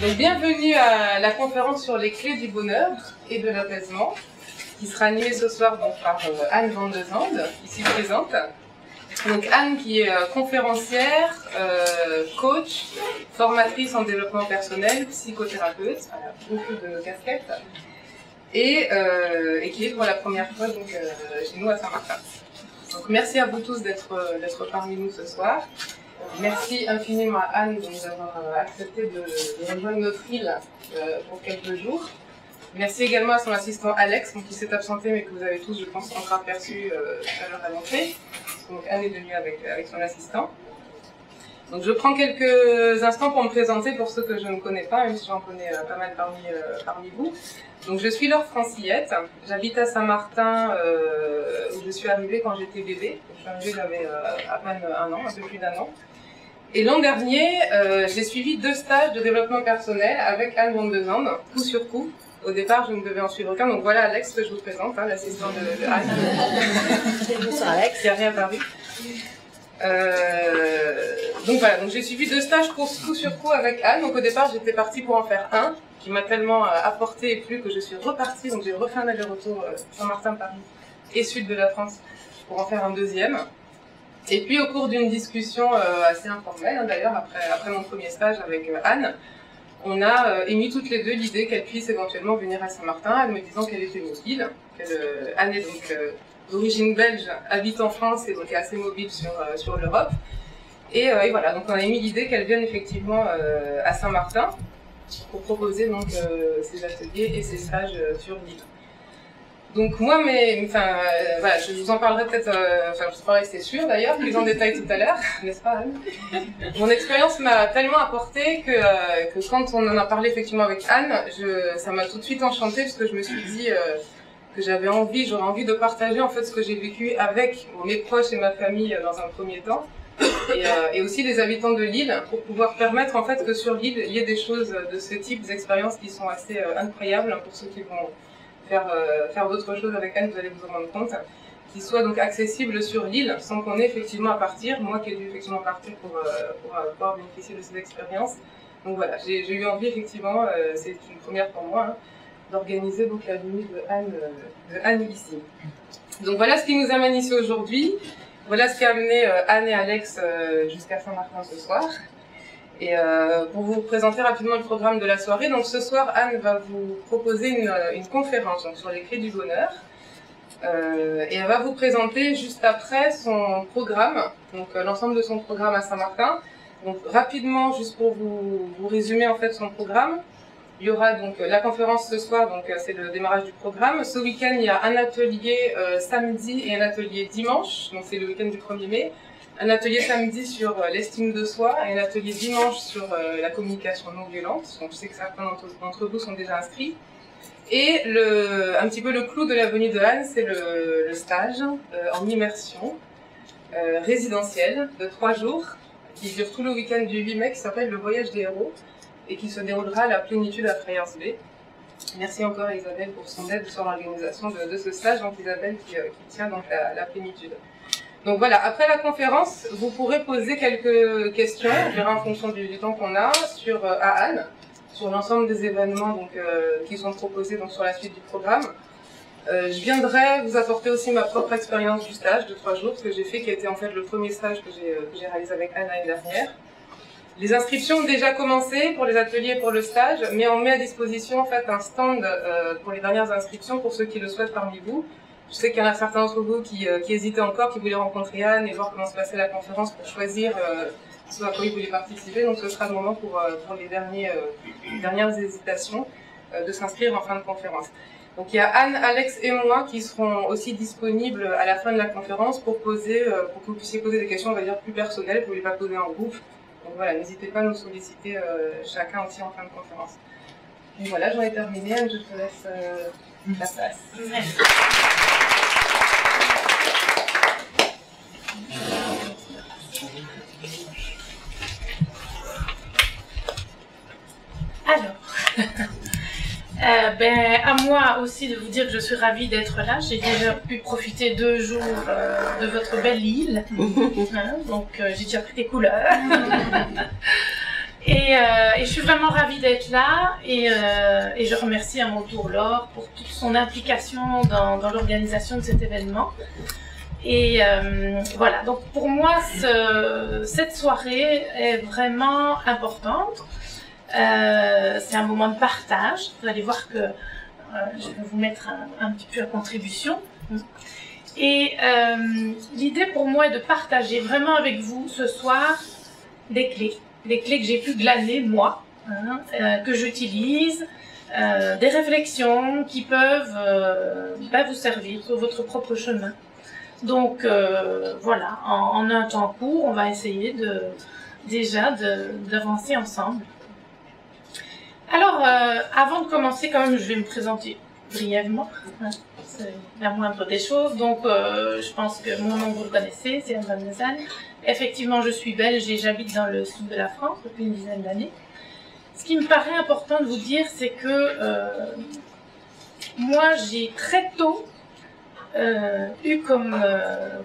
Donc, bienvenue à la conférence sur les clés du bonheur et de l'apaisement, qui sera animée ce soir donc, par Anne Van de Zande, ici présente. Donc Anne qui est conférencière, coach, formatrice en développement personnel, psychothérapeute, beaucoup de casquettes, et qui est pour la première fois donc, chez nous à Saint-Martin. Donc merci à vous tous d'être parmi nous ce soir. Merci infiniment à Anne de nous avoir accepté de rejoindre notre île pour quelques jours. Merci également à son assistant Alex, qui s'est absenté mais que vous avez tous, je pense, encore aperçu à l'heure à l'entrée. Donc Anne est venue avec son assistant. Donc je prends quelques instants pour me présenter pour ceux que je ne connais pas, même si j'en connais pas mal parmi vous. Donc je suis Laure Francillette, j'habite à Saint-Martin où je suis arrivée quand j'étais bébé. Je suis arrivée, j'avais à peine un an, un peu plus d'un an. Et l'an dernier, j'ai suivi 2 stages de développement personnel avec Anne Van de Zande, coup sur coup. Au départ, je ne devais en suivre qu'un, donc voilà Alex que je vous présente, l'assistant de Anne. Bonsoir Alex. Qui a réapparu. Donc voilà, donc j'ai suivi 2 stages coup sur coup avec Anne. Donc au départ, j'étais partie pour en faire un, qui m'a tellement apporté et plu que je suis repartie. Donc j'ai refait un aller-retour Saint-Martin-Paris et sud de la France pour en faire un deuxième. Et puis au cours d'une discussion assez informelle, d'ailleurs, après mon premier stage avec Anne, on a émis toutes les deux l'idée qu'elle puisse éventuellement venir à Saint-Martin, elle me disant qu'elle était mobile, Anne est donc d'origine belge, habite en France et donc est assez mobile sur l'Europe. Et voilà, donc on a émis l'idée qu'elle vienne effectivement à Saint-Martin pour proposer donc ses ateliers et ses stages sur l'île. Donc moi, voilà, je vous en parlerai peut-être, je sais pas, c'est sûr d'ailleurs, plus en détail tout à l'heure, n'est-ce pas Anne? Mon expérience m'a tellement apporté que quand on en a parlé effectivement avec Anne, ça m'a tout de suite enchantée parce que je me suis dit que j'aurais envie de partager en fait ce que j'ai vécu avec mes proches et ma famille dans un premier temps, et aussi les habitants de l'île, pour pouvoir permettre en fait que sur l'île il y ait des choses de ce type, des expériences qui sont assez incroyables pour ceux qui vont faire d'autres choses avec Anne, vous allez vous en rendre compte, qui soient donc accessibles sur l'île sans qu'on ait effectivement à partir, moi qui ai dû effectivement partir pour pouvoir bénéficier de ces expériences. Donc voilà, j'ai eu envie effectivement, c'est une première pour moi, d'organiser donc la venue de Anne ici. Donc voilà ce qui nous amène ici aujourd'hui, voilà ce qui a amené Anne et Alex jusqu'à Saint-Martin ce soir. Et pour vous présenter rapidement le programme de la soirée, donc ce soir Anne va vous proposer une conférence donc, sur les clés du bonheur, et elle va vous présenter juste après son programme, donc l'ensemble de son programme à Saint-Martin. Donc rapidement, juste pour vous résumer en fait son programme, il y aura donc la conférence ce soir, donc c'est le démarrage du programme. Ce week-end il y a un atelier samedi et un atelier dimanche, donc c'est le week-end du 1er mai. Un atelier samedi sur l'estime de soi et un atelier dimanche sur la communication non violente. Donc je sais que certains d'entre vous sont déjà inscrits. Et un petit peu le clou de la venue de Anne, c'est le stage en immersion résidentielle de 3 jours qui dure tout le week-end du 8 mai, qui s'appelle le voyage des héros et qui se déroulera à la plénitude à Friars Bay. Merci encore à Isabelle pour son aide sur l'organisation de ce stage. Donc Isabelle qui tient donc la plénitude. Donc voilà, après la conférence, vous pourrez poser quelques questions, je dirais en fonction du temps qu'on a, à Anne, sur l'ensemble des événements donc, qui sont proposés donc, sur la suite du programme. Je viendrai vous apporter aussi ma propre expérience du stage de 3 jours, que j'ai fait, qui était en fait le premier stage que j'ai réalisé avec Anne l'année dernière. Les inscriptions ont déjà commencé pour les ateliers et pour le stage, mais on met à disposition en fait un stand pour les dernières inscriptions pour ceux qui le souhaitent parmi vous. Je sais qu'il y en a certains d'entre vous qui hésitaient encore, qui voulaient rencontrer Anne et voir comment se passait la conférence pour choisir ce à quoi ils voulaient participer. Donc ce sera le moment pour les dernières hésitations de s'inscrire en fin de conférence. Donc il y a Anne, Alex et moi qui seront aussi disponibles à la fin de la conférence pour que vous puissiez poser des questions, on va dire, plus personnelles, vous ne voulez pas poser en groupe. Donc voilà, n'hésitez pas à nous solliciter chacun aussi en fin de conférence. Donc voilà, j'en ai terminé. Anne, je te laisse la place. Merci. À moi aussi de vous dire que je suis ravie d'être là. J'ai déjà pu profiter 2 jours de votre belle île. Donc j'ai déjà pris des couleurs. Et Et je suis vraiment ravie d'être là et je remercie à mon tour Laure pour toute son implication dans l'organisation de cet événement. Et voilà, donc pour moi, cette soirée est vraiment importante. C'est un moment de partage. Vous allez voir que je vais vous mettre un petit peu à contribution. Et l'idée pour moi est de partager vraiment avec vous ce soir des clés que j'ai pu glaner moi, que j'utilise, des réflexions qui peuvent vous servir sur votre propre chemin. Donc voilà, en un temps court, on va essayer d'avancer ensemble. Alors, avant de commencer, quand même, je vais me présenter brièvement. C'est la moindre des choses. Donc, je pense que mon nom, vous le connaissez, c'est Anne Van Nezen. Effectivement, je suis belge et j'habite dans le sud de la France depuis une dizaine d'années. Ce qui me paraît important de vous dire, c'est que moi, j'ai très tôt eu comme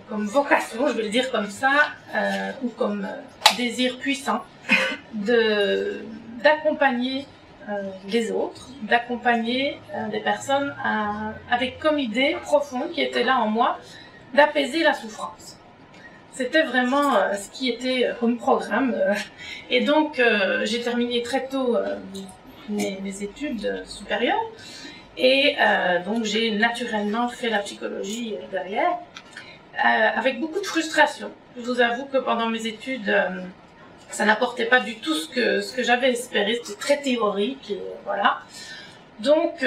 vocation, je vais le dire comme ça, ou comme désir puissant, d'accompagner les autres, d'accompagner des personnes avec comme idée profonde qui était là en moi, d'apaiser la souffrance. C'était vraiment ce qui était comme programme. Et donc, j'ai terminé très tôt mes études supérieures. Et donc, j'ai naturellement fait la psychologie derrière, avec beaucoup de frustration. Je vous avoue que pendant mes études, ça n'apportait pas du tout ce que j'avais espéré. C'était très théorique, et voilà. Donc,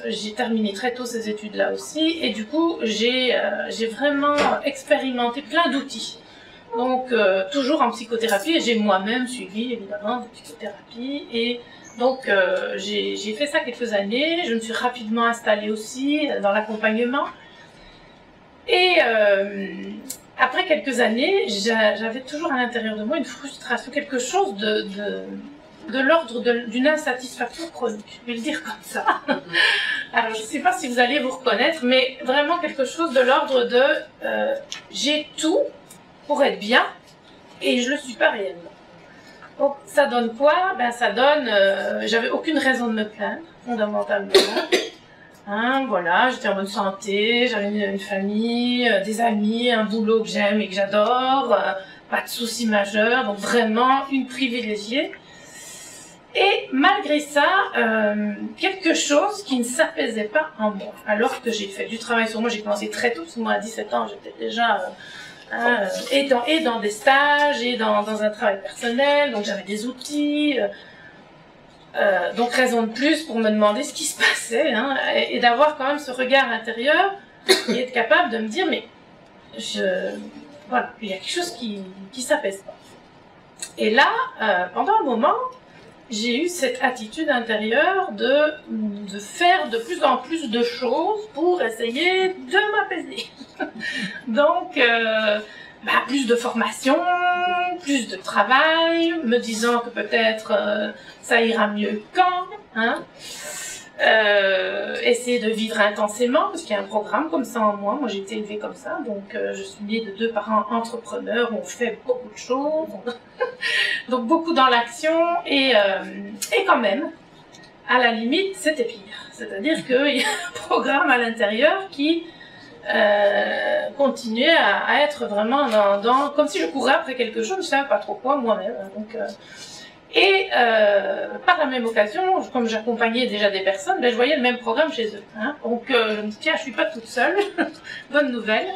j'ai terminé très tôt ces études-là aussi, et du coup, j'ai vraiment expérimenté plein d'outils. Donc, toujours en psychothérapie, et j'ai moi-même suivi, évidemment, des psychothérapies, et donc, j'ai fait ça quelques années. Je me suis rapidement installée aussi dans l'accompagnement, et après quelques années, j'avais toujours à l'intérieur de moi une frustration, quelque chose de l'ordre d'une insatisfaction chronique, je vais le dire comme ça. Alors, je ne sais pas si vous allez vous reconnaître, mais vraiment quelque chose de l'ordre de j'ai tout pour être bien et je ne le suis pas réellement. Donc, ça donne quoi? Ben, ça donne, j'avais aucune raison de me plaindre, fondamentalement. Voilà, j'étais en bonne santé, j'avais une famille, des amis, un boulot que j'aime et que j'adore, pas de soucis majeurs, donc vraiment une privilégiée. Et malgré ça, quelque chose qui ne s'apaisait pas en moi. Alors que j'ai fait du travail sur moi, j'ai commencé très tôt, parce que moi à 17 ans, j'étais déjà et dans des stages, et dans un travail personnel, donc j'avais des outils. Donc raison de plus pour me demander ce qui se passait, et d'avoir quand même ce regard intérieur et être capable de me dire, mais voilà, il y a quelque chose qui s'apaise pas. Et là, pendant un moment, j'ai eu cette attitude intérieure de faire de plus en plus de choses pour essayer de m'apaiser. Donc, plus de formation, plus de travail, me disant que peut-être ça ira mieux quand, essayer de vivre intensément, parce qu'il y a un programme comme ça en moi. Moi j'ai été élevée comme ça, donc je suis née de 2 parents entrepreneurs, on fait beaucoup de choses, donc beaucoup dans l'action, et quand même, à la limite, c'était pire. C'est-à-dire qu'il y a un programme à l'intérieur qui continuait à être vraiment comme si je courais après quelque chose, je ne savais pas trop quoi moi-même. Donc, par la même occasion, comme j'accompagnais déjà des personnes, je voyais le même programme chez eux. Donc je me dis, tiens, je ne suis pas toute seule, bonne nouvelle.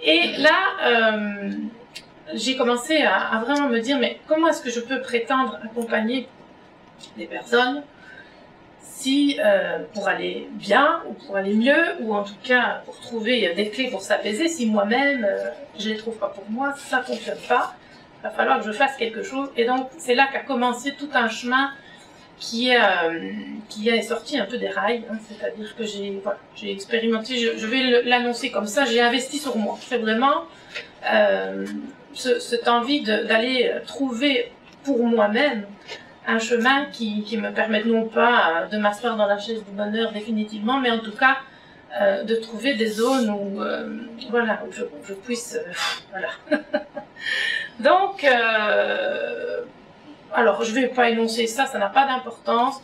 Et là, j'ai commencé à vraiment me dire, mais comment est-ce que je peux prétendre accompagner des personnes si pour aller bien, ou pour aller mieux, ou en tout cas pour trouver des clés pour s'apaiser, si moi-même je ne les trouve pas pour moi, ça ne fonctionne pas, il va falloir que je fasse quelque chose. Et donc c'est là qu'a commencé tout un chemin qui est sorti un peu des rails, c'est-à-dire que j'ai expérimenté, je vais l'annoncer comme ça, j'ai investi sur moi. C'est vraiment cette envie d'aller trouver pour moi-même un chemin qui me permette non pas de m'asseoir dans la chaise du bonheur définitivement, mais en tout cas de trouver des zones où, où je puisse... voilà. Donc, alors je vais pas énoncer ça, ça n'a pas d'importance.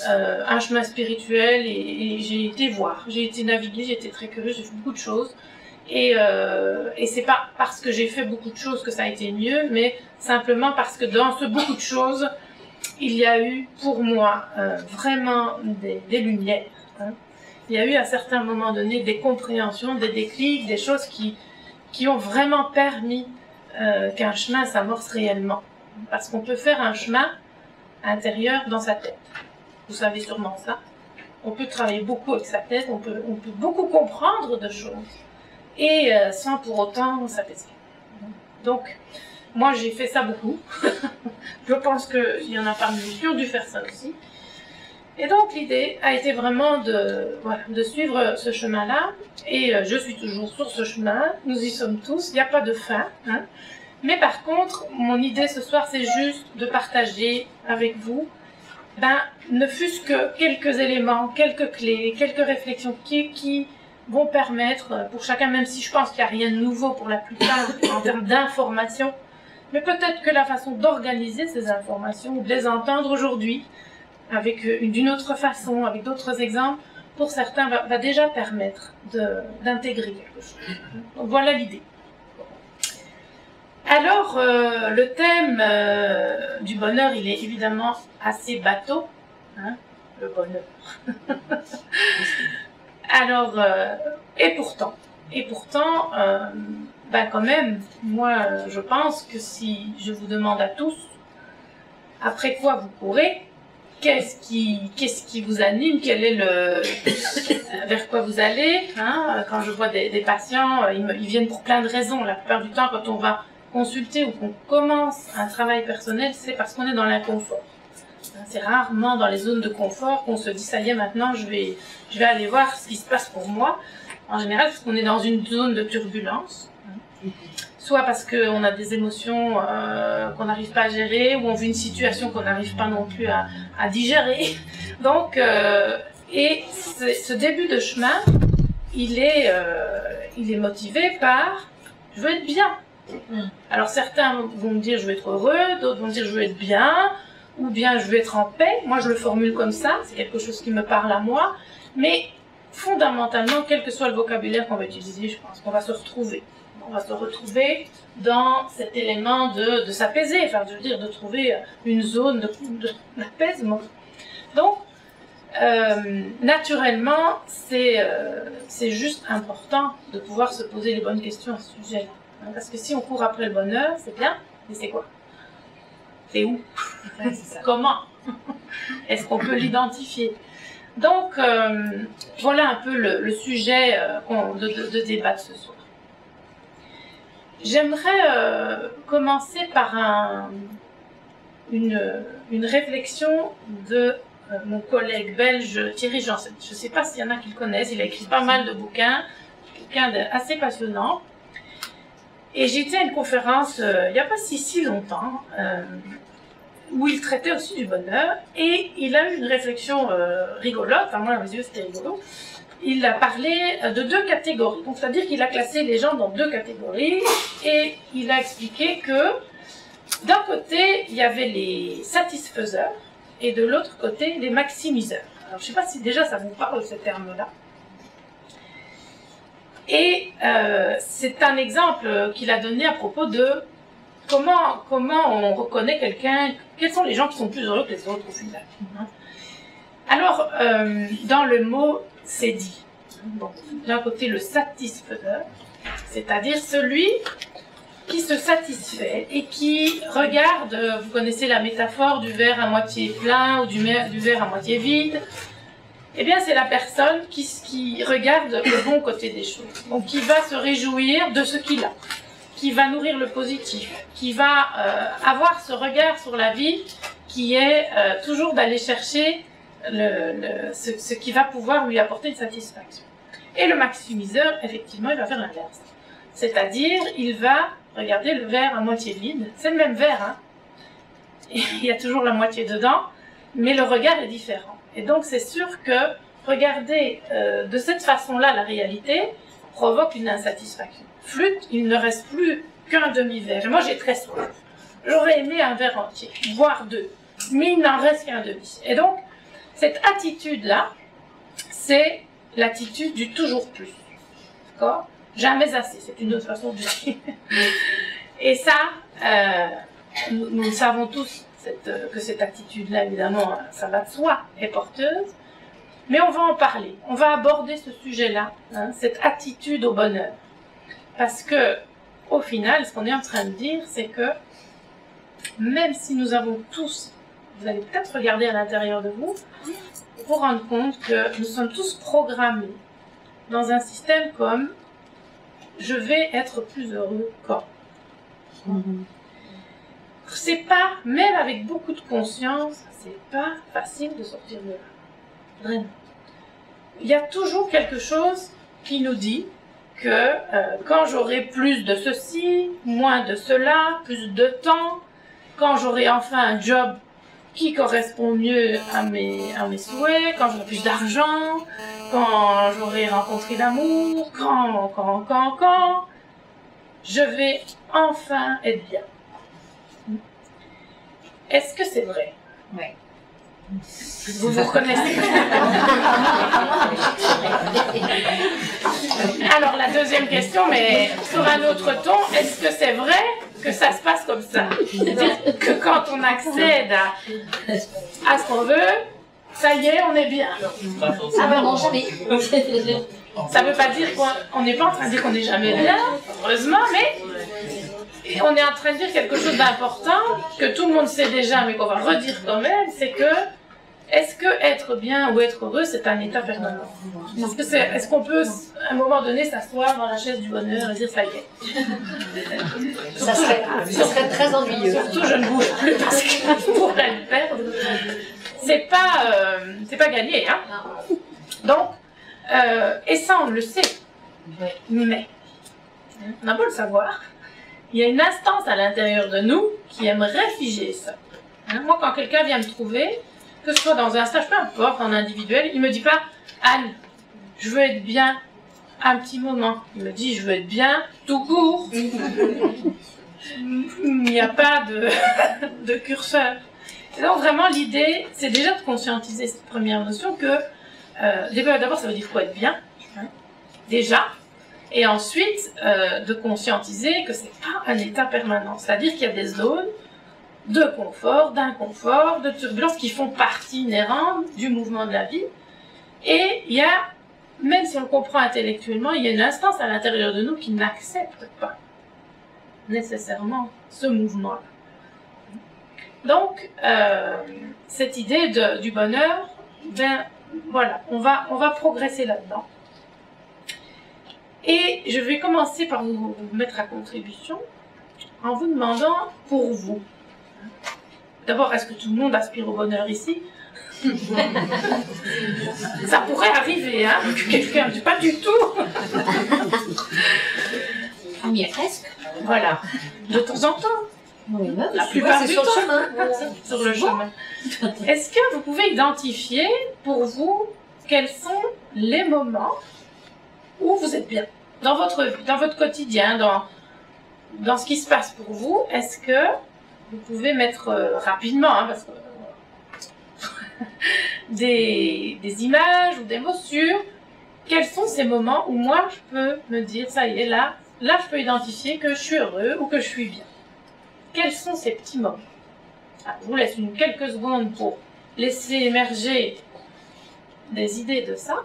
Un chemin spirituel et j'ai été voir, j'ai été naviguer, j'ai été très curieuse, j'ai fait beaucoup de choses. Et c'est pas parce que j'ai fait beaucoup de choses que ça a été mieux, mais simplement parce que dans ce beaucoup de choses, il y a eu pour moi vraiment des lumières. Hein. Il y a eu à certains moments donnés des compréhensions, des déclics, des choses qui ont vraiment permis qu'un chemin s'amorce réellement. Parce qu'on peut faire un chemin intérieur dans sa tête. Vous savez sûrement ça. On peut travailler beaucoup avec sa tête, on peut beaucoup comprendre de choses. Et sans pour autant s'apaiser. Donc, moi j'ai fait ça beaucoup. Je pense qu'il y en a parmi vous qui ont dû faire ça aussi. Et donc l'idée a été vraiment de suivre ce chemin-là. Et je suis toujours sur ce chemin, nous y sommes tous, il n'y a pas de fin. Hein. Mais par contre, mon idée ce soir, c'est juste de partager avec vous, ne fût-ce que quelques éléments, quelques clés, quelques réflexions qui vont permettre pour chacun, même si je pense qu'il n'y a rien de nouveau pour la plupart en termes d'informations, mais peut-être que la façon d'organiser ces informations, de les entendre aujourd'hui, avec d'une autre façon, avec d'autres exemples, pour certains va déjà permettre d'intégrer quelque chose. Donc voilà l'idée. Alors, le thème du bonheur, il est évidemment assez bateau, hein, le bonheur. Alors, et pourtant, quand même, moi, je pense que si je vous demande à tous, après quoi vous courez, qu'est-ce qui vous anime, quel est vers quoi vous allez, hein, quand je vois des patients, ils viennent pour plein de raisons. La plupart du temps, quand on va consulter ou qu'on commence un travail personnel, c'est parce qu'on est dans l'inconfort. C'est rarement dans les zones de confort qu'on se dit ça y est, maintenant je vais aller voir ce qui se passe pour moi. En général, parce qu'on est dans une zone de turbulence, soit parce qu'on a des émotions qu'on n'arrive pas à gérer, ou on vit une situation qu'on n'arrive pas non plus à digérer. Donc, et ce début de chemin, il est motivé par je veux être bien. Alors certains vont me dire je veux être heureux, d'autres vont me dire je veux être bien, ou bien je veux être en paix. Moi je le formule comme ça, c'est quelque chose qui me parle à moi, mais fondamentalement, quel que soit le vocabulaire qu'on va utiliser, je pense qu'on va se retrouver. On va se retrouver dans cet élément de s'apaiser, enfin je veux dire de trouver une zone d'apaisement. Donc naturellement, c'est juste important de pouvoir se poser les bonnes questions à ce sujet-là. Parce que si on court après le bonheur, c'est bien, mais c'est quoi? C'est où? Ouais, c'est ça. Comment? Est-ce qu'on peut l'identifier? Donc, voilà un peu le sujet de débat de ce soir. J'aimerais commencer par une réflexion de mon collègue belge Thierry Janssen. Je ne sais pas s'il y en a qui le connaissent, il a écrit pas mal de bouquins, assez passionnants. Et j'ai été à une conférence il n'y a pas si longtemps, où il traitait aussi du bonheur, et il a eu une réflexion rigolote, à moi à mes yeux c'était rigolo. Il a parlé de deux catégories, donc c'est-à-dire qu'il a classé les gens dans deux catégories, et il a expliqué que d'un côté il y avait les satisfaiseurs, et de l'autre côté les maximiseurs. Alors je ne sais pas si déjà ça vous parle ce terme-là. Et c'est un exemple qu'il a donné à propos de comment on reconnaît quelqu'un, quels sont les gens qui sont plus heureux que les autres au final. Alors, dans le mot « c'est dit », bon, d'un côté le satisfaiseur, c'est-à-dire celui qui se satisfait et qui regarde, vous connaissez la métaphore du verre à moitié plein ou du verre à moitié vide. Eh bien, c'est la personne qui regarde le bon côté des choses. Donc, qui va se réjouir de ce qu'il a, qui va nourrir le positif, qui va avoir ce regard sur la vie qui est toujours d'aller chercher ce qui va pouvoir lui apporter une satisfaction. Et le maximiseur, effectivement, il va faire l'inverse. C'est-à-dire, il va regarder le verre à moitié vide. C'est le même verre, hein. Il y a toujours la moitié dedans, mais le regard est différent. Et donc c'est sûr que regarder de cette façon-là la réalité provoque une insatisfaction. Flûte, il ne reste plus qu'un demi-verre. Et moi j'ai très soif. j'aurais aimé un verre entier, voire 2, mais il n'en reste qu'un demi. Et donc, cette attitude-là, c'est l'attitude du toujours plus. D'accord? Jamais assez, c'est une autre façon de dire. Et ça, nous savons tous que cette attitude-là, évidemment, ça va de soi, est porteuse. Mais on va en parler, on va aborder ce sujet-là, hein, cette attitude au bonheur. Parce que, au final, ce qu'on est en train de dire, c'est que même si nous avons tous, vous allez peut-être regarder à l'intérieur de vous, vous rendre compte que nous sommes tous programmés dans un système comme « je vais être plus heureux quand ». C'est pas, même avec beaucoup de conscience, c'est pas facile de sortir de là. Vraiment. Il y a toujours quelque chose qui nous dit que quand j'aurai plus de ceci, moins de cela, plus de temps, quand j'aurai enfin un job qui correspond mieux à mes souhaits, quand j'aurai plus d'argent, quand j'aurai rencontré l'amour, quand, je vais enfin être bien. Est-ce que c'est vrai? Oui. Vous vous reconnaissez? Alors la deuxième question, mais sur un autre ton, est-ce que c'est vrai que ça se passe comme ça? C'est-à-dire que quand on accède à ce qu'on veut, ça y est, on est bien. Ah ben non, jamais. Ça ne veut pas dire qu'on n'est pas en train de dire qu'on n'est jamais bien, heureusement, mais on est en train de dire quelque chose d'important, que tout le monde sait déjà, mais qu'on va redire quand même, c'est que est-ce que être bien ou être heureux, c'est un état permanent? Est-ce qu'on peut, à un moment donné, s'asseoir dans la chaise du bonheur et dire ça y est? Ça serait très ennuyeux. Surtout, je ne bouge plus parce que je pourrais le perdre. C'est pas gagné, hein? Donc, et ça, on le sait. Mais, on a beau le savoir, il y a une instance à l'intérieur de nous qui aimerait figer ça. Hein? Moi, quand quelqu'un vient me trouver, que ce soit dans un stage, peu importe, en individuel, il me dit pas « Anne, je veux être bien un petit moment ». Il me dit « Je veux être bien tout court ». Il n'y a pas de curseur. Et donc vraiment, l'idée, c'est déjà de conscientiser cette première notion que, d'abord, ça veut dire quoi être bien, hein, déjà, et ensuite, de conscientiser que c'est pas un état permanent. C'est-à-dire qu'il y a des zones de confort, d'inconfort, de turbulence qui font partie inhérente du mouvement de la vie. Et il y a, même si on le comprend intellectuellement, il y a une instance à l'intérieur de nous qui n'accepte pas nécessairement ce mouvement-là. Donc, cette idée du bonheur, ben voilà, on va progresser là-dedans. Et je vais commencer par vous mettre à contribution en vous demandant pour vous. D'abord, est-ce que tout le monde aspire au bonheur ici? Ça pourrait arriver, hein? Quelqu'un, pas du tout. Mais presque. Voilà, de temps en temps. Oui, la plupart du temps, sur le chemin. Sur le chemin. Est-ce que vous pouvez identifier pour vous quels sont les moments où vous êtes bien dans votre vie, dans votre quotidien, dans ce qui se passe pour vous? Est-ce que vous pouvez mettre rapidement, hein, parce que des images ou des mots sur quels sont ces moments où moi je peux me dire ça y est, là je peux identifier que je suis heureux ou que je suis bien. Quels sont ces petits moments? Je vous laisse quelques secondes pour laisser émerger des idées de ça.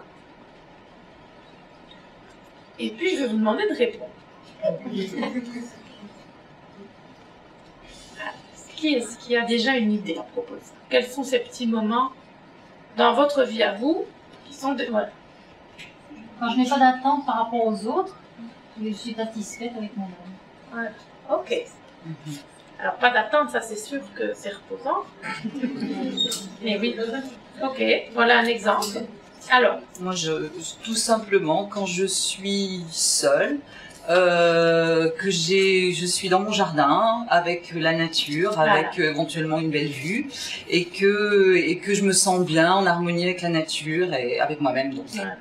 Et puis, je vais vous demander de répondre. Qui est-ce qui a déjà une idée à propos de ça? Quels sont ces petits moments dans votre vie à vous qui sont de... Voilà. Quand je n'ai pas d'attente par rapport aux autres, je suis satisfaite avec moi-même. Voilà. Ok. Alors, pas d'attente, ça c'est sûr que c'est reposant. Mais oui. Ok, voilà un exemple. Alors. Moi, tout simplement, quand je suis seule, que je suis dans mon jardin, avec la nature, avec éventuellement une belle vue, et que je me sens bien en harmonie avec la nature et avec moi-même. Donc. Voilà.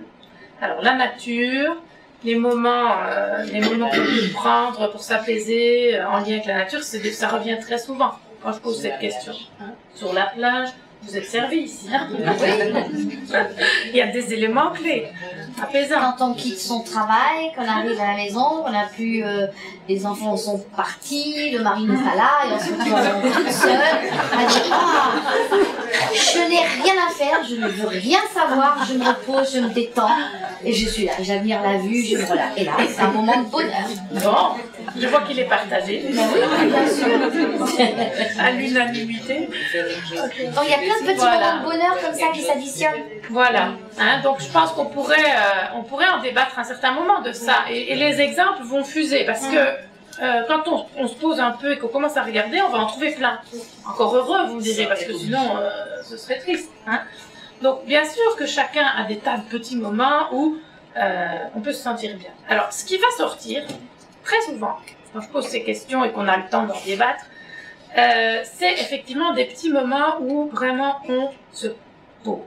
Alors, la nature, les moments qu'on peut prendre pour s'apaiser en lien avec la nature, ça revient très souvent quand je pose cette question. Hein. Sur la plage, vous êtes servi ici. Hein. Il y a des éléments clés, apaisants. Quand on quitte son travail, qu'on arrive à la maison, qu'on a pu, les enfants sont partis, le mari n'est pas là, et on se retrouve toute seule. On dit, je n'ai rien à faire, je ne veux rien savoir, je me repose, je me détends, et je suis là, j'admire la vue, je me relâche. Et là, c'est un moment de bonheur. Bon, je vois qu'il est partagé. Oui, bien sûr. À l'unanimité. Donc il y a plein de petits moments de bonheur comme ça qui s'additionnent. Voilà. Hein, donc je pense qu'on pourrait en débattre un certain moment de ça. Et les exemples vont fuser parce que quand on se pose un peu et qu'on commence à regarder, on va en trouver plein. Encore heureux, vous me direz, parce que sinon ce serait triste. Hein. Donc bien sûr que chacun a des tas de petits moments où on peut se sentir bien. Alors ce qui va sortir très souvent quand je pose ces questions et qu'on a le temps d'en débattre, c'est effectivement des petits moments où vraiment on se pose.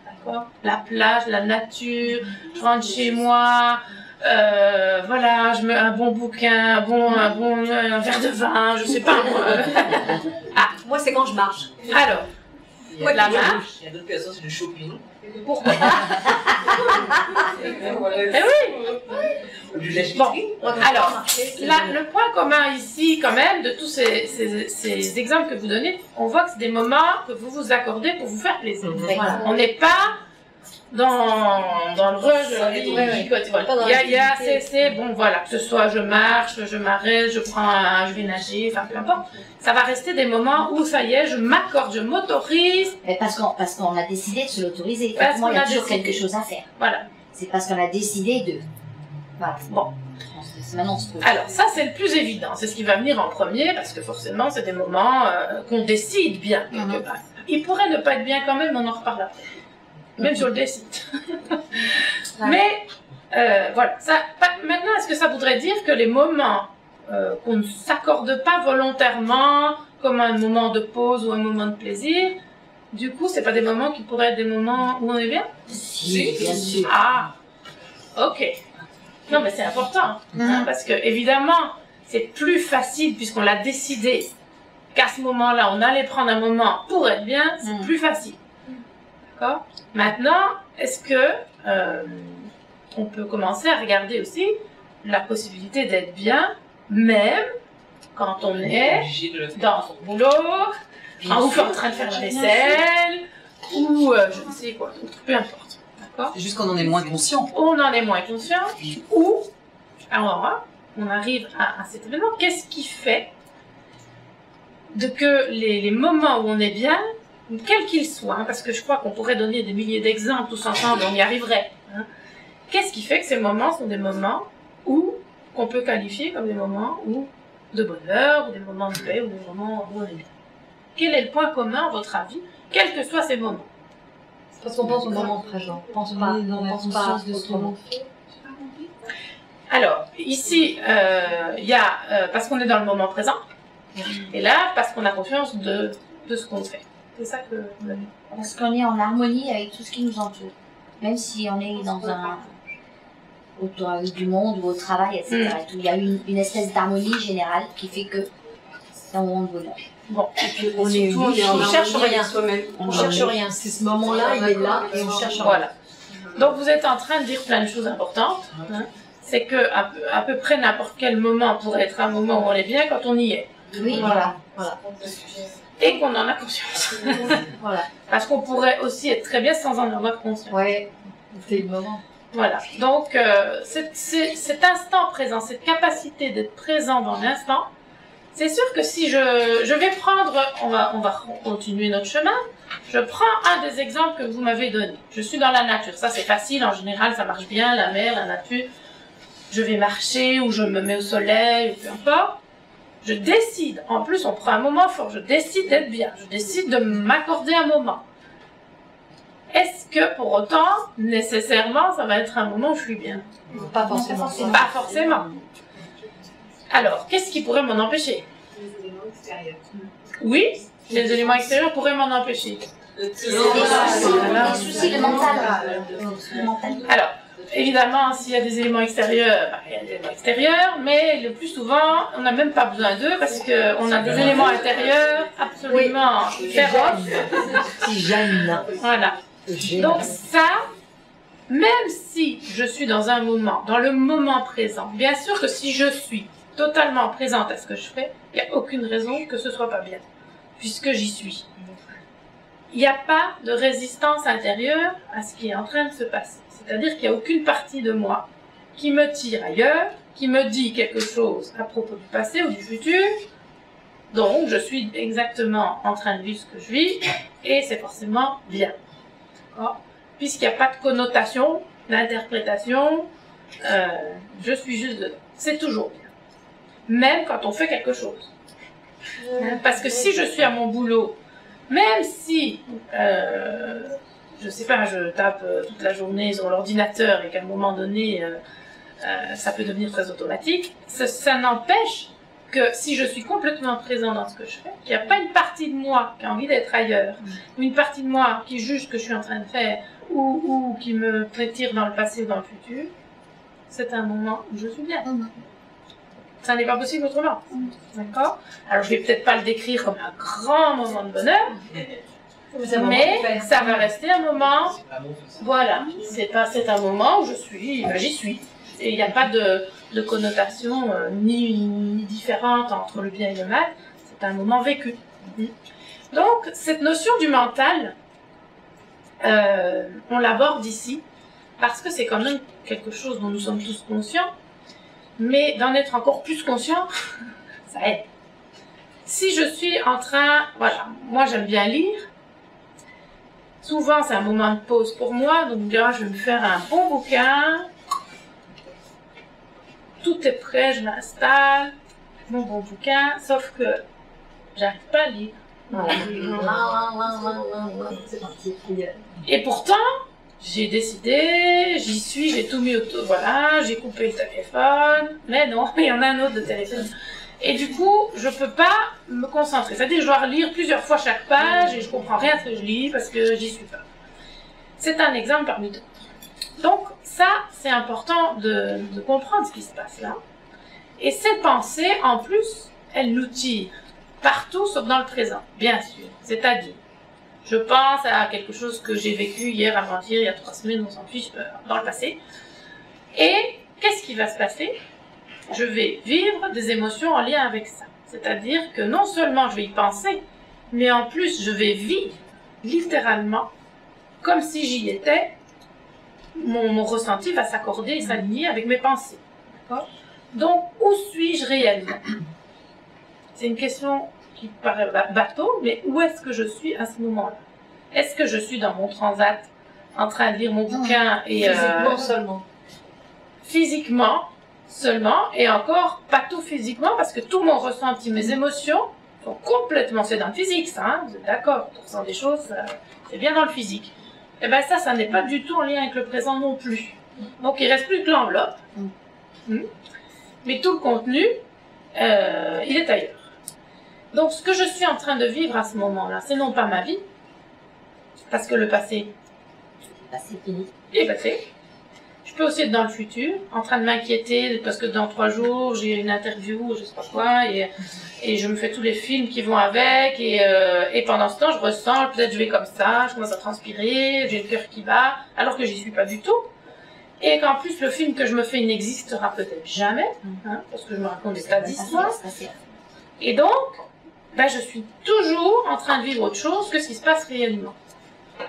D'accord ? La plage, la nature, je rentre chez moi, voilà, je mets un bon bouquin, un verre de vin, je sais pas. Moi, c'est quand je marche. Alors, Moi, la qui marche. Il y a d'autres personnes, c'est du shopping. Pourquoi? Eh oui. Du lèche Bon, alors, là, le point commun ici, quand même, de tous ces exemples que vous donnez, on voit que c'est des moments que vous vous accordez pour vous faire plaisir. Voilà. On n'est pas dans le rush, c'est bon, voilà, que ce soit je marche, je m'arrête, je vais nager, enfin peu importe. Ça va rester des moments où ça y est, je m'accorde, je m'autorise. Mais parce qu'on a décidé de se l'autoriser. Parce Moi, il y a qu'on a toujours décidé. quelque chose à faire. Voilà. C'est parce qu'on a décidé de. Voilà. Bon. Maintenant, on se pose. Alors ça c'est le plus évident, c'est ce qui va venir en premier parce que forcément c'est des moments qu'on décide bien quelque part. Il pourrait ne pas être bien quand même, mais on en reparle après. Même si on le décide. Mais voilà. Maintenant, est-ce que ça voudrait dire que les moments qu'on ne s'accorde pas volontairement, comme un moment de pause ou un moment de plaisir, du coup, c'est pas des moments qui pourraient être des moments où on est bien? Si, bien sûr. Ah, ok. Non, mais c'est important, hein, parce que évidemment, c'est plus facile puisqu'on l'a décidé qu'à ce moment-là, on allait prendre un moment pour être bien, c'est plus facile. D'accord? Maintenant, est-ce que on peut commencer à regarder aussi la possibilité d'être bien, même quand on est dans son boulot, en train de faire la vaisselle, ou je ne sais quoi d'autre, peu importe. C'est juste qu'on en est moins conscient. On en est moins conscient, ou alors on arrive à cet événement. Qu'est-ce qui fait que les moments où on est bien, quels qu'ils soient, hein, parce que je crois qu'on pourrait donner des milliers d'exemples tous ensemble, on y arriverait. Hein. Qu'est-ce qui fait que ces moments sont des moments qu'on peut qualifier comme des moments de bonheur, ou des moments de paix, ou des moments où on est bien? Quel est le point commun, à votre avis, quels que soient ces moments? Parce qu'on pense au moment présent. On pense pas, autrement. Alors, ici, il y a, parce qu'on est dans le moment présent, et là, parce qu'on a conscience de ce qu'on fait. C'est ça que vous avez. Parce qu'on est en harmonie avec tout ce qui nous entoure. Même si on est dans autour du monde ou au travail, etc. Et tout. Il y a une espèce d'harmonie générale qui fait que c'est un moment de bonheur. Bon, On cherche rien soi-même. On cherche rien. C'est ce moment-là, il est là et on cherche rien. Voilà. Donc vous êtes en train de dire plein de choses importantes. Hein. C'est que à peu près n'importe quel moment pourrait être un moment où on est bien quand on y est. Oui, voilà. Et qu'on en a conscience. Voilà. Parce qu'on pourrait aussi être très bien sans en avoir conscience. Ouais, c'est le moment. Voilà. Donc cet instant présent, cette capacité d'être présent dans l'instant, c'est sûr que si je vais prendre, on va continuer notre chemin, je prends un des exemples que vous m'avez donné. Je suis dans la nature, ça c'est facile, en général ça marche bien, la mer, la nature. Je vais marcher ou je me mets au soleil, ou peu importe. Je décide, en plus on prend un moment fort, je décide d'être bien, je décide de m'accorder un moment. Est-ce que pour autant, nécessairement, ça va être un moment où je suis bien? Pas forcément. Pas forcément. Alors, qu'est-ce qui pourrait m'en empêcher? Oui, les éléments extérieurs pourraient m'en empêcher. Les soucis, le mental. Alors, évidemment, s'il y a des éléments extérieurs, il y a des éléments extérieurs, mais le plus souvent, on n'a même pas besoin d'eux parce qu'on a des éléments intérieurs absolument féroces. Si Jeanne. Voilà. Donc ça, même si je suis dans un moment, dans le moment présent, bien sûr que si je suis totalement présente à ce que je fais, il n'y a aucune raison que ce soit pas bien, puisque j'y suis. Il n'y a pas de résistance intérieure à ce qui est en train de se passer. C'est-à-dire qu'il n'y a aucune partie de moi qui me tire ailleurs, qui me dit quelque chose à propos du passé ou du futur. Donc, je suis exactement en train de vivre ce que je vis, et c'est forcément bien. Puisqu'il n'y a pas de connotation, d'interprétation, je suis juste dedans. C'est toujours bien. Même quand on fait quelque chose. Parce que si je suis à mon boulot, même si, je sais pas, je tape toute la journée sur l'ordinateur et qu'à un moment donné, ça peut devenir très automatique, ça n'empêche que si je suis complètement présent dans ce que je fais, qu'il n'y a pas une partie de moi qui a envie d'être ailleurs, ou une partie de moi qui juge ce que je suis en train de faire, ou qui me tire dans le passé ou dans le futur, c'est un moment où je suis bien. Ça n'est pas possible autrement. D'accord? Alors je vais peut-être pas le décrire comme un grand moment de bonheur, mais ça va rester un moment, voilà, c'est un moment où j'y suis. Et il n'y a pas de connotation ni différente entre le bien et le mal, c'est un moment vécu. Donc cette notion du mental, on l'aborde ici, parce que c'est quand même quelque chose dont nous sommes tous conscients, mais d'en être encore plus conscient, ça aide. Si je suis en train, voilà, moi j'aime bien lire, souvent c'est un moment de pause pour moi, donc là je vais me faire un bon bouquin, tout est prêt, je m'installe, mon bon bouquin, sauf que j'arrive pas à lire. C'est parti. Et pourtant, j'ai décidé, j'y suis, j'ai tout mis autour, voilà, j'ai coupé le téléphone, mais non, il y en a un autre de téléphone. Et du coup, je peux pas me concentrer. C'est-à-dire que je dois relire plusieurs fois chaque page et je comprends rien à ce que je lis parce que j'y suis pas. C'est un exemple parmi d'autres. Donc ça, c'est important de comprendre ce qui se passe là. Et cette pensée, en plus, elle nous tire partout sauf dans le présent, bien sûr. C'est-à-dire, je pense à quelque chose que j'ai vécu hier, avant-hier, il y a 3 semaines, on s'en fiche, dans le passé. Et qu'est-ce qui va se passer? Je vais vivre des émotions en lien avec ça. C'est-à-dire que non seulement je vais y penser, mais en plus je vais vivre littéralement comme si j'y étais. Mon ressenti va s'accorder et s'aligner avec mes pensées. D'accord? Donc, où suis-je réellement? C'est une question qui paraît bateau, mais où est-ce que je suis à ce moment-là? Est-ce que je suis dans mon transat, en train de lire mon bouquin et Physiquement seulement. Physiquement seulement, et encore pas tout physiquement, parce que tout mon ressenti, mes émotions sont complètement, c'est dans le physique ça, hein, vous êtes d'accord, on ressent des choses, c'est bien dans le physique. Et bien ça n'est pas du tout en lien avec le présent non plus. Donc il reste plus que l'enveloppe, mais tout le contenu, il est ailleurs. Donc ce que je suis en train de vivre à ce moment-là, c'est non pas ma vie, parce que le passé C'est fini. est passé. Je peux aussi être dans le futur, en train de m'inquiéter parce que dans 3 jours, j'ai une interview, je sais pas quoi, et je me fais tous les films qui vont avec, et pendant ce temps, je ressens, peut-être je vais comme ça, je commence à transpirer, j'ai le cœur qui bat, alors que j'y suis pas du tout. Et qu'en plus, le film que je me fais, il n'existera peut-être jamais, hein, parce que je me raconte des tas d'histoires. Et donc, ben, je suis toujours en train de vivre autre chose que ce qui se passe réellement.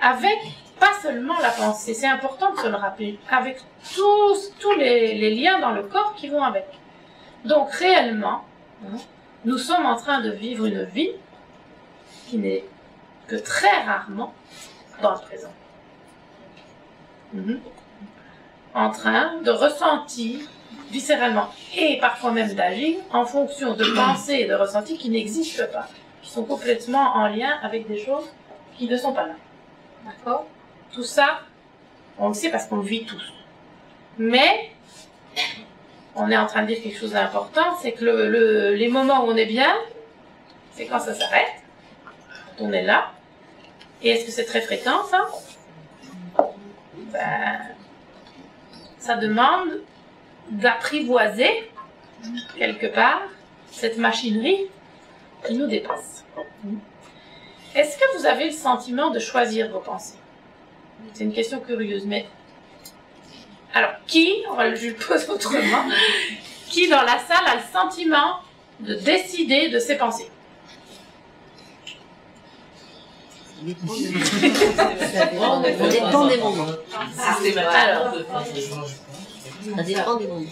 Avec pas seulement la pensée, c'est important de se le rappeler, avec tous les liens dans le corps qui vont avec. Donc réellement, nous sommes en train de vivre une vie qui n'est que très rarement dans le présent. En train de ressentir viscéralement et parfois même d'agir en fonction de pensées et de ressentis qui n'existent pas, qui sont complètement en lien avec des choses qui ne sont pas là. D'accord? Tout ça, on le sait parce qu'on le vit tous. Mais, on est en train de dire quelque chose d'important, c'est que les moments où on est bien, c'est quand ça s'arrête, quand on est là. Et est-ce que c'est très fréquent, ça? Ben, ça demande d'apprivoiser, quelque part, cette machinerie qui nous dépasse. Est-ce que vous avez le sentiment de choisir vos pensées? C'est une question curieuse, mais... Alors, je le pose autrement, qui dans la salle a le sentiment de décider de ses pensées? Ça dépend des moments. Alors, Ça dépend des moments.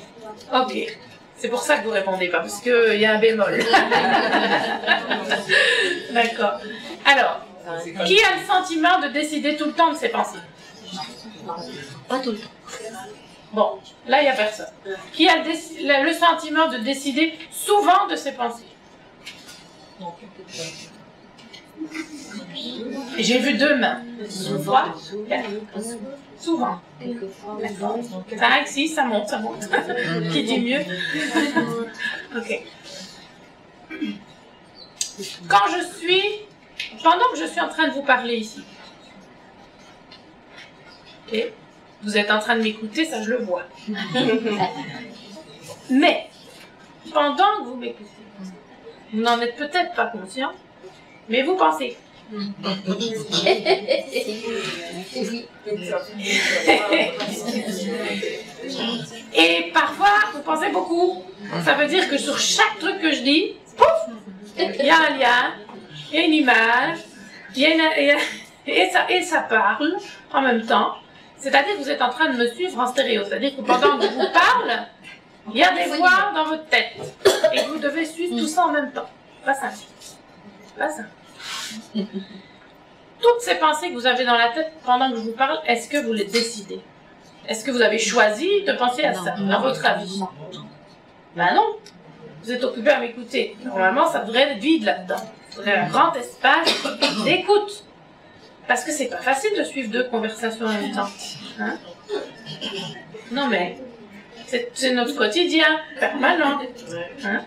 ok. C'est pour ça que vous répondez pas, parce qu'il y a un bémol. D'accord. Alors, qui a le sentiment de décider tout le temps de ses pensées? Pas tout le temps. Bon, là, il n'y a personne. Qui a le sentiment de décider souvent de ses pensées? J'ai vu 2 mains. 3, 4. Souvent. 5, 6, ça monte, ça monte. Qui dit mieux? Ok. Pendant que je suis en train de vous parler ici, ok, vous êtes en train de m'écouter, ça je le vois. Mais, pendant que vous m'écoutez, vous n'en êtes peut-être pas conscient, mais vous pensez. Et parfois, vous pensez beaucoup. Ça veut dire que sur chaque truc que je dis, pouf, il y a un lien, il y a une image, et ça parle en même temps. C'est-à-dire que vous êtes en train de me suivre en stéréo. C'est-à-dire que pendant que je vous parle, il y a des voix dans votre tête. Et vous devez suivre tout ça en même temps. Pas ça. Pas ça. Toutes ces pensées que vous avez dans la tête pendant que je vous parle, est-ce que vous les décidez? Est-ce que vous avez choisi de penser à ça, à votre avis? Ben non. Vous êtes occupé à m'écouter. Normalement, ça devrait être vide là-dedans. Il faudrait un grand espace d'écoute. Parce que c'est pas facile de suivre 2 conversations en même temps. Hein? Non mais, c'est notre quotidien, permanent. Hein?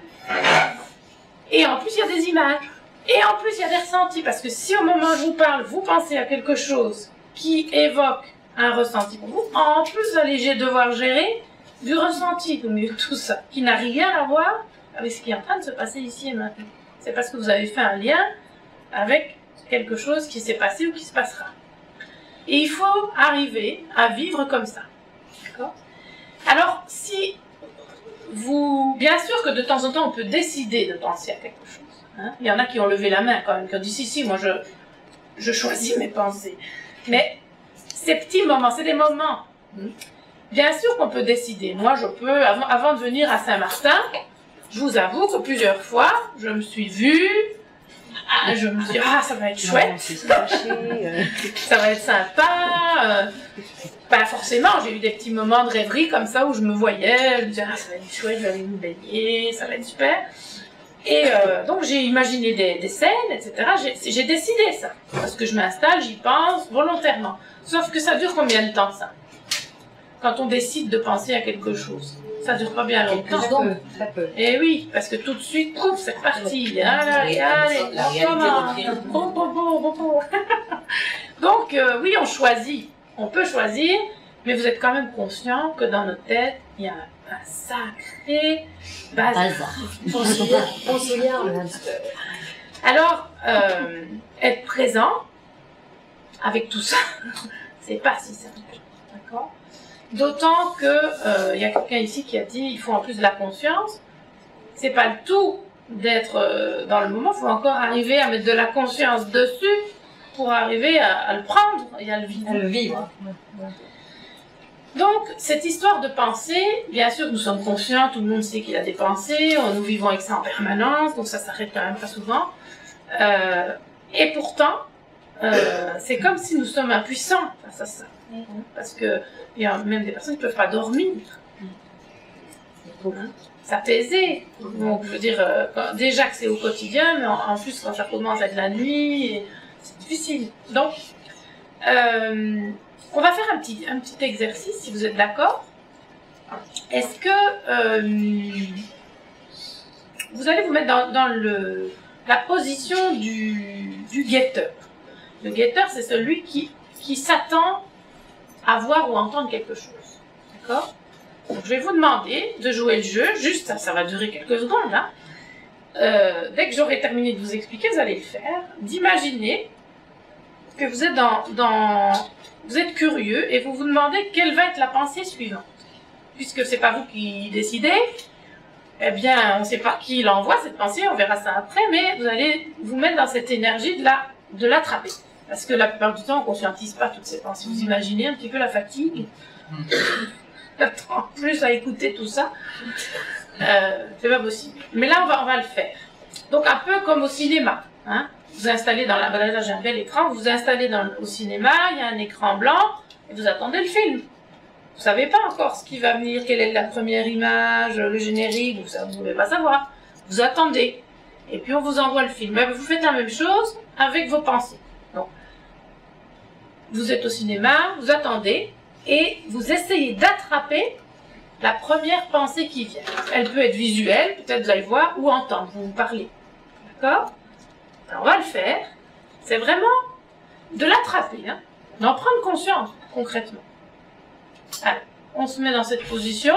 Et en plus, il y a des images. Et en plus, il y a des ressentis. Parce que si au moment où je vous parle, vous pensez à quelque chose qui évoque un ressenti pour vous, en plus, vous allez devoir gérer du ressenti au milieu de tout ça, qui n'a rien à voir avec ce qui est en train de se passer ici et maintenant. C'est parce que vous avez fait un lien avec quelque chose qui s'est passé ou qui se passera. Et il faut arriver à vivre comme ça. D'accord? Alors, si vous... Bien sûr que de temps en temps, on peut décider de penser à quelque chose. Hein? Il y en a qui ont levé la main quand même, qui ont dit si, moi je choisis mes pensées. Mais ces petits moments, c'est des moments. Bien sûr qu'on peut décider. Moi, je peux, avant de venir à Saint-Martin, je vous avoue que plusieurs fois, je me suis vue, je me dis, ça va être chouette, ça va être sympa. Pas forcément, j'ai eu des petits moments de rêverie comme ça où je me voyais, je me disais, ça va être chouette, je vais aller me baigner, ça va être super. Et donc j'ai imaginé des scènes, etc. J'ai décidé ça, parce que je m'installe, j'y pense volontairement. Sauf que ça dure combien de temps ça? Quand on décide de penser à quelque chose, ça dure pas bien longtemps. Ça peut. Et oui, parce que tout de suite, pouf, c'est reparti. Allez, donc oui, on choisit, on peut choisir, mais vous êtes quand même conscient que dans notre tête, il y a un sacré bazar. Alors, être présent avec tout ça, c'est pas si simple, d'accord? D'autant que y a quelqu'un ici qui a dit il faut en plus de la conscience. C'est pas le tout d'être dans le moment, il faut encore arriver à mettre de la conscience dessus pour arriver à le prendre et à le vivre. Donc, cette histoire de pensée, bien sûr, nous sommes conscients, tout le monde sait qu'il a des pensées, nous vivons avec ça en permanence, donc ça s'arrête quand même pas souvent. Et pourtant, c'est comme si nous sommes impuissants face à ça. Parce que il y a même des personnes qui ne peuvent pas dormir. S'apaiser. Donc, je veux dire, déjà que c'est au quotidien, mais en plus, quand ça commence à être la nuit, c'est difficile. Donc, on va faire un petit exercice, si vous êtes d'accord. Est-ce que vous allez vous mettre dans la position du guetteur. Le guetteur, c'est celui qui s'attend à voir ou entendre quelque chose. D'accord? Donc, je vais vous demander de jouer le jeu, juste ça va durer quelques secondes. Hein. Dès que j'aurai terminé de vous expliquer, vous allez le faire, d'imaginer que vous êtes vous êtes curieux et vous vous demandez quelle va être la pensée suivante. Puisque c'est pas vous qui décidez, eh bien, on ne sait pas qui l'envoie cette pensée, on verra ça après, mais vous allez vous mettre dans cette énergie de l'attraper. Parce que la plupart du temps, on ne conscientise pas toutes ces pensées. Vous imaginez un petit peu la fatigue. En plus à écouter tout ça, c'est pas possible. Mais là, on va le faire. Donc, un peu comme au cinéma. Hein. Vous installez dans là, j'ai un bel écran, vous vous installez au cinéma, il y a un écran blanc, et vous attendez le film. Vous savez pas encore ce qui va venir, quelle est la première image, le générique, vous ne pouvez pas savoir. Vous attendez. Et puis on vous envoie le film. Mais vous faites la même chose avec vos pensées. Donc, vous êtes au cinéma, vous attendez, et vous essayez d'attraper la première pensée qui vient. Elle peut être visuelle, peut-être vous allez voir, ou entendre, vous parlez. D'accord? Alors, on va le faire. C'est vraiment de l'attraper, hein, d'en prendre conscience, concrètement. Allez, on se met dans cette position.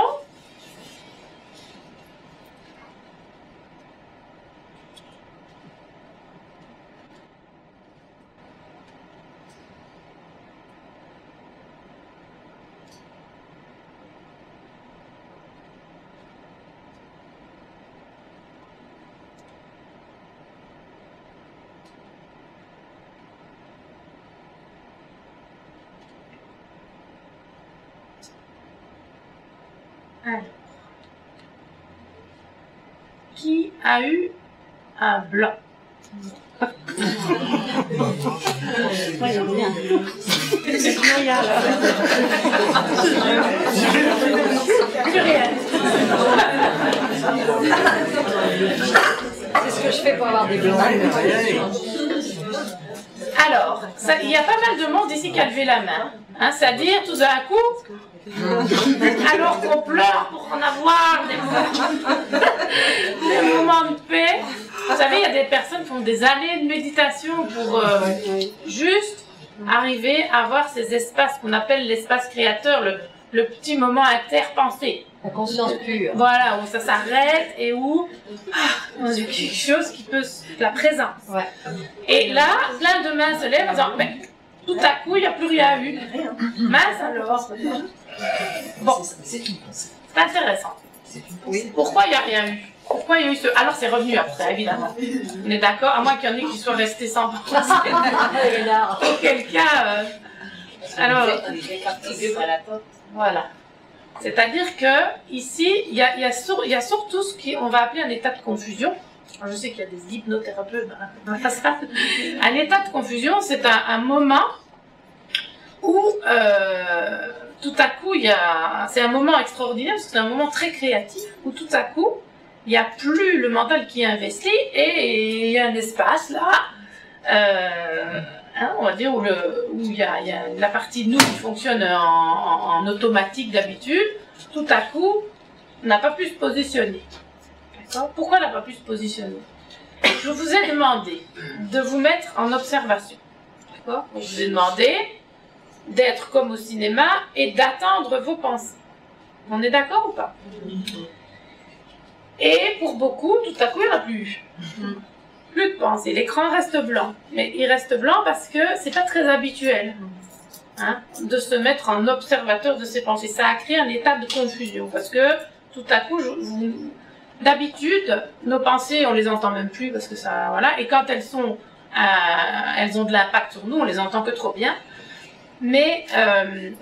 Alors, qui a eu un blanc? Ouais, j'aime bien. Plus rien. C'est ce que je fais pour avoir des blancs. Alors, il y a pas mal de monde ici qui a levé la main. Hein, c'est-à-dire, tout d'un coup, alors qu'on pleure pour en avoir des moments de paix. Vous savez, il y a des personnes qui font des années de méditation pour juste arriver à avoir ces espaces qu'on appelle l'espace créateur, le petit moment interpensé. La conscience pure. Voilà, où ça s'arrête et où on a quelque chose qui peut... la présence. Ouais. Et là, plein de mains se lèvent en disant, mais tout à coup, il n'y a plus rien eu. Mince alors. Bon, c'est intéressant. Oui. Pourquoi il n'y a rien eu? Pourquoi il y a eu ce... Alors c'est revenu après, évidemment. On est d'accord, à moins qu'il y en ait qui soient restés sans penser. Auquel cas... Alors... Voilà. C'est-à-dire que ici, il y a surtout ce qu'on va appeler un état de confusion. Alors, je sais qu'il y a des hypnothérapeutes dans la salle. Un état de confusion, c'est un moment où tout à coup, c'est un moment extraordinaire, parce que c'est un moment très créatif, où tout à coup, il n'y a plus le mental qui est investi, et il y a un espace là, on va dire, où il y a la partie de nous qui fonctionne en automatique d'habitude, tout à coup, n'a pas pu se positionner. D'accord? Pourquoi elle n'a pas pu se positionner? Je vous ai demandé de vous mettre en observation. D'accord? Je vous ai demandé d'être comme au cinéma et d'attendre vos pensées. On est d'accord ou pas? Et pour beaucoup, tout à coup, il n'y en a plus. Plus de pensées. L'écran reste blanc. Mais il reste blanc parce que c'est pas très habituel, hein, de se mettre en observateur de ses pensées. Ça a créé un état de confusion parce que tout à coup, d'habitude, nos pensées, on les entend même plus parce que ça, voilà. Et quand elles ont de l'impact sur nous, on les entend que trop bien. Mais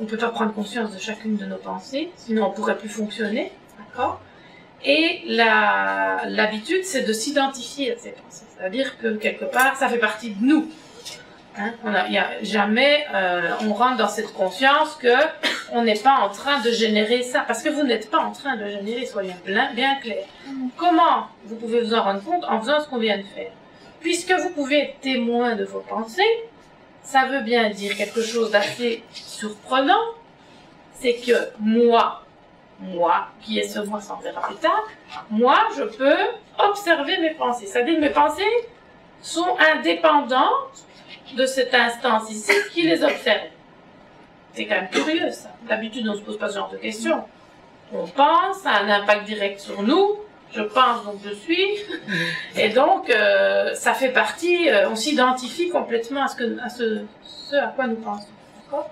on peut pas prendre conscience de chacune de nos pensées, sinon on pourrait plus fonctionner, d'accord? Et l'habitude, c'est de s'identifier à ces pensées. C'est-à-dire que, quelque part, ça fait partie de nous. Hein? Jamais on rentre dans cette conscience qu'on n'est pas en train de générer ça. Parce que vous n'êtes pas en train de générer, soyons bien clairs. Comment vous pouvez vous en rendre compte? En faisant ce qu'on vient de faire. Puisque vous pouvez être témoin de vos pensées, ça veut bien dire quelque chose d'assez surprenant. C'est que moi, qui est ce moi sans verra plus tard, moi, je peux observer mes pensées. C'est-à-dire que mes pensées sont indépendantes de cette instance ici qui les observe. C'est quand même curieux, ça. D'habitude, on ne se pose pas ce genre de questions. On pense, ça a un impact direct sur nous. Je pense, donc je suis. Et donc, ça fait partie, on s'identifie complètement à ce à quoi nous pensons. D'accord ?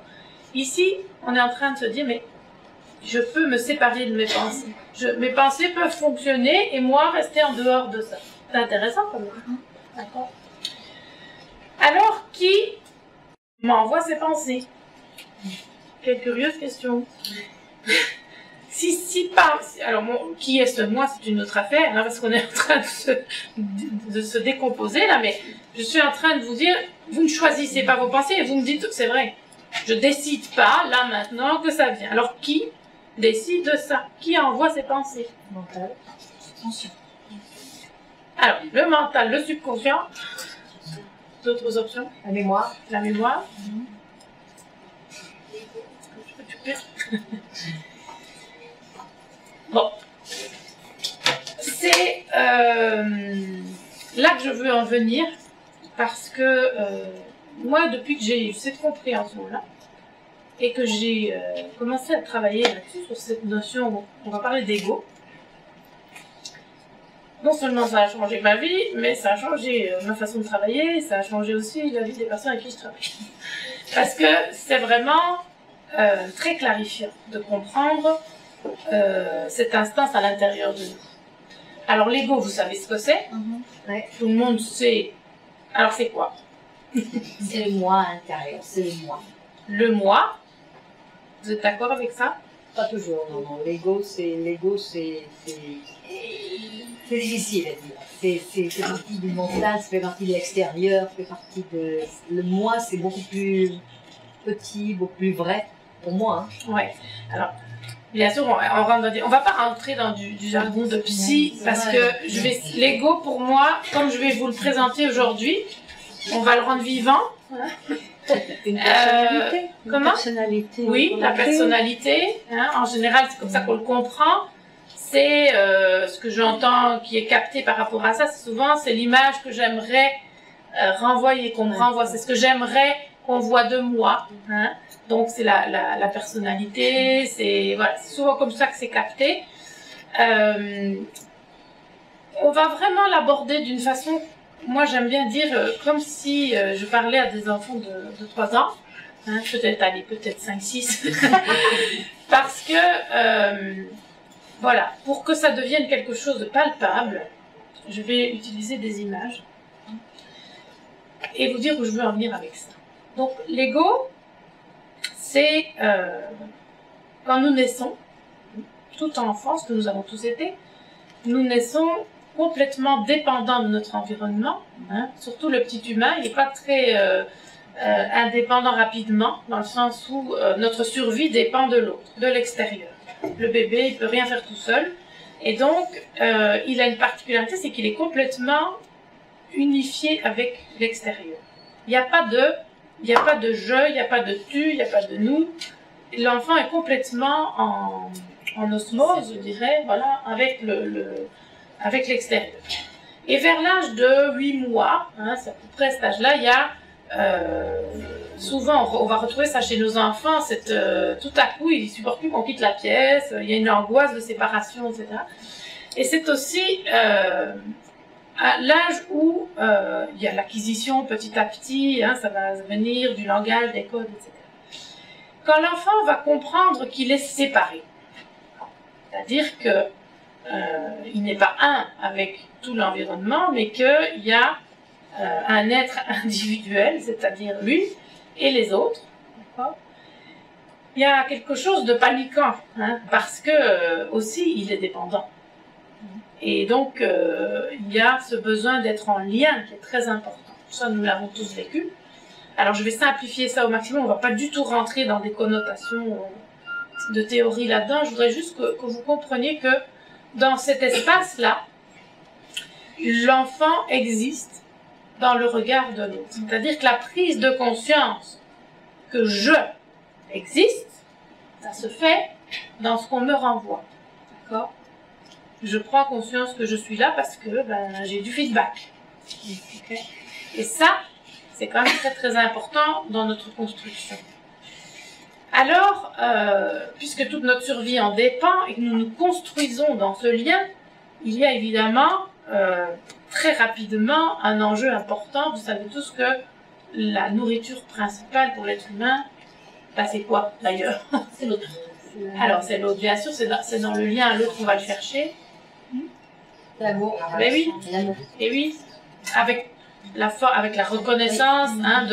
Ici, on est en train de se dire, mais je peux me séparer de mes pensées. Mes pensées peuvent fonctionner et moi rester en dehors de ça. C'est intéressant comme ça. D'accord ? Alors, qui m'envoie ces pensées ? Quelle curieuse question. Si pas, alors qui est ce moi, c'est une autre affaire, hein, parce qu'on est en train de se décomposer là, mais je suis en train de vous dire, vous ne choisissez pas vos pensées et vous me dites, c'est vrai, je décide pas là maintenant que ça vient. Alors qui décide de ça? Qui envoie ces pensées? Mental. Conscient. Alors, le mental, le subconscient, d'autres options? La mémoire. La mémoire. Bon, c'est là que je veux en venir parce que moi, depuis que j'ai eu cette compréhension-là et que j'ai commencé à travailler là-dessus, sur cette notion, on va parler d'ego, non seulement ça a changé ma vie, mais ça a changé ma façon de travailler, ça a changé aussi la vie des personnes avec qui je travaille. Parce que c'est vraiment très clarifiant de comprendre cette instance à l'intérieur de nous. Alors l'ego, vous savez ce que c'est? Ouais. Tout le monde sait. Alors c'est quoi? C'est le moi intérieur, c'est le moi. Le moi. Vous êtes d'accord avec ça? Pas toujours, non, non. L'ego, c'est difficile à dire. C'est partie du mental, ça fait partie de l'extérieur, ça fait partie de... Le moi, c'est beaucoup plus petit, beaucoup plus vrai, pour moi. Hein. Ouais. Alors, bien sûr, on va pas rentrer dans du jargon de psy, parce que l'ego, pour moi, comme je vais vous le présenter aujourd'hui, on va le rendre vivant. Une personnalité. Comment? Personnalité. Oui, la personnalité. Hein, en général, c'est comme ça qu'on le comprend. C'est ce que j'entends qui est capté par rapport à ça. Souvent, c'est l'image que j'aimerais renvoyer, qu'on me renvoie. C'est ce que j'aimerais qu'on voit de moi. Hein. Donc, c'est la personnalité. C'est voilà, souvent comme ça que c'est capté. On va vraiment l'aborder d'une façon... Moi, j'aime bien dire comme si je parlais à des enfants de 3 ans, hein, peut-être 5, 6, parce que, voilà, pour que ça devienne quelque chose de palpable, je vais utiliser des images et vous dire où je veux en venir avec ça. Donc, l'ego, c'est quand nous naissons, toute enfance que nous avons tous été, nous naissons complètement dépendant de notre environnement, hein. Surtout le petit humain, il n'est pas très indépendant rapidement, dans le sens où notre survie dépend de l'autre, de l'extérieur. Le bébé, il peut rien faire tout seul, et donc il a une particularité, c'est qu'il est complètement unifié avec l'extérieur. Il n'y a pas de je, il n'y a pas de tu, il n'y a pas de nous. L'enfant est complètement en osmose, je dirais, voilà, avec avec l'extérieur. Et vers l'âge de 8 mois, hein, c'est à peu près cet âge-là, il y a souvent, on va retrouver ça chez nos enfants, tout à coup, ils ne supportent plus qu'on quitte la pièce, il y a une angoisse de séparation, etc. Et c'est aussi à l'âge où il y a l'acquisition petit à petit, hein, ça va venir du langage, des codes, etc. Quand l'enfant va comprendre qu'il est séparé, c'est-à-dire que il n'est pas un avec tout l'environnement, mais qu'il y a un être individuel, c'est-à-dire lui et les autres. Il y a quelque chose de paniquant, hein, parce que aussi il est dépendant. Et donc il y a ce besoin d'être en lien qui est très important. Ça, nous l'avons tous vécu. Alors je vais simplifier ça au maximum, on ne va pas du tout rentrer dans des connotations de théorie là-dedans. Je voudrais juste que vous compreniez que dans cet espace-là, l'enfant existe dans le regard de l'autre. C'est-à-dire que la prise de conscience que je existe, ça se fait dans ce qu'on me renvoie. D'accord? Je prends conscience que je suis là parce que j'ai du feedback. Okay? Et ça, c'est quand même très très important dans notre construction. Alors, puisque toute notre survie en dépend et que nous nous construisons dans ce lien, il y a évidemment très rapidement un enjeu important. Vous savez tous que la nourriture principale pour l'être humain, bah, c'est quoi d'ailleurs? C'est l'autre. Alors c'est l'autre, bien sûr, c'est dans le lien à l'autre qu'on va le chercher. L'amour. Mais oui, C'est l'amour. et oui, avec la reconnaissance, hein,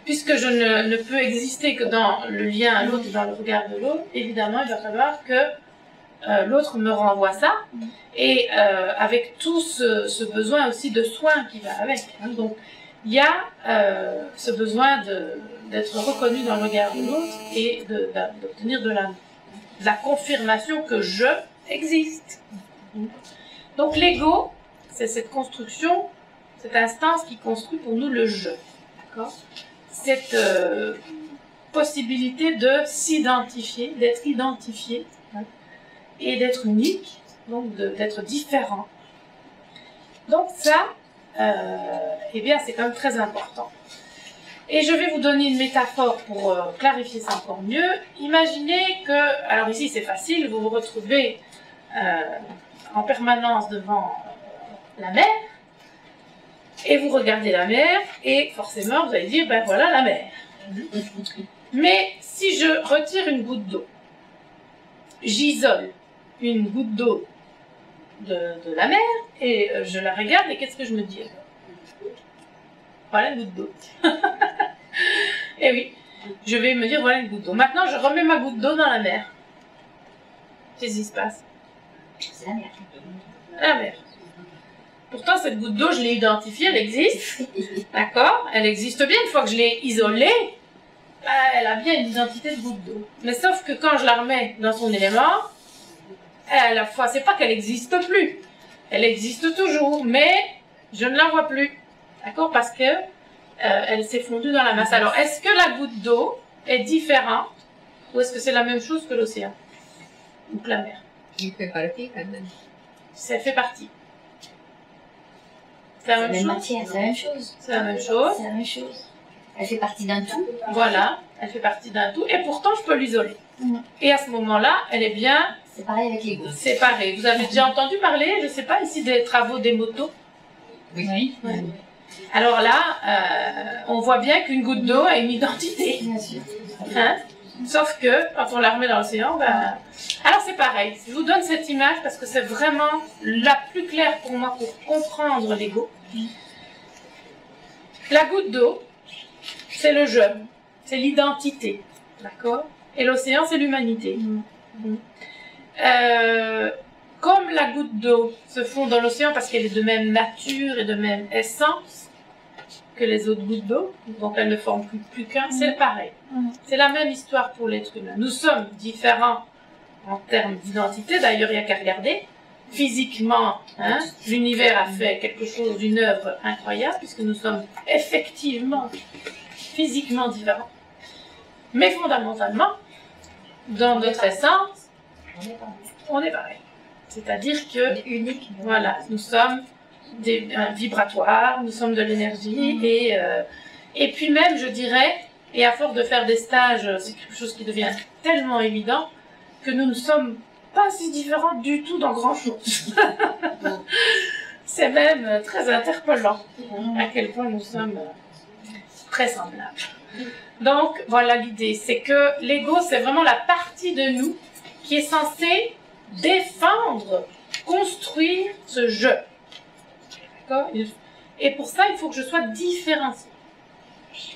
puisque je ne peux exister que dans le lien à l'autre et dans le regard de l'autre, évidemment, il va falloir que l'autre me renvoie ça, et avec tout ce besoin aussi de soin qui va avec. Hein. Donc, il y a ce besoin d'être reconnu dans le regard de l'autre et d'obtenir de la confirmation que je existe. Donc l'ego, c'est cette construction, cette instance qui construit pour nous le je. D'accord ? Cette possibilité de s'identifier, d'être identifié, hein, et d'être unique, donc d'être différent. Donc ça, eh bien c'est quand même très important. Et je vais vous donner une métaphore pour clarifier ça encore mieux. Imaginez que, alors ici c'est facile, vous vous retrouvez en permanence devant la mer, et vous regardez la mer, et forcément vous allez dire, ben voilà la mer. Mais si je retire une goutte d'eau, j'isole une goutte d'eau de la mer, et je la regarde, et qu'est-ce que je me dis? Voilà une goutte d'eau. Et oui, je vais me dire, voilà une goutte d'eau. Maintenant, je remets ma goutte d'eau dans la mer. Qu'est-ce qui se passe? C'est la mer. La mer. Pourtant, cette goutte d'eau, je l'ai identifiée, elle existe. D'accord? Elle existe bien. Une fois que je l'ai isolée, elle a bien une identité de goutte d'eau. Mais sauf que quand je la remets dans son élément, à la fois, c'est pas qu'elle n'existe plus. Elle existe toujours, mais je ne la vois plus. D'accord? Parce que elle s'est fondue dans la masse. Alors, est-ce que la goutte d'eau est différente ou est-ce que c'est la même chose que l'océan ou que la mer? Il fait partie quand même. Ça fait partie. C'est la C'est la même même chose? matière, c'est la même chose. C'est la même chose. C'est la même chose. Elle fait partie d'un tout. Voilà, elle fait partie d'un tout. Et pourtant, je peux l'isoler. Mhm. Et à ce moment-là, elle est bien C'est pareil avec l'ego. séparée. Vous avez déjà entendu parler, je ne sais pas, ici des travaux des motos? Oui. Ouais. Alors là, on voit bien qu'une goutte d'eau a une identité. Bien sûr. Hein? Sauf que, quand on la remet dans l'océan, ben... Alors c'est pareil, je vous donne cette image parce que c'est vraiment la plus claire pour moi pour comprendre l'ego. La goutte d'eau, c'est le je, c'est l'identité, d'accord? Et l'océan, c'est l'humanité. Comme la goutte d'eau se fond dans l'océan parce qu'elle est de même nature et de même essence que les autres gouttes d'eau, donc elles ne forment plus qu'un, c'est pareil. C'est la même histoire pour l'être humain. Nous sommes différents en termes d'identité, d'ailleurs il n'y a qu'à regarder. Physiquement, hein, l'univers a fait quelque chose, une œuvre incroyable, puisque nous sommes effectivement physiquement différents. Mais fondamentalement, dans notre essence, on est pareil. C'est-à-dire que, Unique. voilà, nous sommes des vibratoires, nous sommes de l'énergie, et puis même, je dirais, et à force de faire des stages, c'est quelque chose qui devient tellement évident, que nous ne sommes pas si différents du tout dans grand-chose. C'est même très interpellant à quel point nous sommes très semblables. Donc, voilà l'idée, c'est que l'ego, c'est vraiment la partie de nous qui est censée défendre, construire ce je. D'accord? Et pour ça, il faut que je sois différenciée.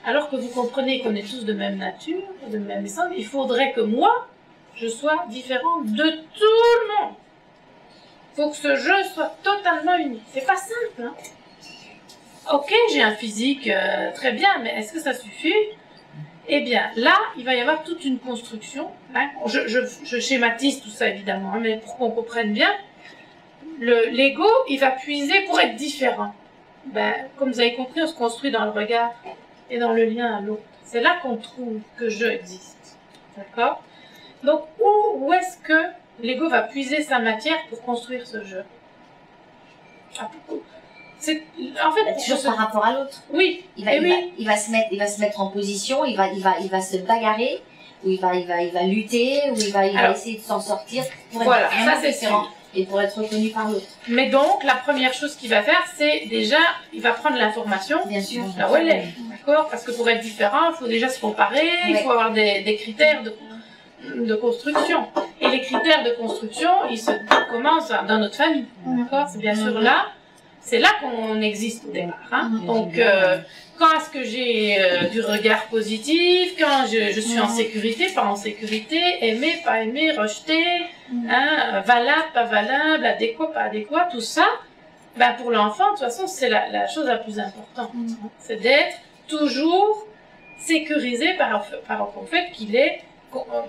Alors que vous comprenez qu'on est tous de même nature, de même essence, il faudrait que moi, je sois différente de tout le monde. Il faut que ce je soit totalement unique. C'est pas simple, hein? Ok, j'ai un physique très bien, mais est-ce que ça suffit? Eh bien, là, il va y avoir toute une construction. Hein? Je schématise tout ça, évidemment, hein, mais pour qu'on comprenne bien, l'ego, il va puiser pour être différent. Ben, comme vous avez compris, on se construit dans le regard et dans le lien à l'autre. C'est là qu'on trouve que je existe. D'accord? Donc, où est-ce que l'ego va puiser sa matière pour construire ce je? En fait, Toujours par rapport à l'autre. oui, Il va se mettre en position, il va se bagarrer où il va lutter, où il va Alors, essayer de s'en sortir pour voilà, être vraiment ça, c'est différent et pour être reconnu par l'autre. Mais donc, la première chose qu'il va faire, c'est déjà, il va prendre l'information Bien sûr. là où elle est, d'accord? Parce que pour être différent, il faut déjà se comparer, il faut avoir des critères de construction. Et les critères de construction, ils commencent dans notre famille, d'accord? C'est bien sûr là, c'est là qu'on existe au départ, hein? Donc, quand est-ce que j'ai du regard positif, quand je suis en sécurité, pas en sécurité, aimé, pas aimé, rejeté, hein, valable, pas valable, adéquat, pas adéquat, tout ça, ben pour l'enfant, de toute façon, c'est la chose la plus importante. C'est d'être toujours sécurisé par le fait qu'il est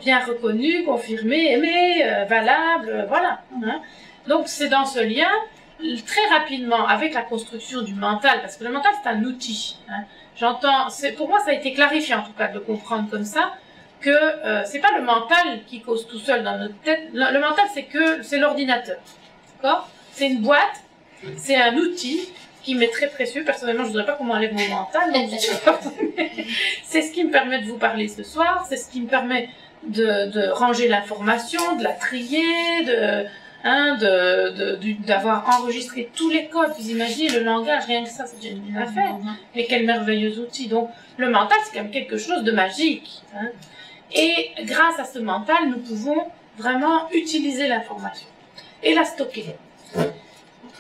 bien reconnu, confirmé, aimé, valable, voilà. Hein. Donc c'est dans ce lien, très rapidement, avec la construction du mental, parce que le mental c'est un outil. Hein. Pour moi ça a été clarifié en tout cas de comprendre comme ça, que c'est pas le mental qui cause tout seul dans notre tête. Le mental c'est l'ordinateur, d'accord? C'est une boîte, c'est un outil qui m'est très précieux. Personnellement, je ne voudrais pas qu'on m'enlève mon mental. C'est ce qui me permet de vous parler ce soir, c'est ce qui me permet de ranger l'information, de la trier, d'avoir enregistré tous les codes. Vous imaginez le langage, rien que ça, c'est déjà une affaire. Mais quel merveilleux outil. Donc, le mental, c'est quand même quelque chose de magique. Hein. Et grâce à ce mental, nous pouvons vraiment utiliser l'information et la stocker.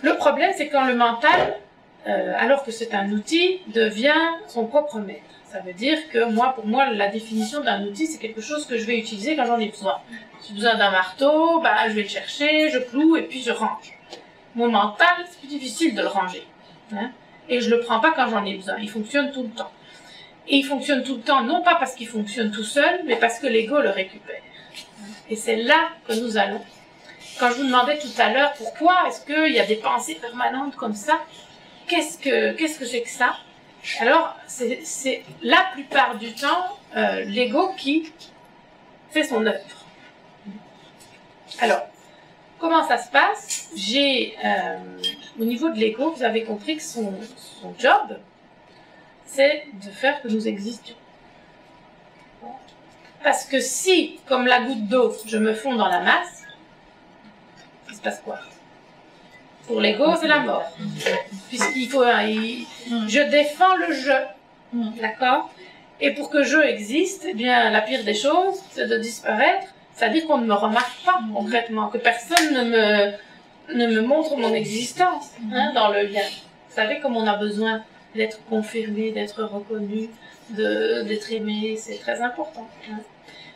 Le problème, c'est quand le mental, alors que c'est un outil, devient son propre maître. Ça veut dire que pour moi, la définition d'un outil, c'est quelque chose que je vais utiliser quand j'en ai besoin. Si j'ai besoin d'un marteau, je vais le chercher, je cloue et puis je range. Mon mental, c'est plus difficile de le ranger. Hein, et je le prends pas quand j'en ai besoin. Il fonctionne tout le temps. Et il fonctionne tout le temps, non pas parce qu'il fonctionne tout seul, mais parce que l'ego le récupère. Et c'est là que nous allons. Quand je vous demandais tout à l'heure pourquoi est-ce qu'il y a des pensées permanentes comme ça, qu'est-ce que c'est que ça? Alors, c'est la plupart du temps l'ego qui fait son œuvre. Alors, comment ça se passe? Au niveau de l'ego, vous avez compris que son job, c'est de faire que nous existions. Parce que si, comme la goutte d'eau, je me fonds dans la masse, il se passe quoi? Pour l'ego, c'est la mort. Puisqu'il faut... je défends le je. D'accord? Et pour que je existe, eh bien, la pire des choses, c'est de disparaître. C'est-à-dire qu'on ne me remarque pas, concrètement. Que personne ne me montre mon existence dans le lien. Vous savez comme on a besoin d'être confirmé, d'être reconnu, d'être aimé. C'est très important. Hein.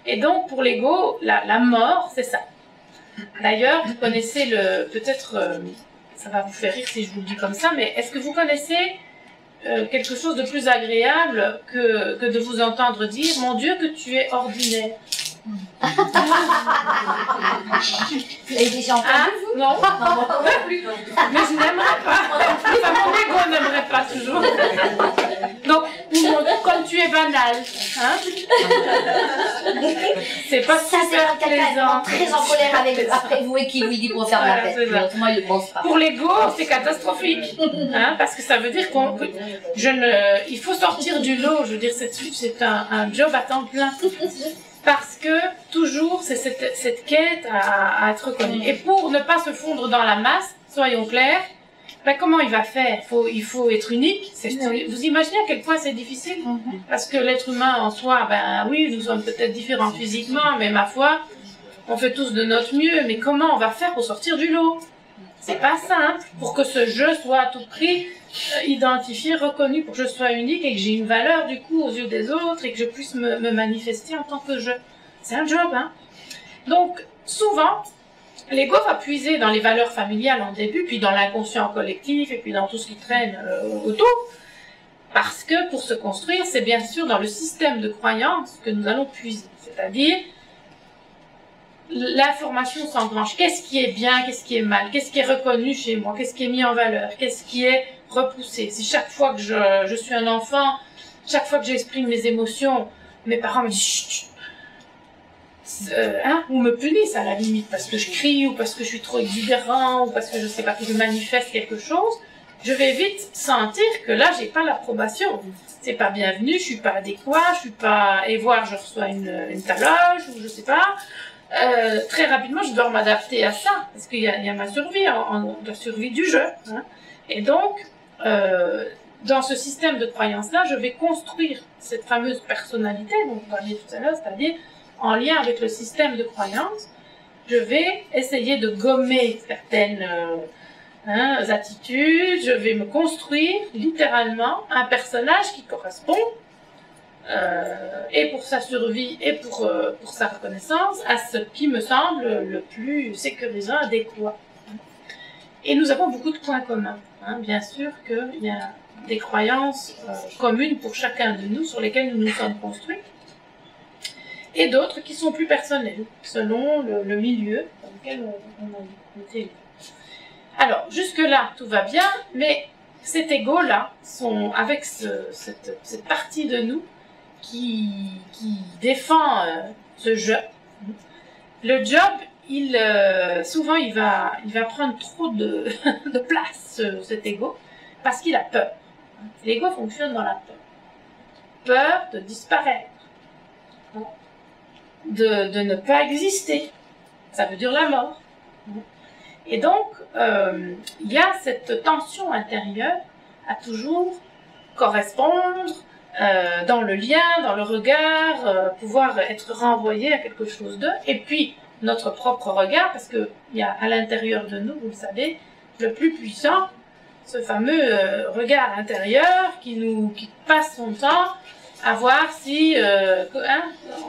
Et donc, pour l'ego, la mort, c'est ça. D'ailleurs, vous connaissez peut-être... ça va vous faire rire si je vous le dis comme ça, mais est-ce que vous connaissez quelque chose de plus agréable que de vous entendre dire « Mon Dieu, que tu es ordinaire ». Vous avez déjà entendu, vous? Non, non plus. Mais je n'aimerais pas. Enfin, mon ego n'aimerait pas toujours. Donc, comme tu es banal, hein? C'est pas ça, c'est super quelqu'un plaisant. très en colère après vous et qui lui dit pour faire Voilà, la fête. c'est ça. Mais autrement, il ne pense pas. Pour l'ego, c'est catastrophique, hein, parce que ça veut dire il faut sortir du lot. Je veux dire, c'est un job à temps plein. Parce que toujours, c'est cette quête à être reconnu. Et pour ne pas se fondre dans la masse, soyons clairs, comment il va faire? Il faut être unique. Vous imaginez à quel point c'est difficile? Parce que l'être humain en soi, oui, nous sommes peut-être différents physiquement, mais ma foi, on fait tous de notre mieux. Mais comment on va faire pour sortir du lot? C'est pas simple. Pour que ce je soit à tout prix identifié, reconnu, pour que je sois unique et que j'ai une valeur du coup aux yeux des autres et que je puisse me manifester en tant que je. C'est un job, hein. Donc, souvent, l'ego va puiser dans les valeurs familiales en début, puis dans l'inconscient collectif et puis dans tout ce qui traîne autour. Parce que pour se construire, c'est bien sûr dans le système de croyances que nous allons puiser. C'est-à-dire, l'information s'engrange. Qu'est-ce qui est bien, qu'est-ce qui est mal, qu'est-ce qui est reconnu chez moi, qu'est-ce qui est mis en valeur, qu'est-ce qui est repoussé. Si chaque fois que je suis un enfant, chaque fois que j'exprime mes émotions, mes parents me disent chut, ou me punissent à la limite parce que je crie ou parce que je suis trop exubérant ou parce que je sais pas que je manifeste quelque chose, je vais vite sentir que là, j'ai pas l'approbation. C'est pas bienvenu, je suis pas adéquat, je suis pas, et voir, je reçois une taloche, ou je sais pas. Très rapidement, je dois m'adapter à ça, parce qu'il y a ma survie, la survie du jeu. Hein. Et donc, dans ce système de croyance-là, je vais construire cette fameuse personnalité dont on parlait tout à l'heure, c'est-à-dire en lien avec le système de croyance, je vais essayer de gommer certaines attitudes, je vais me construire littéralement un personnage qui correspond et pour sa survie et pour sa reconnaissance à ce qui me semble le plus sécurisant, adéquat. Et nous avons beaucoup de points communs. Hein. Bien sûr qu'il y a des croyances communes pour chacun de nous sur lesquelles nous nous sommes construits et d'autres qui sont plus personnelles selon le milieu dans lequel on a été élevé. Alors, jusque-là, tout va bien, mais cet ego-là, avec cette partie de nous qui défend ce jeu, le job, souvent, il va prendre trop de place, cet ego, parce qu'il a peur. L'ego fonctionne dans la peur. Peur de disparaître, de ne pas exister. Ça veut dire la mort. Et donc, il y a cette tension intérieure à toujours correspondre dans le lien, dans le regard, pouvoir être renvoyé à quelque chose d'eux. Et puis, notre propre regard, parce qu'il y a à l'intérieur de nous, vous le savez, le plus puissant, ce fameux regard intérieur qui passe son temps à voir si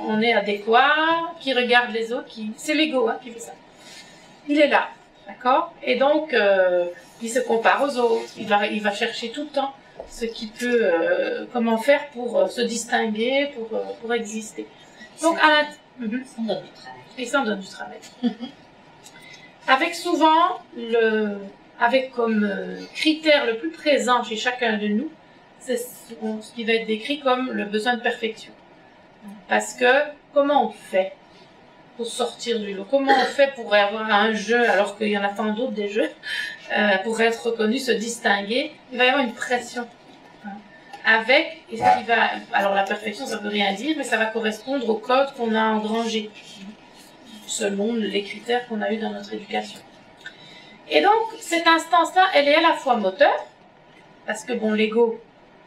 on est adéquat, qui regarde les autres, c'est l'ego qui fait ça. Il est là. D'accord? Et donc, il se compare aux autres, il va chercher tout le temps ce qu'il peut, comment faire pour se distinguer, pour exister. Donc, il s'en donne du travail. Avec souvent, avec comme critère le plus présent chez chacun de nous, c'est ce qui va être décrit comme le besoin de perfection. Parce que, comment on fait pour sortir du lot? Comment on fait pour avoir un jeu alors qu'il y en a tant d'autres des jeux, pour être reconnu, se distinguer? Il va y avoir une pression. Avec, et ce qui va, alors la perfection ça veut rien dire, mais ça va correspondre au code qu'on a engrangé, selon les critères qu'on a eu dans notre éducation. Et donc, cette instance-là, elle est à la fois moteur, parce que bon, l'ego,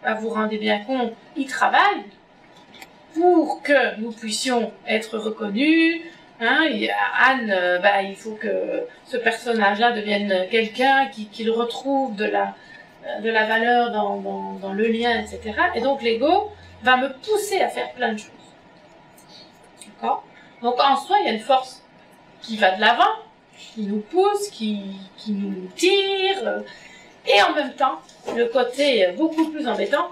vous vous rendez bien compte, il travaille pour que nous puissions être reconnus. Hein, Anne, il faut que ce personnage-là devienne quelqu'un qui retrouve de la valeur dans le lien, etc. Et donc l'ego va me pousser à faire plein de choses. D'accord? Donc en soi, il y a une force qui va de l'avant, qui nous pousse, qui nous tire. Et en même temps, le côté beaucoup plus embêtant,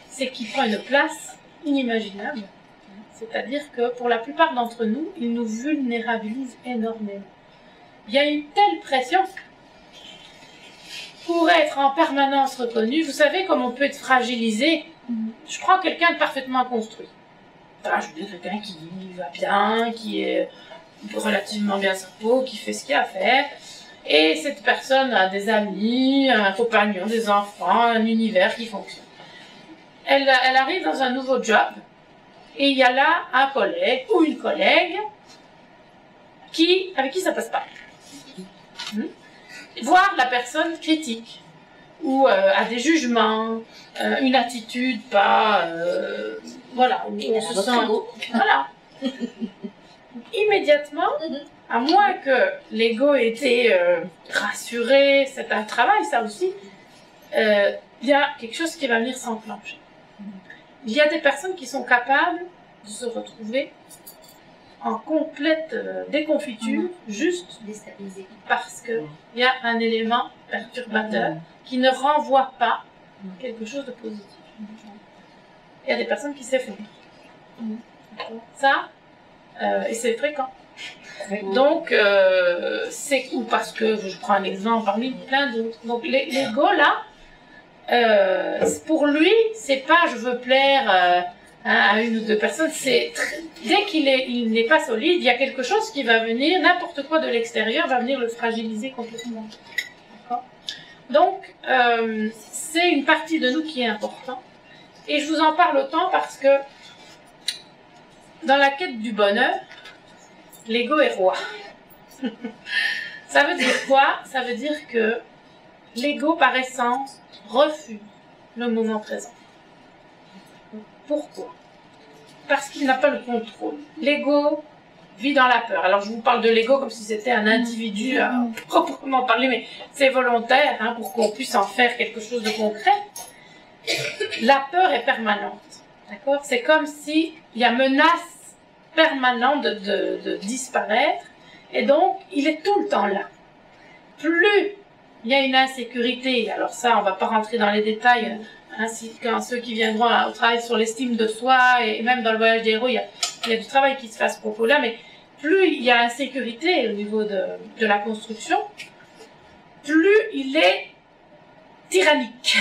c'est qu'il prend une place inimaginable. C'est-à-dire que pour la plupart d'entre nous, il nous vulnérabilise énormément. Il y a une telle pression pour être en permanence reconnu. Vous savez comme on peut être fragilisé. Je prends quelqu'un de parfaitement construit. Je veux dire quelqu'un qui va bien, qui est relativement bien sa peau, qui fait ce qu'il y a à faire. Et cette personne a des amis, un compagnon, des enfants, un univers qui fonctionne. Elle arrive dans un nouveau job. Et il y a là un collègue ou une collègue avec qui ça passe pas. Voire la personne critique ou a des jugements, une attitude pas, voilà, où on se sent, voilà. Immédiatement, à moins que l'ego ait été rassuré, c'est un travail ça aussi, il y a quelque chose qui va venir s'enclencher. Il y a des personnes qui sont capables de se retrouver en complète déconfiture, juste parce qu'il y a un élément perturbateur qui ne renvoie pas quelque chose de positif. Il y a des personnes qui s'effondrent. Ça, et c'est fréquent. Donc, ou parce que, je prends un exemple parmi plein d'autres. Donc, l'ego là, pour lui, c'est pas je veux plaire à une ou deux personnes, dès qu'il n'est pas solide, il y a quelque chose qui va venir, n'importe quoi de l'extérieur va venir le fragiliser complètement. D'accord ? Donc, c'est une partie de nous qui est importante. Et je vous en parle autant parce que dans la quête du bonheur, l'ego est roi. Ça veut dire quoi? Ça veut dire que l'ego, par essence, refuse le moment présent. Pourquoi? Parce qu'il n'a pas le contrôle. L'ego vit dans la peur. Alors je vous parle de l'ego comme si c'était un individu à proprement parler, mais c'est volontaire hein, pour qu'on puisse en faire quelque chose de concret. La peur est permanente. D'accord? C'est comme s'il y a menace permanente de disparaître, et donc il est tout le temps là. Plus il y a une insécurité, alors ça on ne va pas rentrer dans les détails, ainsi que ceux qui viendront au travail sur l'estime de soi, et même dans le voyage des héros, il y a du travail qui se fait à ce propos-là, mais plus il y a insécurité au niveau de la construction, plus il est tyrannique.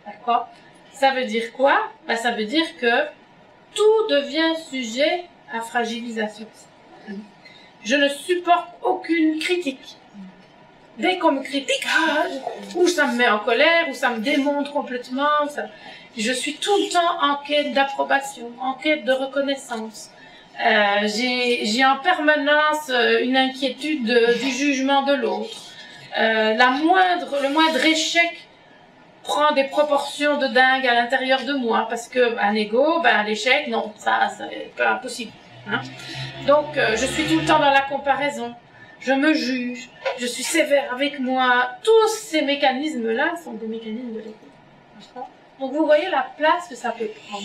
D'accord? Ça veut dire quoi? Ben, ça veut dire que tout devient sujet à fragilisation. Je ne supporte aucune critique. Dès qu'on me critique, ou ça me met en colère, ou ça me démonte complètement. Je suis tout le temps en quête d'approbation, en quête de reconnaissance. J'ai en permanence une inquiétude du jugement de l'autre. Le moindre échec prend des proportions de dingue à l'intérieur de moi, parce que un ego, l'échec, non, ça c'est pas impossible. Hein. Donc je suis tout le temps dans la comparaison. Je me juge, je suis sévère avec moi. Tous ces mécanismes-là sont des mécanismes de l'ego. Donc vous voyez la place que ça peut prendre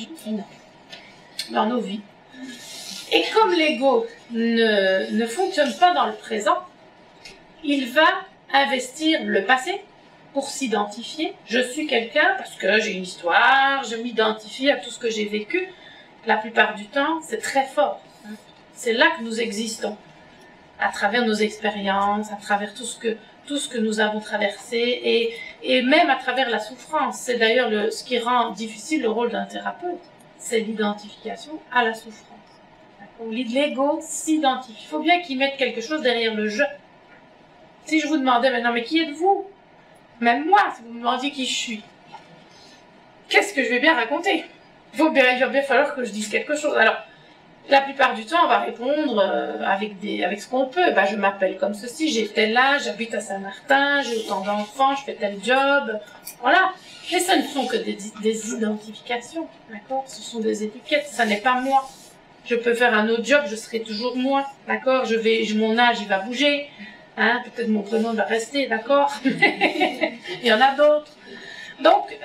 dans nos vies. Et comme l'ego ne fonctionne pas dans le présent, il va investir le passé pour s'identifier. Je suis quelqu'un parce que j'ai une histoire, je m'identifie à tout ce que j'ai vécu. La plupart du temps, c'est très fort. C'est là que nous existons. À travers nos expériences, à travers tout ce que nous avons traversé et même à travers la souffrance. C'est d'ailleurs ce qui rend difficile le rôle d'un thérapeute, c'est l'identification à la souffrance. L'ego s'identifie. Il faut bien qu'il mette quelque chose derrière le je. Si je vous demandais maintenant, mais qui êtes-vous? Même moi, si vous me demandiez qui je suis, qu'est-ce que je vais bien raconter? Il va bien falloir que je dise quelque chose. Alors, la plupart du temps, on va répondre avec ce qu'on peut. Je m'appelle comme ceci, j'ai tel âge, j'habite à Saint-Martin, j'ai autant d'enfants, je fais tel job. Voilà. Mais ça ne sont que des identifications, d'accord? Ce sont des étiquettes, ça n'est pas moi. Je peux faire un autre job, je serai toujours moi, d'accord? Mon âge, il va bouger. Hein? Peut-être mon prénom va rester, d'accord? Il y en a d'autres. Donc,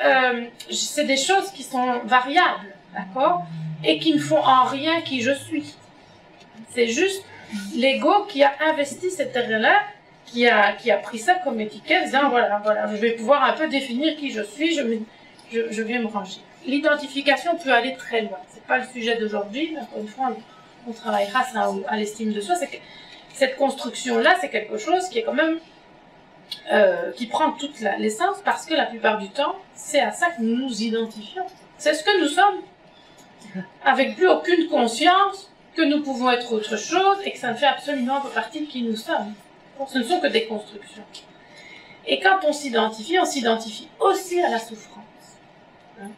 c'est des choses qui sont variables, d'accord? Et qui ne font en rien qui je suis. C'est juste l'ego qui a investi cette terre-là, qui a pris ça comme étiquette, disant voilà, je vais pouvoir un peu définir qui je suis, je vais me ranger. L'identification peut aller très loin. C'est pas le sujet d'aujourd'hui, encore une fois, on travaillera ça à l'estime de soi. C'est que cette construction-là, c'est quelque chose qui est quand même qui prend toute l'essence, parce que la plupart du temps, c'est à ça que nous nous identifions. C'est ce que nous sommes. Avec plus aucune conscience que nous pouvons être autre chose et que ça ne fait absolument pas partie de qui nous sommes. Ce ne sont que des constructions. Et quand on s'identifie aussi à la souffrance.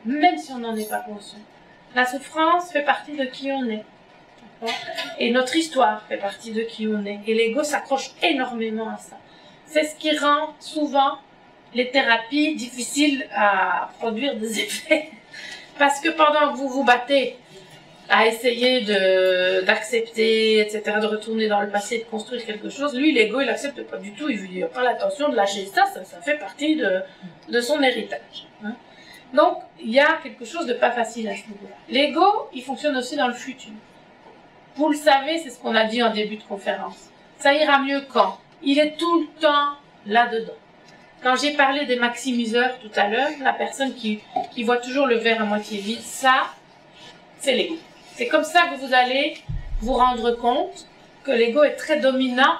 Même si on n'en est pas conscient. La souffrance fait partie de qui on est. Et notre histoire fait partie de qui on est. Et l'ego s'accroche énormément à ça. C'est ce qui rend souvent les thérapies difficiles à produire des effets. Parce que pendant que vous vous battez à essayer d'accepter, etc., de retourner dans le passé, de construire quelque chose, lui, l'ego, il n'accepte pas du tout, il n'a pas l'intention de lâcher ça fait partie de son héritage. Hein. Donc, il y a quelque chose de pas facile à ce niveau-là. L'ego, il fonctionne aussi dans le futur. Vous le savez, c'est ce qu'on a dit en début de conférence. Ça ira mieux quand? Il est tout le temps là-dedans. Quand j'ai parlé des maximiseurs tout à l'heure, la personne qui voit toujours le verre à moitié vide, ça, c'est l'ego. C'est comme ça que vous allez vous rendre compte que l'ego est très dominant.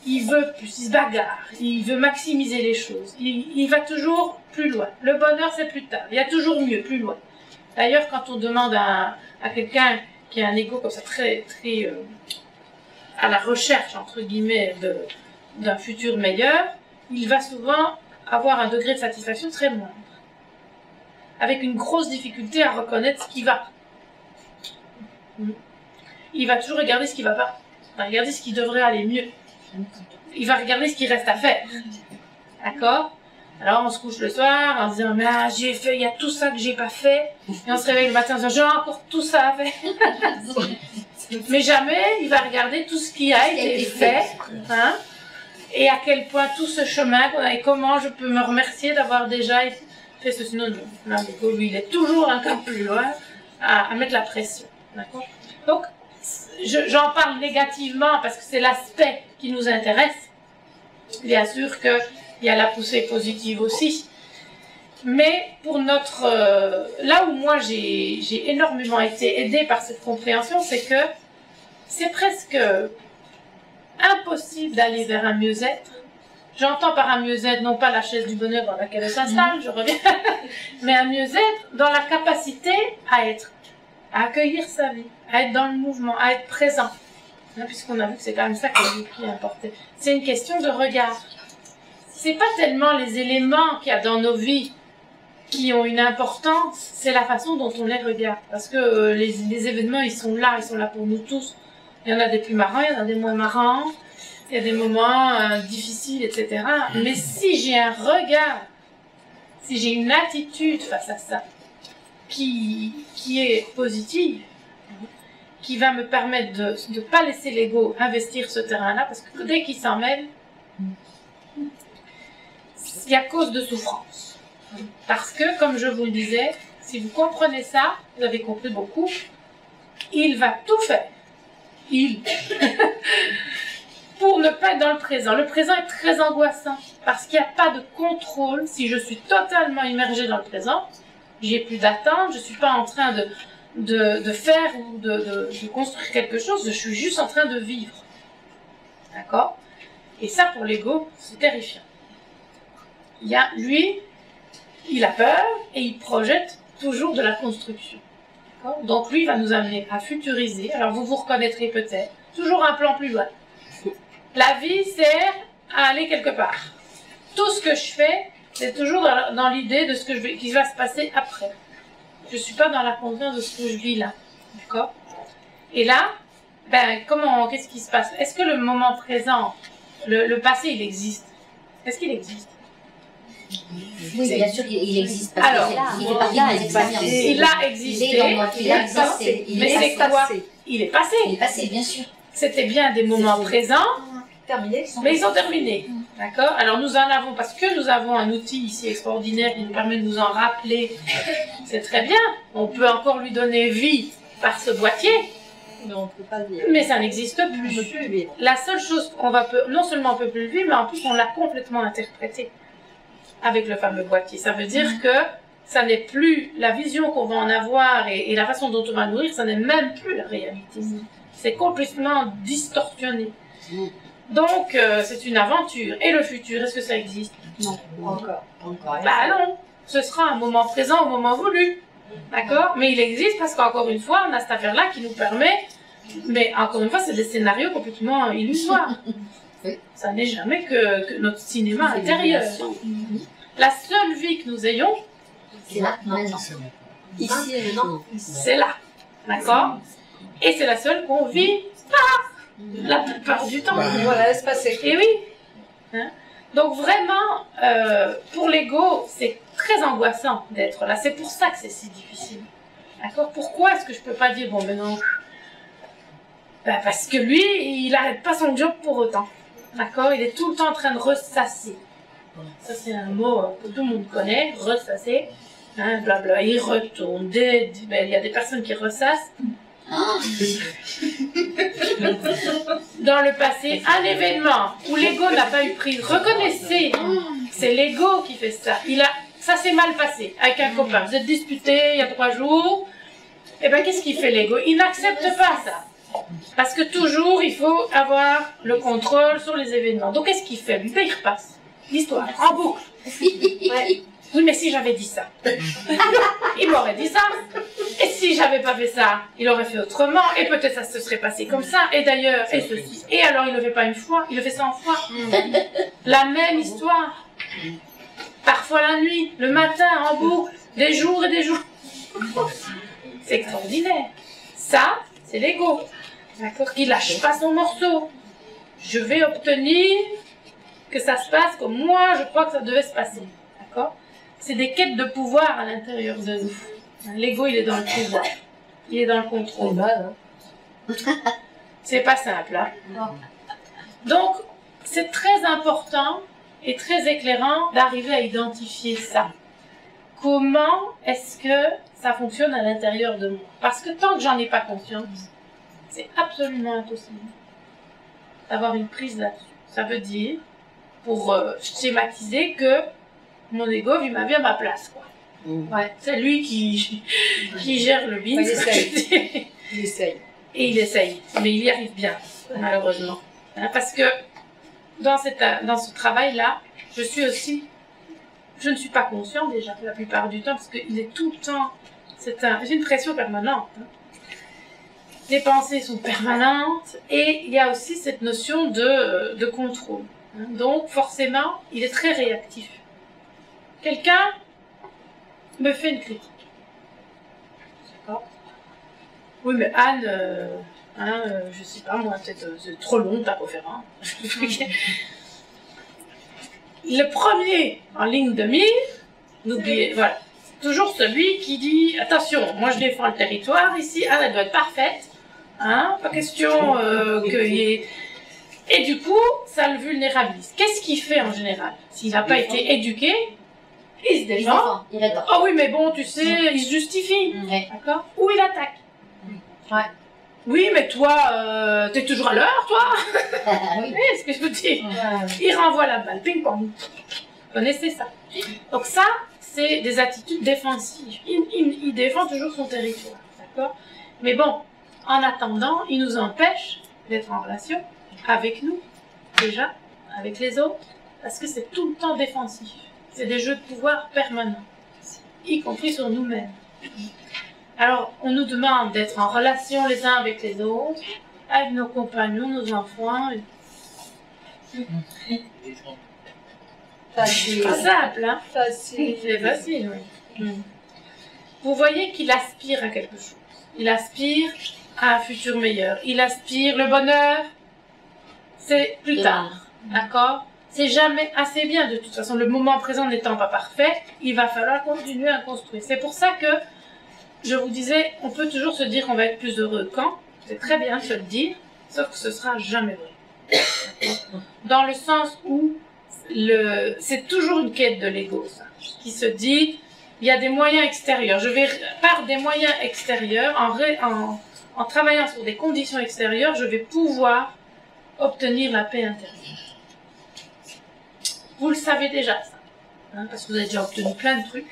Il veut plus, il se bagarre, il veut maximiser les choses. Il va toujours plus loin. Le bonheur, c'est plus tard. Il y a toujours mieux, plus loin. D'ailleurs, quand on demande à quelqu'un qui a un ego comme ça très à la recherche, entre guillemets, d'un futur meilleur, il va souvent avoir un degré de satisfaction très moindre, avec une grosse difficulté à reconnaître ce qui va. Il va toujours regarder ce qui va pas, il va regarder ce qui devrait aller mieux, il va regarder ce qui reste à faire. D'accord? Alors on se couche le soir en se disant mais j'ai fait, il y a tout ça que j'ai pas fait, et on se réveille le matin en se disant j'ai encore tout ça à faire. Mais jamais il va regarder tout ce qui a été fait, hein, et à quel point tout ce chemin qu'on a, et comment je peux me remercier d'avoir déjà fait ceci. Non, l'ego, lui, il est toujours un peu plus loin à mettre la pression. D'accord? Donc, j'en parle négativement parce que c'est l'aspect qui nous intéresse. Bien sûr qu'il y a la poussée positive aussi. Mais pour notre... là où moi j'ai énormément été aidée par cette compréhension, c'est que c'est presque impossible d'aller vers un mieux-être. J'entends par un mieux-être non pas la chaise du bonheur dans laquelle elle s'installe, je reviens, mais un mieux-être dans la capacité à être, à accueillir sa vie, à être dans le mouvement, à être présent. Hein, puisqu'on a vu que c'est quand même ça qui est important. C'est une question de regard. C'est pas tellement les éléments qu'il y a dans nos vies qui ont une importance, c'est la façon dont on les regarde. Parce que les événements, ils sont là pour nous tous. Il y en a des plus marrants, il y en a des moins marrants, il y a des moments difficiles, etc. Mais si j'ai un regard, si j'ai une attitude face à ça, qui est positive, qui va me permettre de ne pas laisser l'ego investir ce terrain-là, parce que dès qu'il s'en mêle, il y a cause de souffrance. Parce que, comme je vous le disais, si vous comprenez ça, vous avez compris beaucoup, il va tout faire. Pour ne pas être dans le présent. Le présent est très angoissant, parce qu'il n'y a pas de contrôle. Si je suis totalement immergée dans le présent, j'ai plus d'attente, je ne suis pas en train de faire ou de construire quelque chose, je suis juste en train de vivre. D'accord? Et ça, pour l'ego, c'est terrifiant. Lui, il a peur et il projette toujours de la construction. Donc lui, il va nous amener à futuriser. Alors vous vous reconnaîtrez peut-être. Toujours un plan plus loin. La vie sert à aller quelque part. Tout ce que je fais, c'est toujours dans l'idée de ce qui va se passer après. Je ne suis pas dans la conscience de ce que je vis là. D'accord? Et là, qu'est-ce qui se passe? Est-ce que le moment présent, le passé, il existe? Est-ce qu'il existe? Oui, bien sûr, il existe. Alors, il est parti des expériences. Il a existé. Il est passé. Mais c'est quoi? Il est passé. Il est passé, bien sûr. C'était bien des moments présents, Terminé. mais ils sont terminés. D'accord? Alors nous en avons, parce que nous avons un outil ici extraordinaire qui nous permet de nous en rappeler. C'est très bien. On peut encore lui donner vie par ce boîtier. Mais on ne peut pas le vivre. Mais ça n'existe On ne plus. peut plus le vivre. La seule chose qu'on va, non seulement on peut plus le vivre, mais en plus on l'a complètement interprété avec le fameux boîtier. Ça veut dire que ça n'est plus la vision qu'on va en avoir et la façon dont on va nourrir, ça n'est même plus la réalité. C'est complètement distorsionné. Donc c'est une aventure. Et le futur, est-ce que ça existe? Non. Encore. Bah non, ce sera un moment présent au moment voulu. D'accord? Mais il existe parce qu'encore une fois, on a cette affaire-là qui nous permet, mais encore une fois, c'est des scénarios complètement illusoires. Ça n'est jamais que notre cinéma intérieur. La seule vie que nous ayons, C'est là, maintenant. Ici et maintenant. c'est là. D'accord? Et c'est la seule qu'on vit pas la plupart du temps. Voilà, laisse passer. Et oui. Hein? Donc vraiment, pour l'ego, c'est très angoissant d'être là. C'est pour ça que c'est si difficile. D'accord? Pourquoi est-ce que je peux pas dire, bon, mais non. Parce que lui, il n'arrête pas son job pour autant. D'accord? Il est tout le temps en train de ressasser. Ça, c'est un mot que tout le monde connaît, ressasser. Hein, blabla. Il retourne. Il y a des personnes qui ressassent. Dans le passé, un événement où l'ego n'a pas eu prise. Reconnaissez, c'est l'ego qui fait ça. Ça s'est mal passé avec un copain. Vous êtes disputés il y a 3 jours. Et bien, qu'est-ce qu'il fait l'ego? Il n'accepte pas ça. Parce que toujours, il faut avoir le contrôle sur les événements. Donc, qu'est-ce qu'il fait? Lui, il repasse l'histoire en boucle. Ouais. Oui, mais si j'avais dit ça, il m'aurait dit ça. Et si j'avais pas fait ça, il aurait fait autrement. Et peut-être ça se serait passé comme ça. Et d'ailleurs, et ceci. Et alors, il le fait pas une fois, il le fait 100 fois. La même histoire. parfois la nuit, le matin, en boucle, des jours et des jours. C'est extraordinaire. Ça, c'est l'ego. D'accord? Qui lâche pas son morceau. Je vais obtenir que ça se passe comme moi, je crois que ça devait se passer. D'accord? C'est des quêtes de pouvoir à l'intérieur de nous. L'ego, il est dans le pouvoir. Il est dans le contrôle. C'est pas simple, hein? Donc, c'est très important et très éclairant d'arriver à identifier ça. Comment est-ce que ça fonctionne à l'intérieur de moi? Parce que tant que j'en ai pas conscience, c'est absolument impossible d'avoir une prise là-dessus. Ça veut dire, pour schématiser, que mon ego vit ma vie à ma place, quoi. Ouais, c'est lui qui gère le business. Il essaye. Et il essaye, mais il y arrive bien, malheureusement. Hein, parce que dans ce travail-là, je ne suis pas conscient déjà la plupart du temps, parce qu'il est tout le temps, c'est une pression permanente. Hein. Les pensées sont permanentes, et il y a aussi cette notion de contrôle. Hein. Donc forcément, il est très réactif. Quelqu'un me fait une critique. D'accord? Oui, mais Anne, je sais pas moi, peut-être c'est trop long ta conférence. Le premier en ligne de mire, n'oubliez, voilà, c'est toujours celui qui dit attention, moi je défends le territoire ici, Anne elle doit être parfaite, hein, pas question qu'il y ait. Et du coup, ça le vulnérabilise. Qu'est-ce qu'il fait en général? S'il n'a pas été éduqué, il se défend. Ah oui, mais bon, tu sais, il se justifie. D'accord? Ou il attaque. Ouais. Oui, mais toi, t'es toujours à l'heure, toi? Oui. Oui, ce que je vous dis. Il renvoie la balle, ping-pong. Vous connaissez ça? Donc ça, c'est des attitudes défensives. Il défend toujours son territoire. D'accord? Mais bon, en attendant, il nous empêche d'être en relation avec nous, déjà, avec les autres, parce que c'est tout le temps défensif. C'est des jeux de pouvoir permanents, y compris sur nous-mêmes. Alors, on nous demande d'être en relation les uns avec les autres, avec nos compagnons, nos enfants. C'est pas simple, hein? C'est facile, oui. Vous voyez qu'il aspire à quelque chose. Il aspire à un futur meilleur. Il aspire le bonheur. C'est plus tard, d'accord? C'est jamais assez bien. De toute façon, le moment présent n'étant pas parfait, il va falloir continuer à construire. C'est pour ça que je vous disais, on peut toujours se dire qu'on va être plus heureux quand. C'est très bien de se le dire, sauf que ce sera jamais vrai. Dans le sens où c'est toujours une quête de l'ego, ça, qui se dit, il y a des moyens extérieurs. Je vais, par des moyens extérieurs, en travaillant sur des conditions extérieures, je vais pouvoir obtenir la paix intérieure. Vous le savez déjà, ça, hein, parce que vous avez déjà obtenu plein de trucs,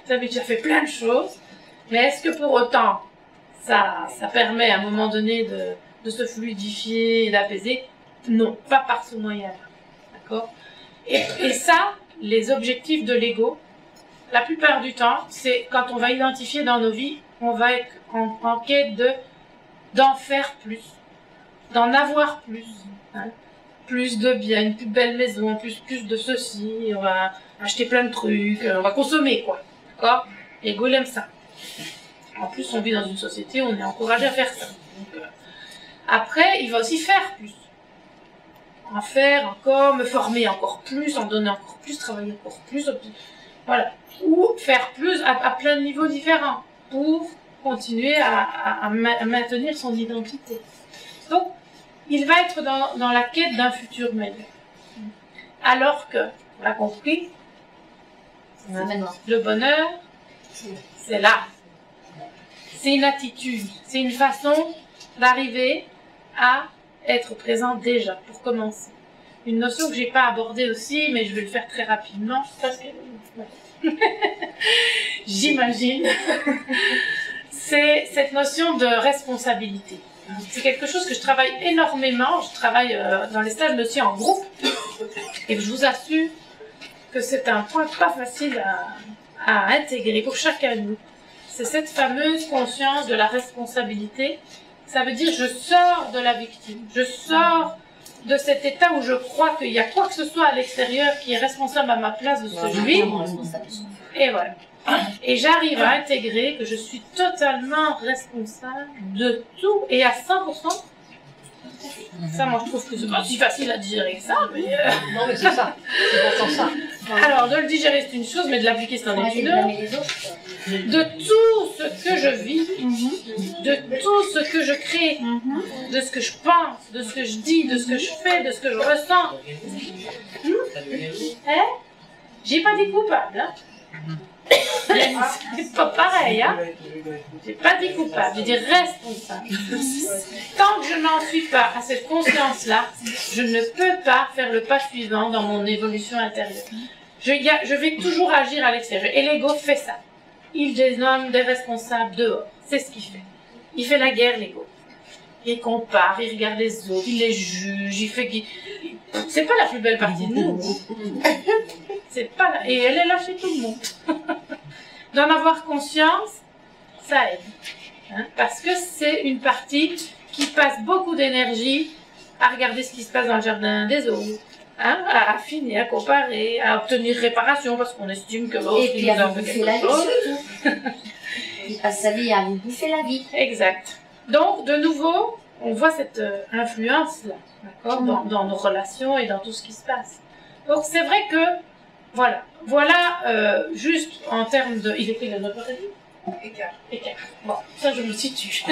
vous avez déjà fait plein de choses, mais est-ce que pour autant, ça permet à un moment donné de se fluidifier et d'apaiser? Non, pas par ce moyen-là, d'accord? Et ça, les objectifs de l'ego, la plupart du temps, c'est quand on va identifier dans nos vies, on va être en quête d'en faire plus, d'en avoir plus, hein. Plus de biens, une plus belle maison, plus de ceci, on va acheter plein de trucs, on va consommer, quoi. D'accord? L'ego, il aime ça. En plus, on vit dans une société où on est encouragé à faire ça. Donc, après, il va aussi faire plus. En faire encore, me former encore plus, en donner encore plus, travailler encore plus. Voilà. Ou faire plus à plein de niveaux différents pour continuer à maintenir son identité. Donc, il va être dans la quête d'un futur meilleur. Alors que, on l'a compris, le bonheur, c'est là. C'est une attitude, c'est une façon d'arriver à être présent déjà, pour commencer. Une notion que j'ai pas abordée aussi, mais je vais le faire très rapidement, parce que j'imagine, c'est cette notion de responsabilité. C'est quelque chose que je travaille énormément. Je travaille dans les stages, mais aussi en groupe. Et je vous assure que c'est un point pas facile à intégrer pour chacun de nous. C'est cette fameuse conscience de la responsabilité. Ça veut dire je sors de la victime. Je sors de cet état où je crois qu'il y a quoi que ce soit à l'extérieur qui est responsable à ma place de ce que je vis. Et voilà. Et j'arrive à intégrer que je suis totalement responsable de tout et à 100%. Ça, moi, je trouve que c'est pas si facile à digérer que ça, mais... Non, mais c'est ça. C'est pourtant ça. Alors, de le digérer, c'est une chose, mais de l'appliquer, c'en est une autre. De tout ce que je vis, de tout ce que je crée, de ce que je pense, de ce que je dis, de ce que je fais, de ce que je ressens. J'ai pas dit coupable, hein. C'est pas pareil, hein. J'ai pas dit coupable, j'ai dit responsable. Tant que je n'en suis pas à cette conscience-là, je ne peux pas faire le pas suivant dans mon évolution intérieure. Je vais toujours agir à l'extérieur. Et l'ego fait ça. Il dénomme des responsables dehors. C'est ce qu'il fait. Il fait la guerre, l'ego. Il compare, il regarde les autres, il les juge, il fait... C'est pas la plus belle partie de nous. C'est pas la... Et elle est là chez tout le monde. D'en avoir conscience, ça aide. Hein? Parce que c'est une partie qui passe beaucoup d'énergie à regarder ce qui se passe dans le jardin des autres. Hein? À affiner, à comparer, à obtenir réparation parce qu'on estime que l'autre... Et puis à vous bouffer la vie surtout. Il passe sa vie à vous bouffer la vie. Exact. Donc, de nouveau, on voit cette influence-là, d'accord, dans nos relations et dans tout ce qui se passe. Donc, c'est vrai que, voilà, juste en termes de... Il est pris le note Écart. Bon, ça, je me situe.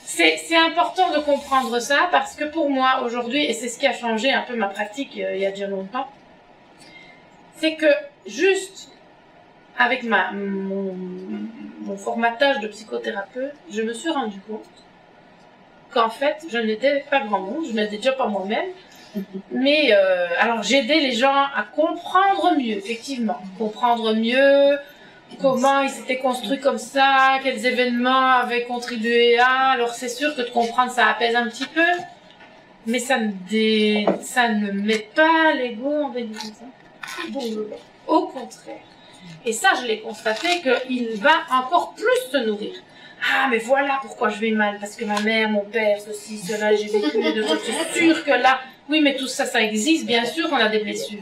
C'est important de comprendre ça parce que pour moi, aujourd'hui, et c'est ce qui a changé un peu ma pratique il y a déjà longtemps, c'est que juste avec mon formatage de psychothérapeute, je me suis rendu compte qu'en fait, je n'étais pas grand monde, je n'étais déjà pas moi-même, mais alors j'aidais les gens à comprendre mieux, effectivement, comprendre mieux comment ils s'étaient construits comme ça, quels événements avaient contribué à, alors c'est sûr que de comprendre ça apaise un petit peu, mais ça ne met pas l'ego en bénédiction. Au contraire. Et ça, je l'ai constaté qu'il va encore plus se nourrir. Ah, mais voilà pourquoi je vais mal, parce que ma mère, mon père, ceci, cela, j'ai vécu de trucs, c'est sûr que là, oui, mais tout ça, ça existe, bien sûr qu'on a des blessures.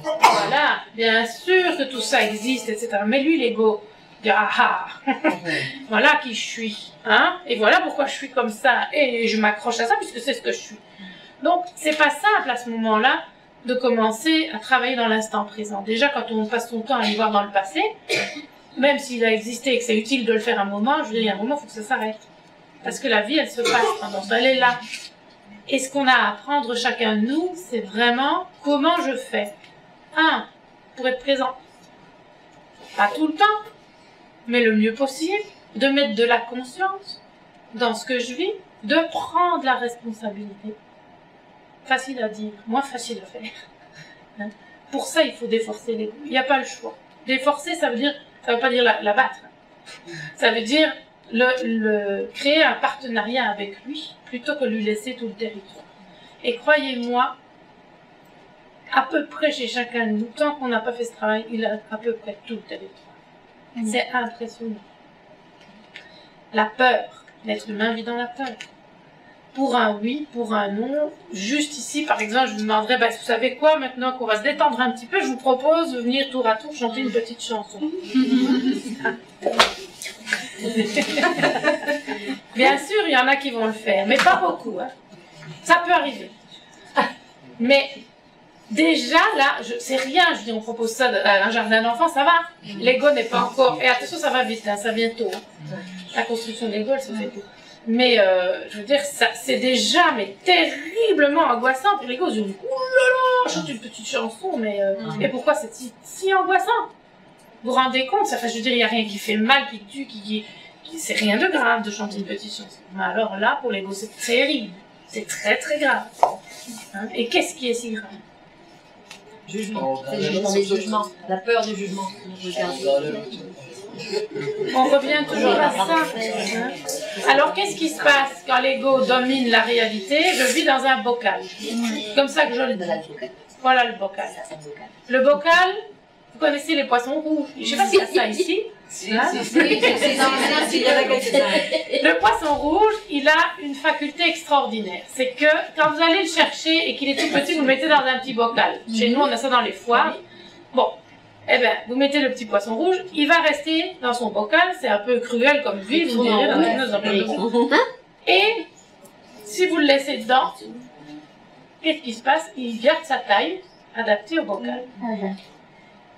Voilà, bien sûr que tout ça existe, etc. Mais lui, l'ego, il dit, voilà qui je suis, hein, et voilà pourquoi je suis comme ça, et je m'accroche à ça, puisque c'est ce que je suis. Donc, c'est pas simple à ce moment-là, de commencer à travailler dans l'instant présent. Déjà, quand on passe son temps à aller voir dans le passé, même s'il a existé et que c'est utile de le faire un moment, je veux dire, il y a un moment, il faut que ça s'arrête. Parce que la vie, elle se passe pendant ce temps, elle est là. Et ce qu'on a à apprendre chacun de nous, c'est vraiment comment je fais. Pour être présent. Pas tout le temps, mais le mieux possible, de mettre de la conscience dans ce que je vis, de prendre la responsabilité. Facile à dire, moins facile à faire. Hein? Pour ça, il faut déforcer l'ego. Il n'y a pas le choix. Déforcer, ça veut pas dire la battre. Ça veut dire créer un partenariat avec lui, plutôt que lui laisser tout le territoire. Et croyez-moi, à peu près chez chacun de nous, tant qu'on n'a pas fait ce travail, il a à peu près tout le territoire. C'est impressionnant. La peur, l'être humain vit dans la peur. Pour un oui, pour un non. Juste ici, par exemple, je vous demanderais, vous savez quoi, maintenant qu'on va se détendre un petit peu, je vous propose de venir tour à tour chanter une petite chanson. Bien sûr, il y en a qui vont le faire, mais pas beaucoup. Hein. Ça peut arriver. Mais déjà, là, c'est rien, je dis, on propose ça à un jardin d'enfants, ça va. L'ego n'est pas encore... Et attention, ça va vite, hein, ça vient tôt. Hein. La construction de l'ego, elle se fait tôt. Mais, je veux dire, c'est déjà, mais terriblement angoissant pour l'ego. Je dis, oulala, chante une petite chanson, mais... Et pourquoi c'est si angoissant? Vous vous rendez compte? Je veux dire, il n'y a rien qui fait mal, qui tue, c'est rien de grave de chanter une petite chanson. Mais alors là, pour l'ego, c'est terrible. C'est très, très grave. Hein? Et qu'est-ce qui est si grave? Jugement. C'est le jugement. La peur du jugement. On revient toujours à ça. Hein? Alors, qu'est-ce qui se passe quand l'ego domine la réalité? Je vis dans un bocal. Comme ça que je le dis. Voilà le bocal. Le bocal, vous connaissez les poissons rouges. Je ne sais pas s'il y a ça ici. Le poisson rouge, il a une faculté extraordinaire. C'est que quand vous allez le chercher et qu'il est tout petit, vous le mettez dans un petit bocal. Chez nous, on a ça dans les foires. Bon, eh bien, vous mettez le petit poisson rouge, il va rester dans son bocal. C'est un peu cruel comme vie, vous direz, dans nos emplois. Et si vous le laissez dedans, qu'est-ce qui se passe? Il garde sa taille adaptée au bocal.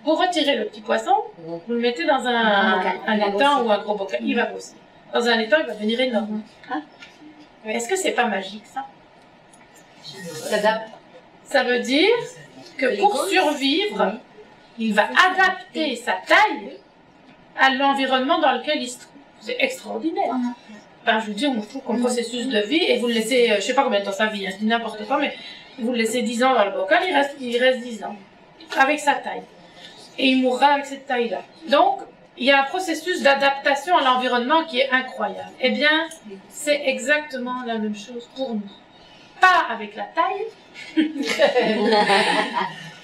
Vous retirez le petit poisson, vous le mettez dans un étang ou un gros bocal, il va grossir. Dans un étang, il va devenir énorme. Mais est-ce que c'est pas magique, ça? Ça veut dire que pour survivre, il va adapter sa taille à l'environnement dans lequel il se trouve. C'est extraordinaire. Enfin, je veux dire, on trouve comme processus de vie, et vous le laissez, je sais pas combien de temps ça vit, je dis n'importe quoi, mais vous le laissez 10 ans dans le bocal, il reste 10 ans. Avec sa taille. Et il mourra avec cette taille-là. Donc, il y a un processus d'adaptation à l'environnement qui est incroyable. Eh bien, c'est exactement la même chose pour nous. Pas avec la taille,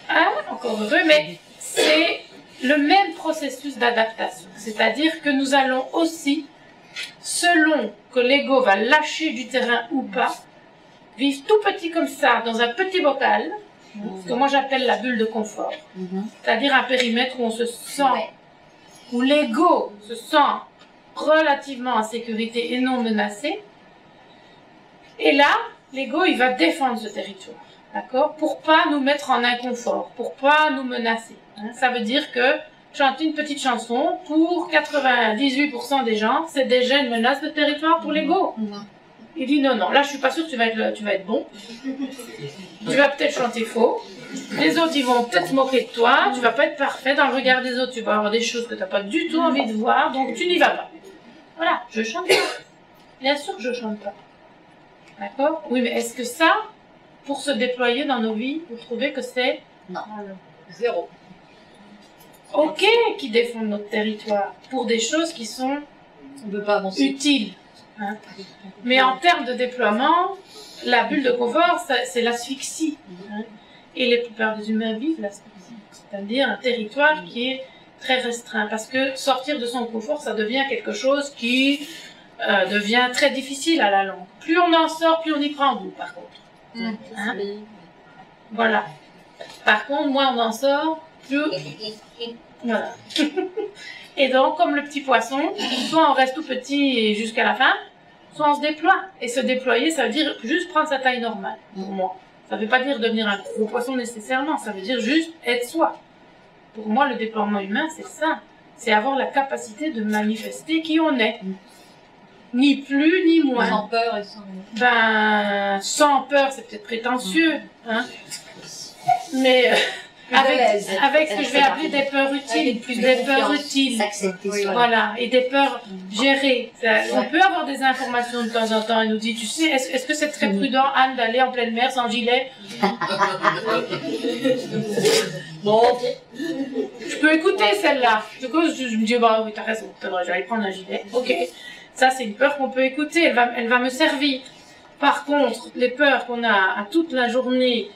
hein, encore heureux, mais c'est le même processus d'adaptation. C'est-à-dire que nous allons aussi, selon que l'ego va lâcher du terrain ou pas, vivre tout petit comme ça, dans un petit bocal, ce que moi j'appelle la bulle de confort. C'est-à-dire un périmètre où on se sent, où l'ego se sent relativement en sécurité et non menacé. Et là, l'ego, il va défendre ce territoire, d'accord? Pour pas nous mettre en inconfort, pour pas nous menacer. Hein? Ça veut dire que chanter une petite chanson, pour 98% des gens, c'est déjà une menace de territoire pour l'ego. Il dit non, non, là je suis pas sûre que tu vas être bon. Tu vas peut-être chanter faux. Les autres, ils vont peut-être se moquer de toi. Tu vas pas être parfait. Dans le regard des autres, tu vas avoir des choses que tu n'as pas du tout envie de voir. Donc tu n'y vas pas. Voilà, je chante pas. Bien sûr que je chante pas. D'accord? Oui, mais est-ce que ça, pour se déployer dans nos vies, vous trouvez que c'est... Non. Zéro. Ok, qui défendent notre territoire pour des choses qui sont On ne veut pas avancer. utiles. Hein. Mais en termes de déploiement, la bulle de confort, c'est l'asphyxie. Hein. Et la plupart des humains vivent l'asphyxie. C'est-à-dire un territoire qui est très restreint. Parce que sortir de son confort, ça devient quelque chose qui devient très difficile à la longue. Plus on en sort, plus on y prend goût, par contre. Hein. Voilà. Par contre, moins on en sort, plus... Voilà. Et donc, comme le petit poisson, soit on reste tout petit jusqu'à la fin, soit on se déploie. Et se déployer, ça veut dire juste prendre sa taille normale, pour moi. Ça ne veut pas dire devenir un gros poisson nécessairement, ça veut dire juste être soi. Pour moi, le déploiement humain, c'est ça. C'est avoir la capacité de manifester qui on est. Ni plus, ni moins. Sans peur et sans... Ben, sans peur, c'est peut-être prétentieux, hein. Mais... avec ce que je vais appeler des peurs utiles, des peurs utiles, voilà, et des peurs gérées. On peut avoir des informations de temps en temps et nous dit, tu sais, est-ce que c'est très prudent, Anne, d'aller en pleine mer sans gilet? Bon, je peux écouter celle-là. Du coup, je me dis, bah oui, t'as raison, je vais aller prendre un gilet. Ok, ça c'est une peur qu'on peut écouter, elle va me servir. Par contre, les peurs qu'on a à toute la journée,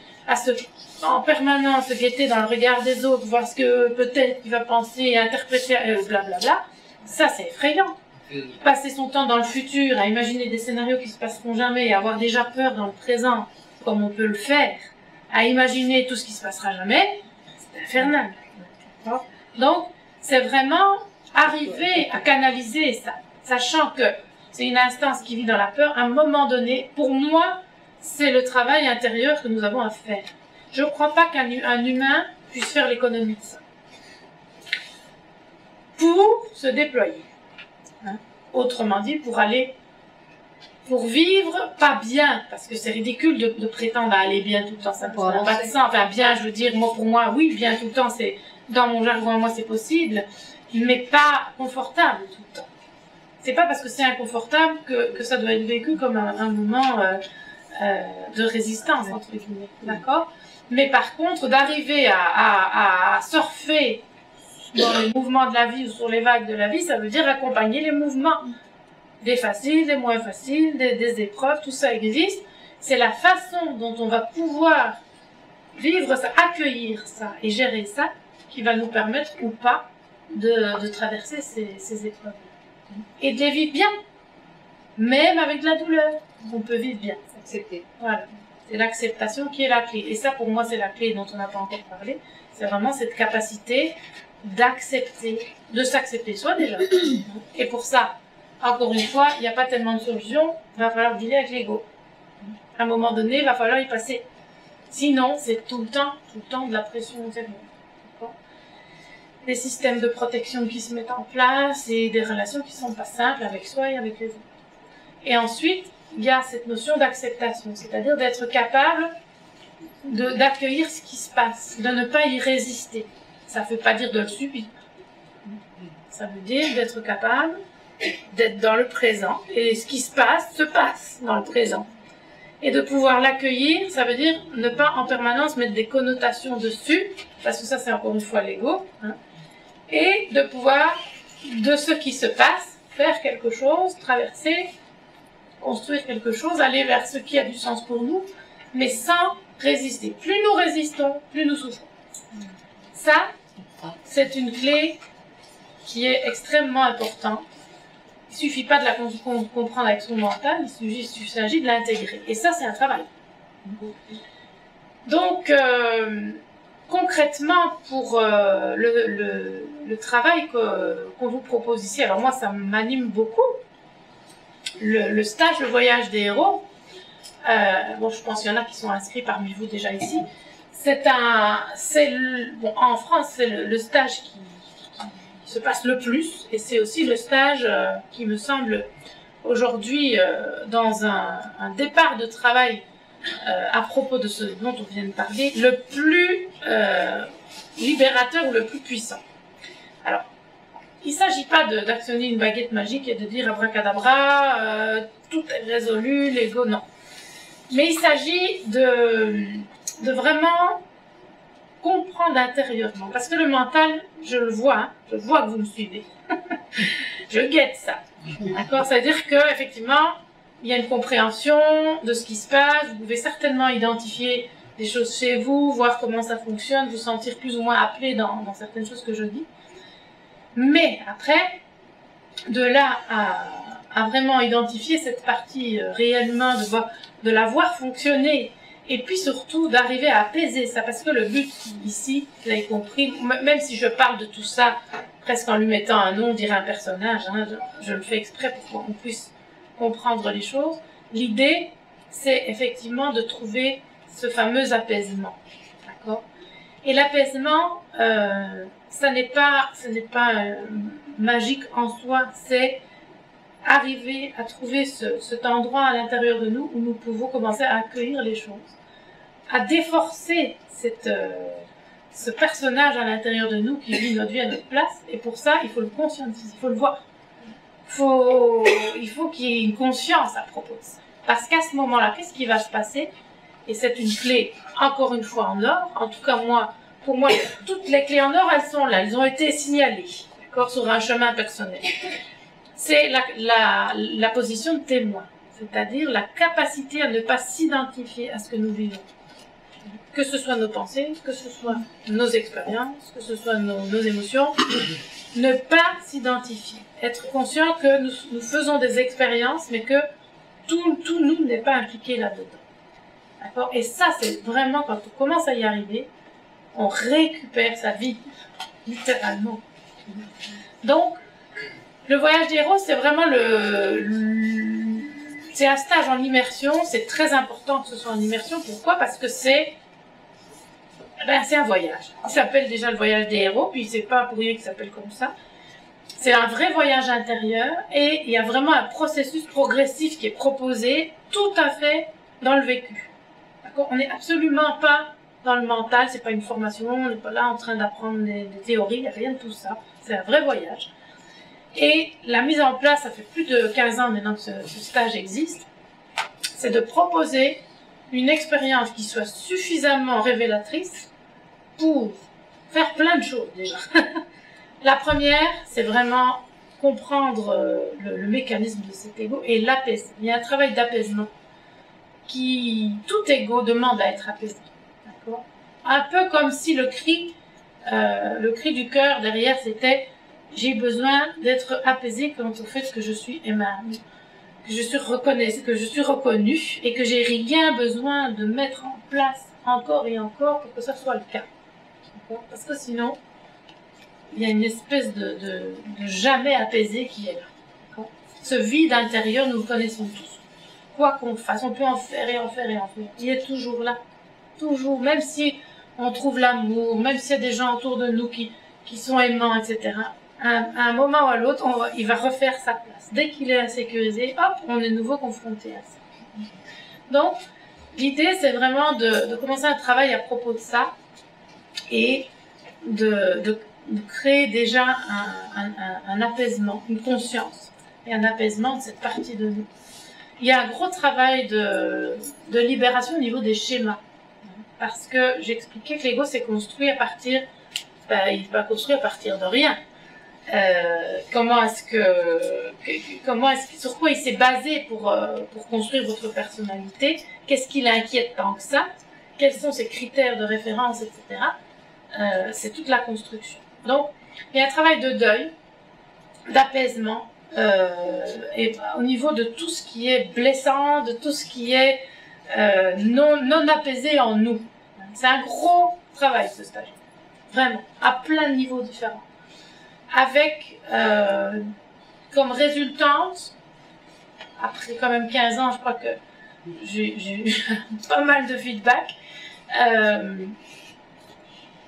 en permanence se guetter dans le regard des autres, voir ce que peut-être il va penser, interpréter, blablabla, ça c'est effrayant. Passer son temps dans le futur, à imaginer des scénarios qui se passeront jamais, et avoir déjà peur dans le présent, comme on peut le faire, à imaginer tout ce qui se passera jamais, c'est infernal. Donc, c'est vraiment arriver à canaliser ça, sachant que c'est une instance qui vit dans la peur, à un moment donné, pour moi, c'est le travail intérieur que nous avons à faire. Je ne crois pas qu'un humain puisse faire l'économie de ça. Pour se déployer. Hein? Autrement dit, pour vivre pas bien, parce que c'est ridicule de prétendre à aller bien tout le temps, ça n'a pas de sens. Enfin, bien, je veux dire, moi, pour moi, oui, bien tout le temps, c'est, dans mon jargon, moi, c'est possible, mais pas confortable tout le temps. C'est pas parce que c'est inconfortable que ça doit être vécu comme un moment de résistance, entre guillemets, d'accord? Mais par contre, d'arriver à surfer dans les mouvements de la vie ou sur les vagues de la vie, ça veut dire accompagner les mouvements. Des faciles, des moins faciles, des épreuves, tout ça existe. C'est la façon dont on va pouvoir vivre ça, accueillir ça et gérer ça qui va nous permettre ou pas de traverser ces épreuves et de les vivre bien, même avec de la douleur. On peut vivre bien. Accepter. Voilà. C'est l'acceptation qui est la clé. Et ça, pour moi, c'est la clé dont on n'a pas encore parlé. C'est vraiment cette capacité d'accepter, de s'accepter soi déjà. Et pour ça, encore une fois, il n'y a pas tellement de solutions. Il va falloir dealer avec l'ego. À un moment donné, il va falloir y passer. Sinon, c'est tout le temps de la pression intérieure. Des systèmes de protection qui se mettent en place et des relations qui sont pas simples avec soi et avec les autres. Et ensuite, il y a cette notion d'acceptation, c'est-à-dire d'être capable d'accueillir ce qui se passe, de ne pas y résister. Ça ne veut pas dire de le subir. Ça veut dire d'être capable d'être dans le présent. Et ce qui se passe dans le présent. Et de pouvoir l'accueillir, ça veut dire ne pas en permanence mettre des connotations dessus, parce que ça c'est encore une fois l'ego, hein, et de pouvoir, de ce qui se passe, faire quelque chose, traverser, construire quelque chose, aller vers ce qui a du sens pour nous, mais sans résister. Plus nous résistons, plus nous souffrons. Ça, c'est une clé qui est extrêmement importante. Il ne suffit pas de la comprendre avec son mental, il s'agit de l'intégrer. Et ça, c'est un travail. Donc, concrètement, pour le travail qu'on vous propose ici, alors moi, ça m'anime beaucoup. Le stage, le voyage des héros, bon, je pense qu'il y en a qui sont inscrits parmi vous déjà ici. Bon, en France, c'est le stage qui se passe le plus, et c'est aussi le stage qui me semble aujourd'hui dans un départ de travail à propos de ce dont on vient de parler, le plus libérateur ou le plus puissant. Alors, il ne s'agit pas d'actionner une baguette magique et de dire abracadabra, tout est résolu, l'ego, non. Mais il s'agit de vraiment comprendre intérieurement. Parce que le mental, je le vois, hein, je vois que vous me suivez. Je guette ça. D'accord? C'est-à-dire qu'effectivement, il y a une compréhension de ce qui se passe. Vous pouvez certainement identifier des choses chez vous, voir comment ça fonctionne, vous sentir plus ou moins appelé dans certaines choses que je dis. Mais après, de là à vraiment identifier cette partie réellement, de la voir fonctionner, et puis surtout d'arriver à apaiser ça, parce que le but ici, vous avez compris, même si je parle de tout ça presque en lui mettant un nom, on dirait un personnage, hein, je le fais exprès pour qu'on puisse comprendre les choses, l'idée c'est effectivement de trouver ce fameux apaisement, d'accord? Et l'apaisement, ça n'est pas magique en soi, c'est arriver à trouver cet endroit à l'intérieur de nous où nous pouvons commencer à accueillir les choses, à déforcer ce personnage à l'intérieur de nous qui vit notre vie à notre place, et pour ça, il faut le conscientiser, il faut le voir. Il faut qu'il y ait une conscience à propos de ça. Parce qu'à ce moment-là, qu'est-ce qui va se passer? Et c'est une clé, encore une fois, en or. En tout cas, pour moi, toutes les clés en or, elles sont là, elles ont été signalées, d'accord, sur un chemin personnel. C'est la position de témoin, c'est-à-dire la capacité à ne pas s'identifier à ce que nous vivons. Que ce soit nos pensées, que ce soit nos expériences, que ce soit nos émotions, ne pas s'identifier. Être conscient que nous faisons des expériences, mais que tout nous n'est pas impliqué là-dedans. D'accord? Et ça, c'est vraiment, quand on commence à y arriver, on récupère sa vie, littéralement. Donc, le voyage des héros, c'est vraiment c'est un stage en immersion, c'est très important que ce soit en immersion. Pourquoi? Parce que c'est un voyage. Il s'appelle déjà le voyage des héros, puis c'est pas pour rien qu'il s'appelle comme ça. C'est un vrai voyage intérieur, et il y a vraiment un processus progressif qui est proposé, tout à fait dans le vécu. D'accord? On n'est absolument pas dans le mental, c'est pas une formation, on n'est pas là en train d'apprendre des théories, il n'y a rien de tout ça. C'est un vrai voyage. Et la mise en place, ça fait plus de 15 ans maintenant que ce stage existe, c'est de proposer une expérience qui soit suffisamment révélatrice pour faire plein de choses déjà. La première, c'est vraiment comprendre le mécanisme de cet ego et l'apaiser. Il y a un travail d'apaisement tout ego demande à être apaisé. D'accord? Un peu comme si le cri du cœur derrière, c'était j'ai besoin d'être apaisée quant au fait que je suis aimable, que je suis reconnue et que j'ai rien besoin de mettre en place encore et encore pour que ça soit le cas. Parce que sinon, il y a une espèce de jamais apaisé qui est là. Ce vide intérieur, nous le connaissons tous. Quoi qu'on fasse, on peut en faire et en faire et en faire. Il est toujours là. Toujours. Même si on trouve l'amour, même s'il y a des gens autour de nous qui sont aimants, etc. À un moment ou à l'autre, il va refaire sa place. Dès qu'il est insécurisé, hop, on est de nouveau confronté à ça. Donc, l'idée, c'est vraiment de commencer un travail à propos de ça et de créer déjà un apaisement, une conscience et un apaisement de cette partie de nous. Il y a un gros travail de libération au niveau des schémas. Parce que j'expliquais que l'ego s'est construit à partir, il n'est pas construit à partir de rien. Sur quoi il s'est basé pour construire votre personnalité? Qu'est-ce qui l'inquiète tant que ça? Quels sont ses critères de référence, etc. C'est toute la construction. Donc, il y a un travail de deuil, d'apaisement, et au niveau de tout ce qui est blessant, de tout ce qui est non apaisé en nous. C'est un gros travail, ce stage. Vraiment, à plein de niveaux différents. Avec comme résultante, après quand même 15 ans, je crois que j'ai eu pas mal de feedback,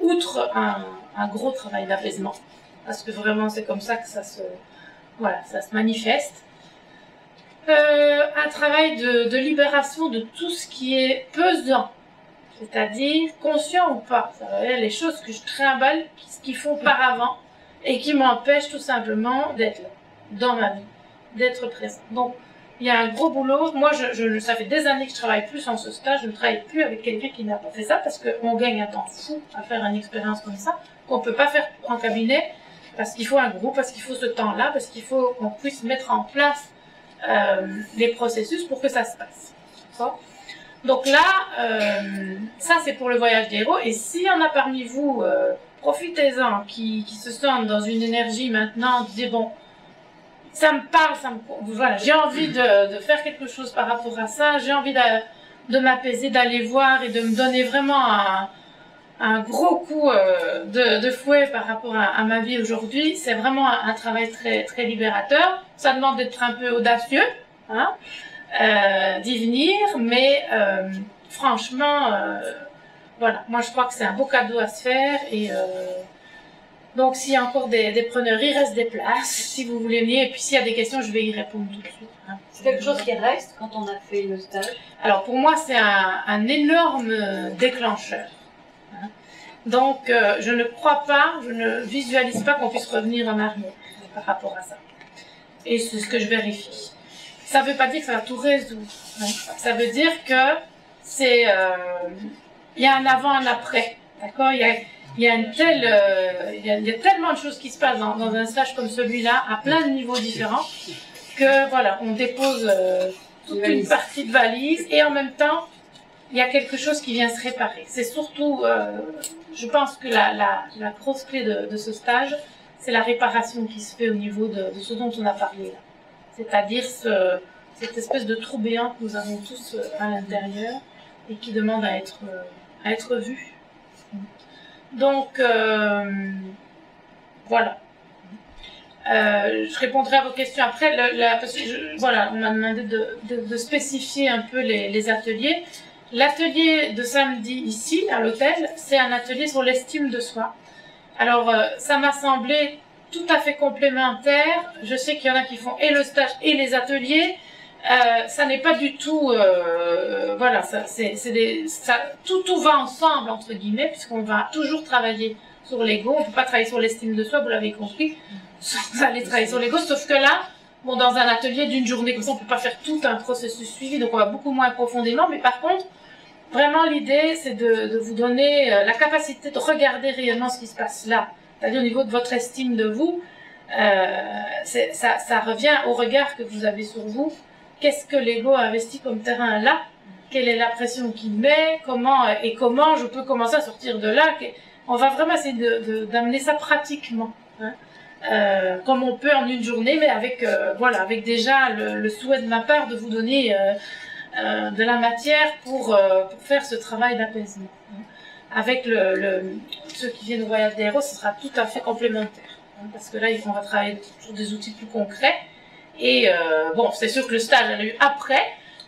outre un gros travail d'apaisement, parce que vraiment c'est comme ça que ça se manifeste, un travail de libération de tout ce qui est pesant, c'est-à-dire conscient ou pas, les choses que je trimballe, ce qu'ils font par avant, et qui m'empêchent tout simplement d'être là, dans ma vie, d'être présent. Donc, il y a un gros boulot. Moi, ça fait des années que je travaille plus en ce stage. Je ne travaille plus avec quelqu'un qui n'a pas fait ça parce qu'on gagne un temps fou à faire une expérience comme ça, qu'on ne peut pas faire en cabinet parce qu'il faut un groupe, parce qu'il faut ce temps-là, parce qu'il faut qu'on puisse mettre en place les processus pour que ça se passe. Donc là, ça c'est pour le voyage des héros. Et s'il y en a parmi vous, profitez-en, qui se sentent dans une énergie maintenant, disez bon, ça me parle, voilà, j'ai envie de faire quelque chose par rapport à ça, j'ai envie de m'apaiser, d'aller voir et de me donner vraiment un gros coup de fouet par rapport à ma vie aujourd'hui. C'est vraiment un travail très, très libérateur. Ça demande d'être un peu audacieux, hein, d'y venir, mais franchement, voilà, moi je crois que c'est un beau cadeau à se faire et donc s'il y a encore des preneurs, il reste des places si vous voulez venir et puis s'il y a des questions, je vais y répondre tout de suite. Hein. C'est quelque chose qui reste quand on a fait le stage? Alors pour moi c'est un énorme déclencheur. Hein. Donc je ne crois pas, je ne visualise pas qu'on puisse revenir en arrière par rapport à ça. Et c'est ce que je vérifie. Ça ne veut pas dire que ça va tout résoudre. Hein. Ça veut dire que c'est il y a un avant, un après. D'accord? Il y a tellement de choses qui se passent dans un stage comme celui-là, à plein de niveaux différents, que voilà, on dépose toute une partie de valise et en même temps, il y a quelque chose qui vient se réparer. C'est surtout, je pense que la grosse clé de ce stage, c'est la réparation qui se fait au niveau de ce dont on a parlé là. C'est-à-dire cette espèce de trou béant que nous avons tous à l'intérieur et qui demande à être vu. Donc, voilà. Je répondrai à vos questions après. Parce que voilà, on m'a demandé de spécifier un peu les ateliers. L'atelier de samedi ici, à l'hôtel, c'est un atelier sur l'estime de soi. Alors, ça m'a semblé tout à fait complémentaire. Je sais qu'il y en a qui font et le stage et les ateliers. Ça n'est pas du tout, voilà, tout va ensemble entre guillemets, puisqu'on va toujours travailler sur l'ego. On peut pas travailler sur l'estime de soi, vous l'avez compris, sans aller travailler sur l'ego. Sauf que là, bon, dans un atelier d'une journée comme ça, on peut pas faire tout un processus suivi, donc on va beaucoup moins profondément. Mais par contre, vraiment l'idée, c'est de vous donner la capacité de regarder réellement ce qui se passe là, c'est-à-dire au niveau de votre estime de vous. Ça revient au regard que vous avez sur vous. Qu'est-ce que l'ego a investi comme terrain là? Quelle est la pression qu'il met? Comment je peux commencer à sortir de là? On va vraiment essayer d'amener ça pratiquement. Hein. comme on peut en une journée, mais avec, voilà, avec déjà le souhait de ma part de vous donner de la matière pour faire ce travail d'apaisement. Avec ceux qui viennent au voyage des héros, ce sera tout à fait complémentaire. Parce que là, on va travailler sur des outils plus concrets. Et bon, c'est sûr que le stage, il y en a eu après,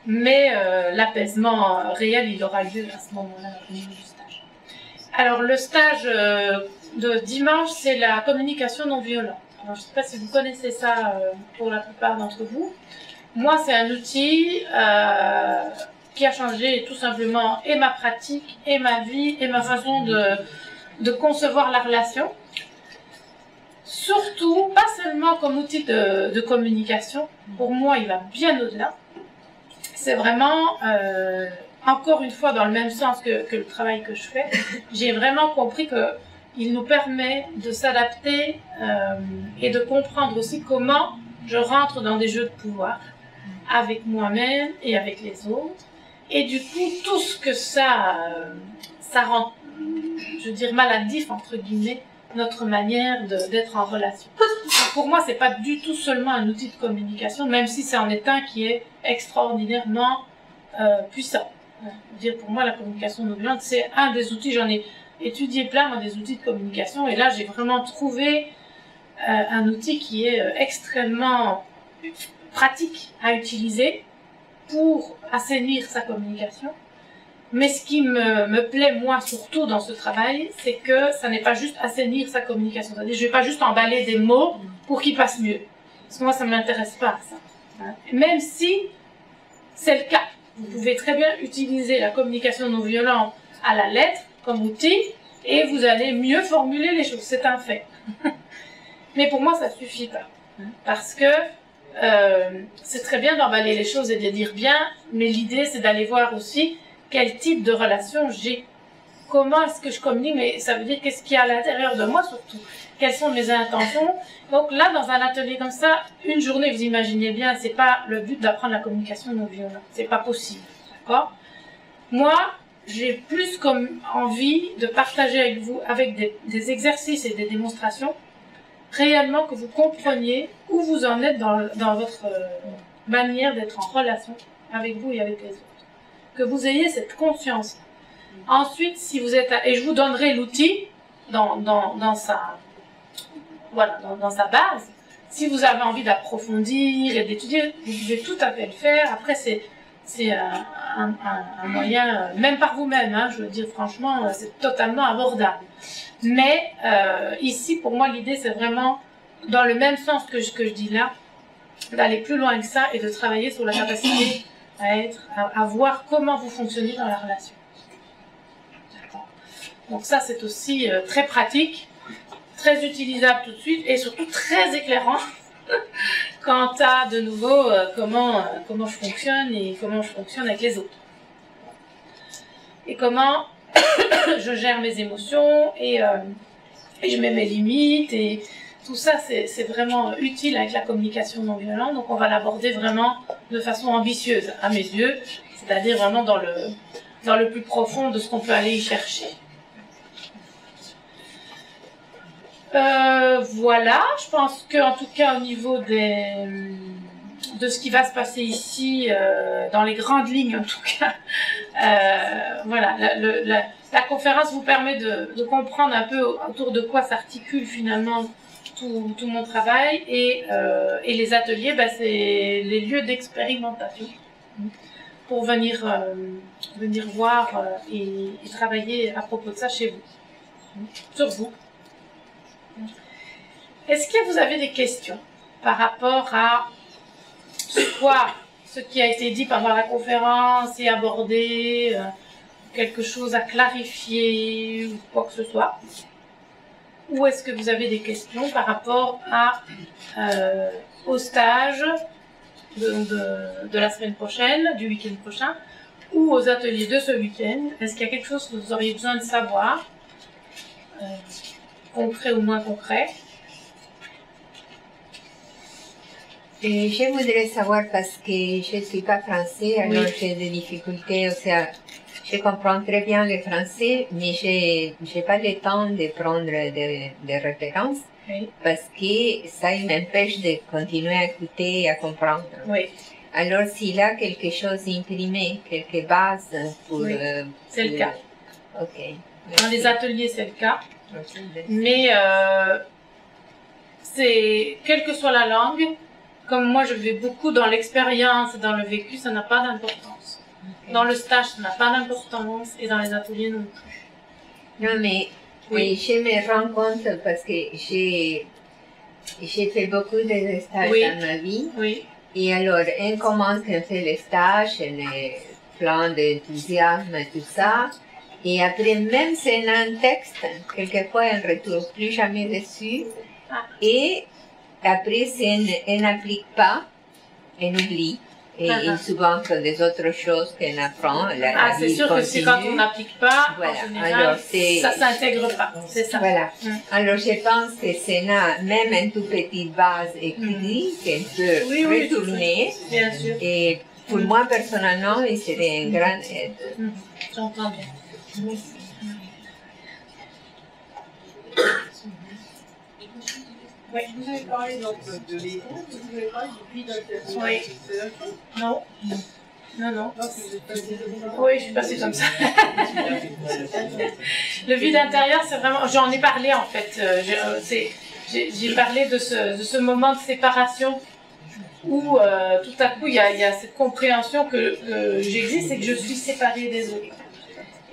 mais l'apaisement réel, il aura lieu à ce moment-là au niveau du stage. Alors, le stage de dimanche, c'est la communication non violente. Alors, je ne sais pas si vous connaissez ça pour la plupart d'entre vous. Moi, c'est un outil qui a changé tout simplement et ma pratique, et ma vie, et ma façon de concevoir la relation. Surtout, pas seulement comme outil de communication, pour moi il va bien au-delà. C'est vraiment, encore une fois dans le même sens que le travail que je fais, j'ai vraiment compris qu'il nous permet de s'adapter et de comprendre aussi comment je rentre dans des jeux de pouvoir avec moi-même et avec les autres. Et du coup, tout ce que ça rend, je veux dire, maladif, entre guillemets, notre manière d'être en relation. Pour moi, c'est pas du tout seulement un outil de communication, même si c'est en est un qui est extraordinairement puissant. Je veux dire, pour moi, la communication non violente, c'est un des outils, j'en ai étudié plein, moi, des outils de communication, et là, j'ai vraiment trouvé un outil qui est extrêmement pratique à utiliser pour assainir sa communication. Mais ce qui me plaît, moi, surtout dans ce travail, c'est que ça n'est pas juste assainir sa communication. C'est-à-dire, je ne vais pas juste emballer des mots pour qu'ils passent mieux. Parce que moi, ça ne m'intéresse pas, ça. Même si c'est le cas. Vous pouvez très bien utiliser la communication non violente à la lettre comme outil et vous allez mieux formuler les choses. C'est un fait. Mais pour moi, ça ne suffit pas. Parce que c'est très bien d'emballer les choses et de dire bien, mais l'idée, c'est d'aller voir aussi quel type de relation j'ai. Comment est-ce que je communique, mais ça veut dire qu'est-ce qu'il y a à l'intérieur de moi surtout. Quelles sont mes intentions. Donc là, dans un atelier comme ça, une journée, vous imaginez bien, c'est pas le but d'apprendre la communication non violente. C'est pas possible. D'accord? Moi, j'ai plus comme envie de partager avec vous, avec des exercices et des démonstrations, réellement que vous compreniez où vous en êtes dans votre manière d'être en relation avec vous et avec les autres. Que vous ayez cette conscience. Ensuite, si vous êtes, et je vous donnerai l'outil dans sa base. Si vous avez envie d'approfondir et d'étudier, vous pouvez tout à fait le faire. Après, c'est un moyen, même par vous-même, hein, je veux dire franchement, c'est totalement abordable. Mais ici, pour moi, l'idée, c'est vraiment, dans le même sens que je dis là, d'aller plus loin que ça et de travailler sur la capacité à voir comment vous fonctionnez dans la relation. Donc ça, c'est aussi très pratique, très utilisable tout de suite et surtout très éclairant quant à, de nouveau, comment je fonctionne et comment je fonctionne avec les autres. Et comment je gère mes émotions et je mets mes limites et tout ça, c'est vraiment utile avec la communication non violente. Donc on va l'aborder vraiment de façon ambitieuse, à mes yeux, c'est-à-dire vraiment dans le plus profond de ce qu'on peut aller y chercher. Voilà, je pense qu'en tout cas au niveau de ce qui va se passer ici, dans les grandes lignes en tout cas, voilà, la conférence vous permet de comprendre un peu autour de quoi s'articule finalement tout mon travail et les ateliers, ben, c'est les lieux d'expérimentation pour venir voir et travailler à propos de ça chez vous, sur vous. Est-ce que vous avez des questions par rapport à soit ce qui a été dit pendant la conférence et abordé, quelque chose à clarifier ou quoi que ce soit? Ou est-ce que vous avez des questions par rapport au stage de la semaine prochaine, du week-end prochain, ou aux ateliers de ce week-end? Est-ce qu'il y a quelque chose que vous auriez besoin de savoir, concret ou moins concret? Et je voudrais savoir parce que je ne suis pas français, alors j'ai des difficultés. Je comprends très bien le français, mais je n'ai pas le temps de prendre des références. Oui. parce que ça il m'empêche de continuer à écouter et à comprendre. Oui, Alors s'il a quelque chose imprimé, quelques bases pour... Oui, c'est le pour- cas. Ok. Dans les ateliers, c'est le cas. Ok. Mais c'est, quelle que soit la langue, comme moi je vais beaucoup dans l'expérience, dans le vécu, ça n'a pas d'importance. Dans le stage, ça n'a pas d'importance, et dans les ateliers non plus. Non, mais oui, je me rends compte parce que j'ai fait beaucoup de stages Oui. dans ma vie. Oui, Et alors, on commence à faire les stages, on est plein d'enthousiasme et tout ça. Et après, même si on a un texte, quelquefois on ne retrouve plus jamais dessus. Ah. Et après, si on n'applique pas, on oublie. Et, Ah. souvent, c'est des autres choses qu'on apprend. La c'est vie sûr que si quand on continue. n'applique pas, Voilà. en général, Alors, c'est- ça s'intègre pas. C'est ça. Voilà. Mm. Alors, je pense que c'est là, même une toute petite base écrite, qu'on peut Oui, oui, retourner. Bien sûr. Et pour moi, personnellement, il serait une grande aide. J'entends bien. Oui. Vous avez parlé donc de l'écoute, vous avez parlé du vide intérieur. Oui. C'est la même chose? Non. Non, non. Non, c'est vous êtes passé de ça. Oui, je suis passée comme ça. Le vide intérieur, c'est vraiment. J'en ai parlé en fait. J'ai parlé de ce moment de séparation où tout à coup il y a cette compréhension que j'existe et que je suis séparée des autres.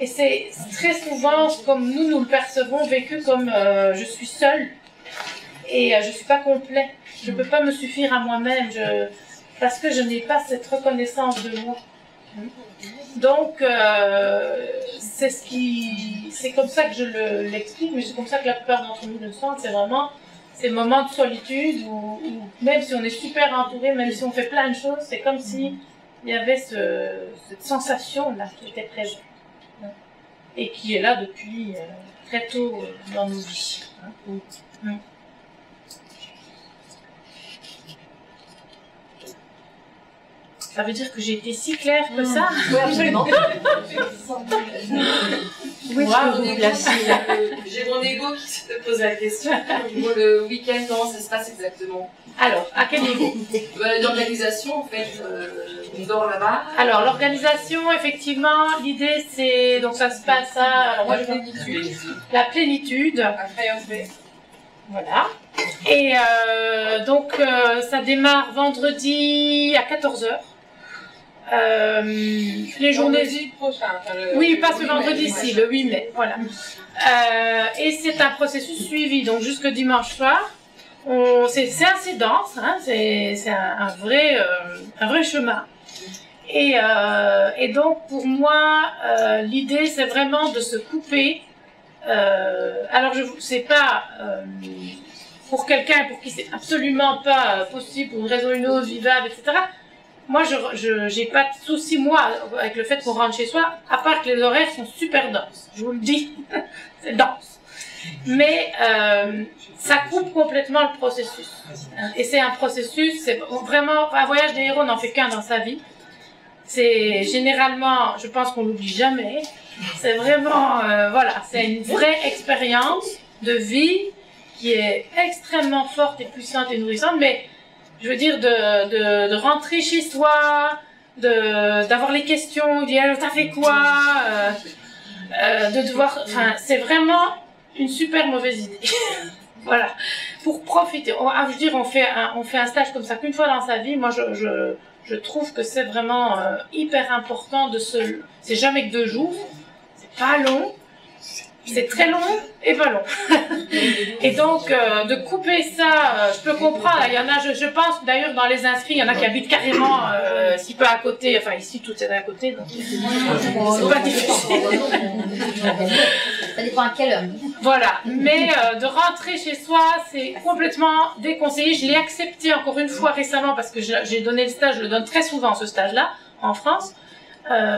Et c'est très souvent comme nous le percevons, vécu comme je suis seule et je suis pas complet. Je peux pas me suffire à moi-même. Parce que je n'ai pas cette reconnaissance de moi. Donc, c'est comme ça que je l'explique, mais c'est comme ça que la plupart d'entre nous le sentent. C'est vraiment ces moments de solitude où même si on est super entouré, même si on fait plein de choses, c'est comme si il y avait cette sensation-là qui était présente. Et qui est là depuis très tôt dans nos vies. Ça veut dire que j'ai été si claire que ça? Oui, absolument. Où est-ce que vous placez J'ai mon ego qui se pose la question. Moi, le week-end, comment ça se passe exactement? Alors, à quel niveau? L'organisation, en fait, on dort là-bas. Alors, l'organisation, effectivement, l'idée c'est, donc ça se passe à, alors moi je vais la plénitude. Après, on fait. Voilà. Et donc, ça démarre vendredi à 14h. Les journées. Vendredi prochain. Enfin, Oui, pas ce 8 vendredi-ci, mai, le 8 mai, voilà. Et c'est un processus suivi, donc jusque dimanche soir. C'est assez dense, hein, c'est un vrai chemin. Et donc pour moi, l'idée c'est vraiment de se couper. Alors c'est pas pour quelqu'un pour qui c'est absolument pas possible pour une raison ou une autre, vivable, etc. Moi, je j'ai pas de souci, moi, avec le fait qu'on rentre chez soi, à part que les horaires sont super denses. Je vous le dis, c'est dense. Mais ça coupe complètement le processus. Et c'est un processus, c'est vraiment, un voyage des héros n'en fait qu'un dans sa vie. C'est généralement, je pense qu'on l'oublie jamais. C'est vraiment, voilà, c'est une vraie expérience de vie qui est extrêmement forte et puissante et nourrissante, mais je veux dire de rentrer chez soi, d'avoir les questions, de dire t'as fait quoi, de devoir, enfin c'est vraiment une super mauvaise idée. Voilà, pour profiter. Je veux dire on fait un stage comme ça qu'une fois dans sa vie. Moi je trouve que c'est vraiment hyper important c'est jamais que 2 jours, c'est pas long. C'est très long et pas long. Et donc, de couper ça, je peux comprendre. Il y en a, je pense, d'ailleurs, dans les inscrits, il y en a qui habitent carrément si peu à côté. Enfin, ici, tout est à côté. Donc, c'est pas difficile. Ça dépend à quelle heure. Voilà. Mais de rentrer chez soi, c'est complètement déconseillé. Je l'ai accepté encore une fois récemment parce que j'ai donné le stage, je le donne très souvent, ce stage-là, en France.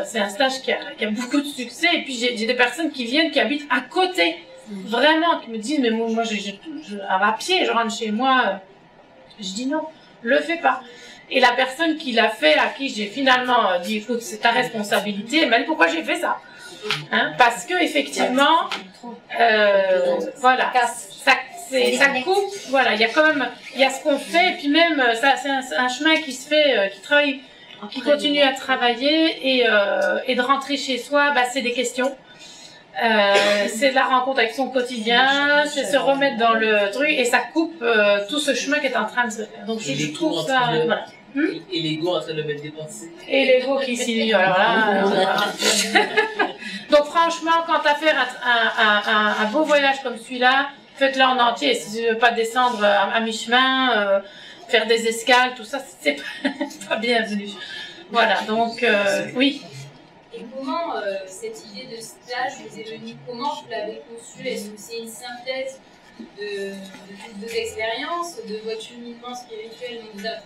C'est un stage qui a beaucoup de succès et puis j'ai des personnes qui viennent, qui habitent à côté, vraiment, qui me disent mais moi à pied je rentre chez moi, je dis non, le fais pas. Et la personne qui l'a fait, à qui j'ai finalement dit écoute c'est ta responsabilité, elle m'a dit pourquoi j'ai fait ça, hein, parce que effectivement voilà, ça coupe, voilà, il y a quand même, il y a ce qu'on fait, et puis même, ça, c'est un chemin qui se fait, qui continue à travailler, et de rentrer chez soi, bah, c'est des questions. C'est de la rencontre avec son quotidien, c'est se remettre dans le truc, et ça coupe tout ce chemin qui est en train de se faire. Donc je trouve ça, voilà. Et l'ego en train de le mettre dépensé. Et l'ego qui s'y alors là. Donc franchement, quand t'as fait un beau voyage comme celui-là, faites-le en entier. Si tu veux pas descendre à mi-chemin, faire des escales, tout ça, c'est pas bienvenu. Voilà, donc oui. Et comment cette idée de stage vous est venue? Comment vous l'avez conçue? Est-ce que c'est une synthèse de toutes vos expériences, de votre cheminement spirituel dont vous n'avez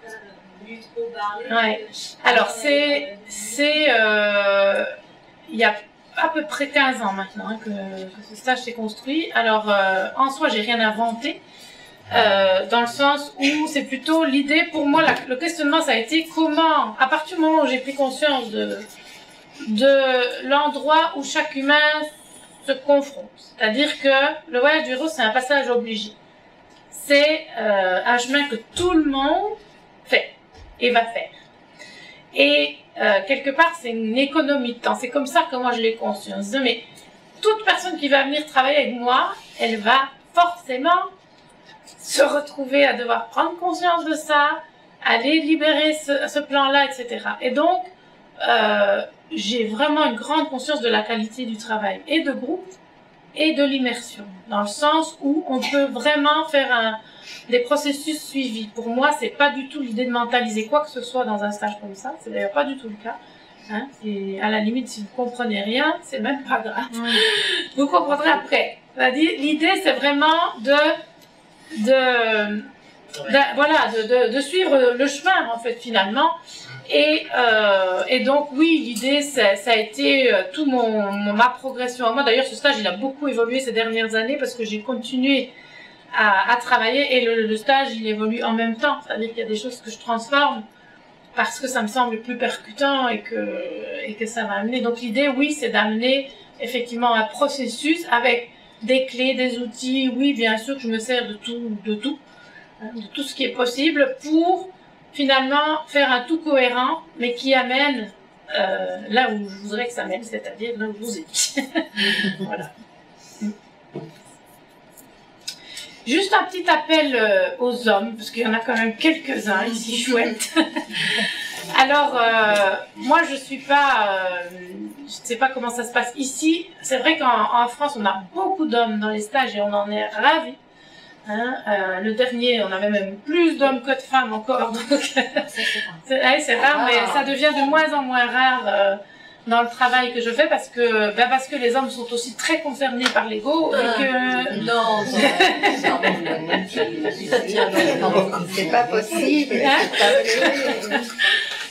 pas voulu trop parler? Ouais. Alors il y a à peu près 15 ans maintenant que ce stage s'est construit. Alors en soi, j'ai rien inventé. Dans le sens où c'est plutôt l'idée, pour moi, le questionnement, ça a été comment, à partir du moment où j'ai pris conscience de l'endroit où chaque humain se confronte. C'est-à-dire que le voyage du héros, c'est un passage obligé. C'est un chemin que tout le monde fait et va faire. Et quelque part, c'est une économie de temps. C'est comme ça que moi je l'ai conçu. On se dit, mais toute personne qui va venir travailler avec moi, elle va forcément se retrouver à devoir prendre conscience de ça, aller libérer ce plan-là, etc. Et donc, j'ai vraiment une grande conscience de la qualité du travail, et de groupe, et de l'immersion, dans le sens où on peut vraiment faire des processus suivis. Pour moi, c'est pas du tout l'idée de mentaliser quoi que ce soit dans un stage comme ça, c'est d'ailleurs pas du tout le cas. Hein, et à la limite, si vous comprenez rien, c'est même pas grave. Vous comprendrez après. L'idée, c'est vraiment de suivre le chemin, en fait, finalement. Et donc, oui, l'idée, ça a été tout ma progression. Moi, d'ailleurs, ce stage, il a beaucoup évolué ces dernières années parce que j'ai continué à travailler, et le stage, il évolue en même temps. C'est-à-dire qu'il y a des choses que je transforme parce que ça me semble plus percutant et que ça va amener. Donc, l'idée, oui, c'est d'amener effectivement un processus avec des clés, des outils. Oui, bien sûr que je me sers de tout ce qui est possible pour finalement faire un tout cohérent, mais qui amène là où je voudrais que ça mène, c'est-à-dire là où je vous ai dit. Voilà. Juste un petit appel aux hommes, parce qu'il y en a quand même quelques-uns ici chouettes. Alors, moi je suis pas, je ne sais pas comment ça se passe ici. C'est vrai qu'en France, on a beaucoup d'hommes dans les stages et on en est ravis. Hein, le dernier, on avait même plus d'hommes que de femmes encore. Donc, c'est rare, mais ça devient de moins en moins rare dans le travail que je fais parce que les hommes sont aussi très concernés par l'ego. Non, c'est pas possible. Hein?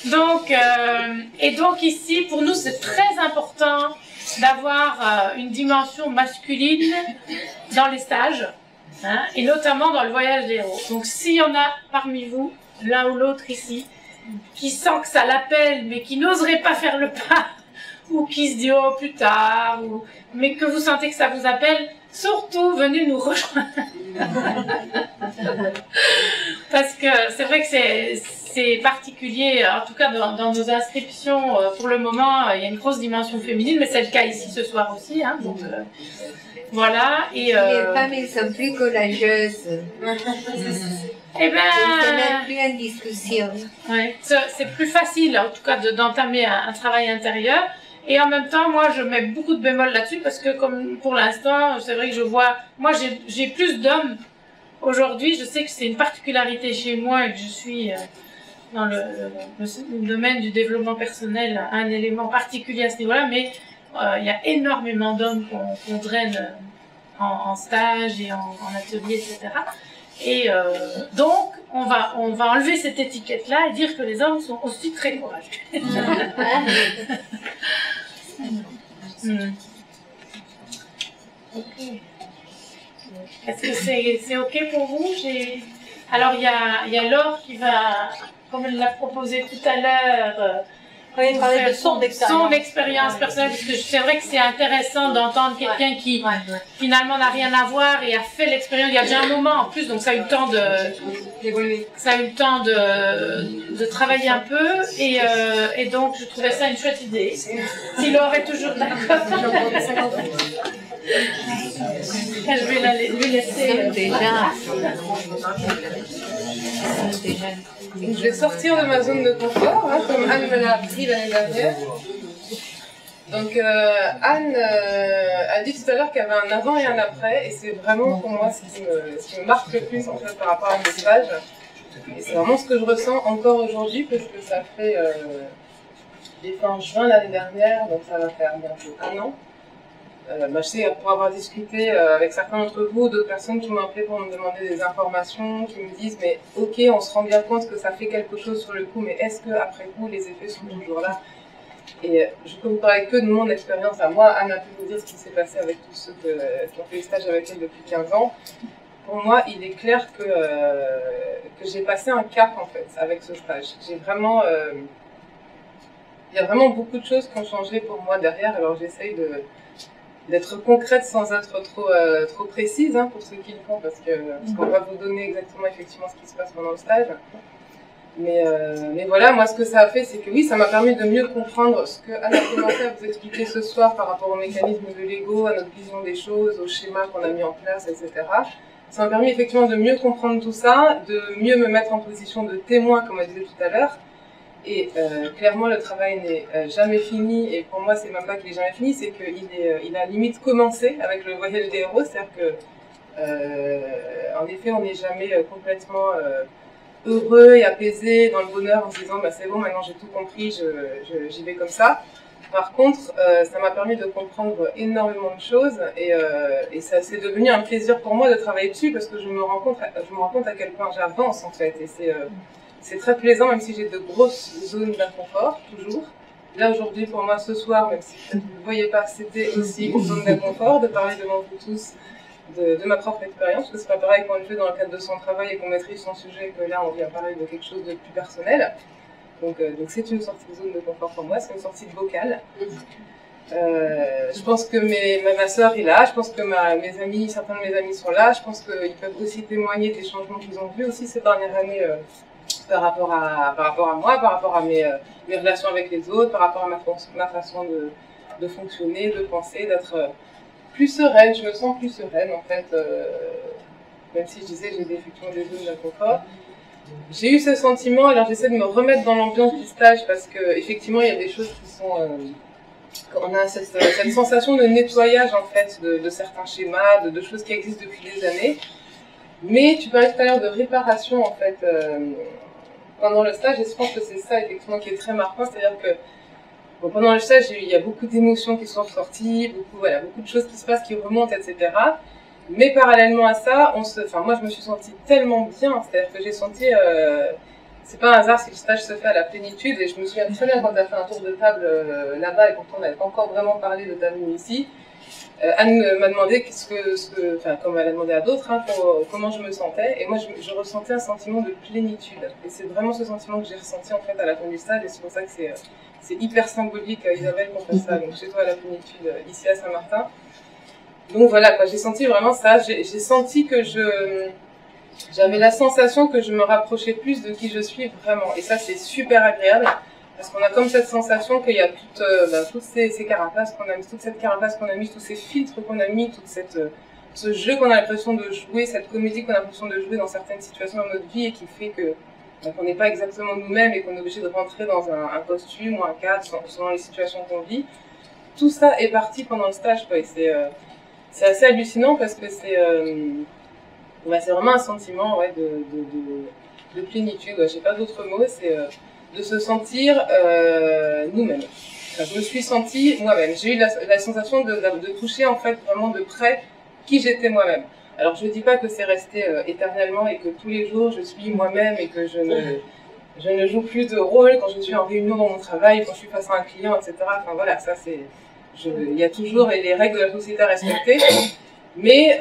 Donc ici, pour nous, c'est très important d'avoir une dimension masculine dans les stages. Hein, et notamment dans le voyage des héros. Donc s'il y en a parmi vous, l'un ou l'autre ici, qui sent que ça l'appelle, mais qui n'oserait pas faire le pas, ou qui se dit oh plus tard, mais que vous sentez que ça vous appelle, surtout venez nous rejoindre. Parce que c'est vrai que c'est particulier, en tout cas dans nos inscriptions, pour le moment, il y a une grosse dimension féminine, mais c'est le cas ici ce soir aussi. Hein, donc, voilà. Et, les femmes, elles sont plus courageuses. Eh ben, c'est même plus en discussion. Ouais, c'est plus facile, en tout cas, d'entamer un travail intérieur. Et en même temps, moi, je mets beaucoup de bémols là-dessus parce que, comme pour l'instant, c'est vrai que je vois, moi, j'ai plus d'hommes aujourd'hui. Je sais que c'est une particularité chez moi et que je suis dans le domaine du développement personnel, un élément particulier à ce niveau-là, mais il y a énormément d'hommes qu'on draine en stage et en atelier, etc. Et donc, on va enlever cette étiquette-là et dire que les hommes sont aussi très courageux. Okay. Est-ce que c'est OK pour vous? Alors, il y a Laure qui va, comme elle l'a proposé tout à l'heure, Oui, parler de son expérience. Son expérience personnelle, parce que c'est vrai que c'est intéressant d'entendre quelqu'un qui finalement n'a rien à voir et a fait l'expérience. Il y a déjà un moment en plus, donc ça a eu le temps de travailler un peu et donc je trouvais ça une chouette idée. S'il aurait toujours d'accord. Je vais lui laisser déjà. Je vais sortir de ma zone de confort, hein, comme Anne me l'a appris l'année dernière. Donc Anne a dit tout à l'heure qu'il y avait un avant et un après, et c'est vraiment pour moi ce qui me marque le plus en fait par rapport à mes stages. Et c'est vraiment ce que je ressens encore aujourd'hui, parce que ça fait fin juin l'année dernière, donc ça va faire bientôt un an. Je sais, pour avoir discuté avec certains d'entre vous, d'autres personnes qui m'ont appelé pour me demander des informations, qui me disent mais ok, on se rend bien compte que ça fait quelque chose sur le coup, mais est-ce que après coup les effets sont toujours là? Et je peux vous parler que de mon expérience à moi. Anne a pu vous dire ce qui s'est passé avec tous ceux qui ont fait les stages avec elle depuis 15 ans. Pour moi, il est clair que j'ai passé un cap en fait avec ce stage. J'ai vraiment, il y a vraiment beaucoup de choses qui ont changé pour moi derrière. Alors j'essaye d'être concrète sans être trop précise hein, pour ceux qui le font, parce qu'on va vous donner exactement effectivement ce qui se passe pendant le stage. Mais voilà, moi ce que ça a fait, c'est que oui, ça m'a permis de mieux comprendre ce que Anne a commencé à vous expliquer ce soir par rapport au mécanisme de l'ego, à notre vision des choses, au schéma qu'on a mis en place, etc. Ça m'a permis effectivement de mieux comprendre tout ça, de mieux me mettre en position de témoin, comme elle disait tout à l'heure. Et clairement, le travail n'est jamais fini, et pour moi, c'est même pas qu'il est jamais fini, c'est qu'il a limite commencé avec le voyage des héros, c'est-à-dire que, en effet, on n'est jamais complètement heureux et apaisé dans le bonheur en se disant bah, c'est bon, maintenant j'ai tout compris, j'y vais comme ça. Par contre, ça m'a permis de comprendre énormément de choses, et ça c'est devenu un plaisir pour moi de travailler dessus, parce que je me rends compte à quel point j'avance en fait, et c'est très plaisant, même si j'ai de grosses zones d'inconfort, toujours. Là, aujourd'hui, pour moi, ce soir, même si vous ne le voyez pas, c'était aussi une zone d'inconfort, de parler devant vous tous de ma propre expérience, parce que c'est pas pareil quand on le fait dans le cadre de son travail et qu'on maîtrise son sujet, que là, on vient parler de quelque chose de plus personnel. Donc c'est une sortie de zone de confort pour moi, c'est une sortie de bocal. Je pense que ma soeur est là, je pense que certains de mes amis sont là, je pense qu'ils peuvent aussi témoigner des changements qu'ils ont vus aussi ces dernières années par rapport à moi, par rapport à mes relations avec les autres, par rapport à ma façon de fonctionner, de penser, d'être plus sereine. Je me sens plus sereine en fait, même si je disais j'ai effectivement des zones d'inconfort. J'ai eu ce sentiment, alors j'essaie de me remettre dans l'ambiance du stage, parce que effectivement il y a des choses qui sont... on a cette sensation de nettoyage en fait de certains schémas, de choses qui existent depuis des années. Mais tu parlais tout à l'heure de réparation en fait pendant le stage, et je pense que c'est ça effectivement qui est très marquant, c'est-à-dire que bon, pendant le stage il y a beaucoup d'émotions qui sont ressorties, beaucoup de choses qui se passent, qui remontent, etc. Mais parallèlement à ça, moi je me suis sentie tellement bien, c'est-à-dire que j'ai senti, c'est pas un hasard si le stage se fait à la plénitude, et je me souviens très bien quand tu as fait un tour de table là-bas, et pourtant on n'avait pas encore vraiment parlé de ta venue ici. Anne m'a demandé comme elle a demandé à d'autres, hein, comment je me sentais, et moi je ressentais un sentiment de plénitude. Et c'est vraiment ce sentiment que j'ai ressenti en fait à la fin du stage, et c'est pour ça que c'est hyper symbolique, Isabelle, qu'on fasse ça, donc chez toi à la plénitude, ici à Saint-Martin. Donc voilà, j'ai senti vraiment ça, j'ai senti que j'avais la sensation que je me rapprochais plus de qui je suis vraiment, et ça c'est super agréable. Parce qu'on a comme cette sensation qu'il y a toutes ces carapaces qu'on a mis, toute cette carapace qu'on a mis, tous ces filtres qu'on a mis, ce jeu qu'on a l'impression de jouer, cette comédie qu'on a l'impression de jouer dans certaines situations de notre vie, et qui fait qu'on n'est pas exactement nous-mêmes et qu'on est obligé de rentrer dans un costume ou un cadre selon les situations qu'on vit. Tout ça est parti pendant le stage, quoi, et c'est assez hallucinant, parce que c'est vraiment un sentiment de plénitude. Je sais pas d'autres mots, c'est de se sentir nous-mêmes. Enfin, je me suis sentie moi-même. J'ai eu la sensation de toucher en fait vraiment de près qui j'étais moi-même. Alors je dis pas que c'est resté éternellement et que tous les jours je suis moi-même et que je ne joue plus de rôle quand je suis en réunion dans mon travail, quand je suis face à un client, etc. Enfin voilà, ça c'est... Il y a toujours les règles de la société à respecter. Mais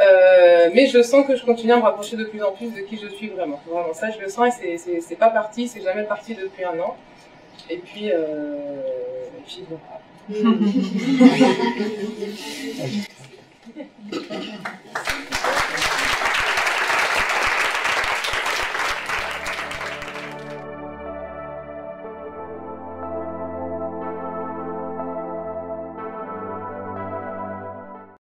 je sens que je continue à me rapprocher de plus en plus de qui je suis vraiment. Vraiment, ça je le sens, et c'est pas parti, c'est jamais parti depuis un an. Et puis voilà.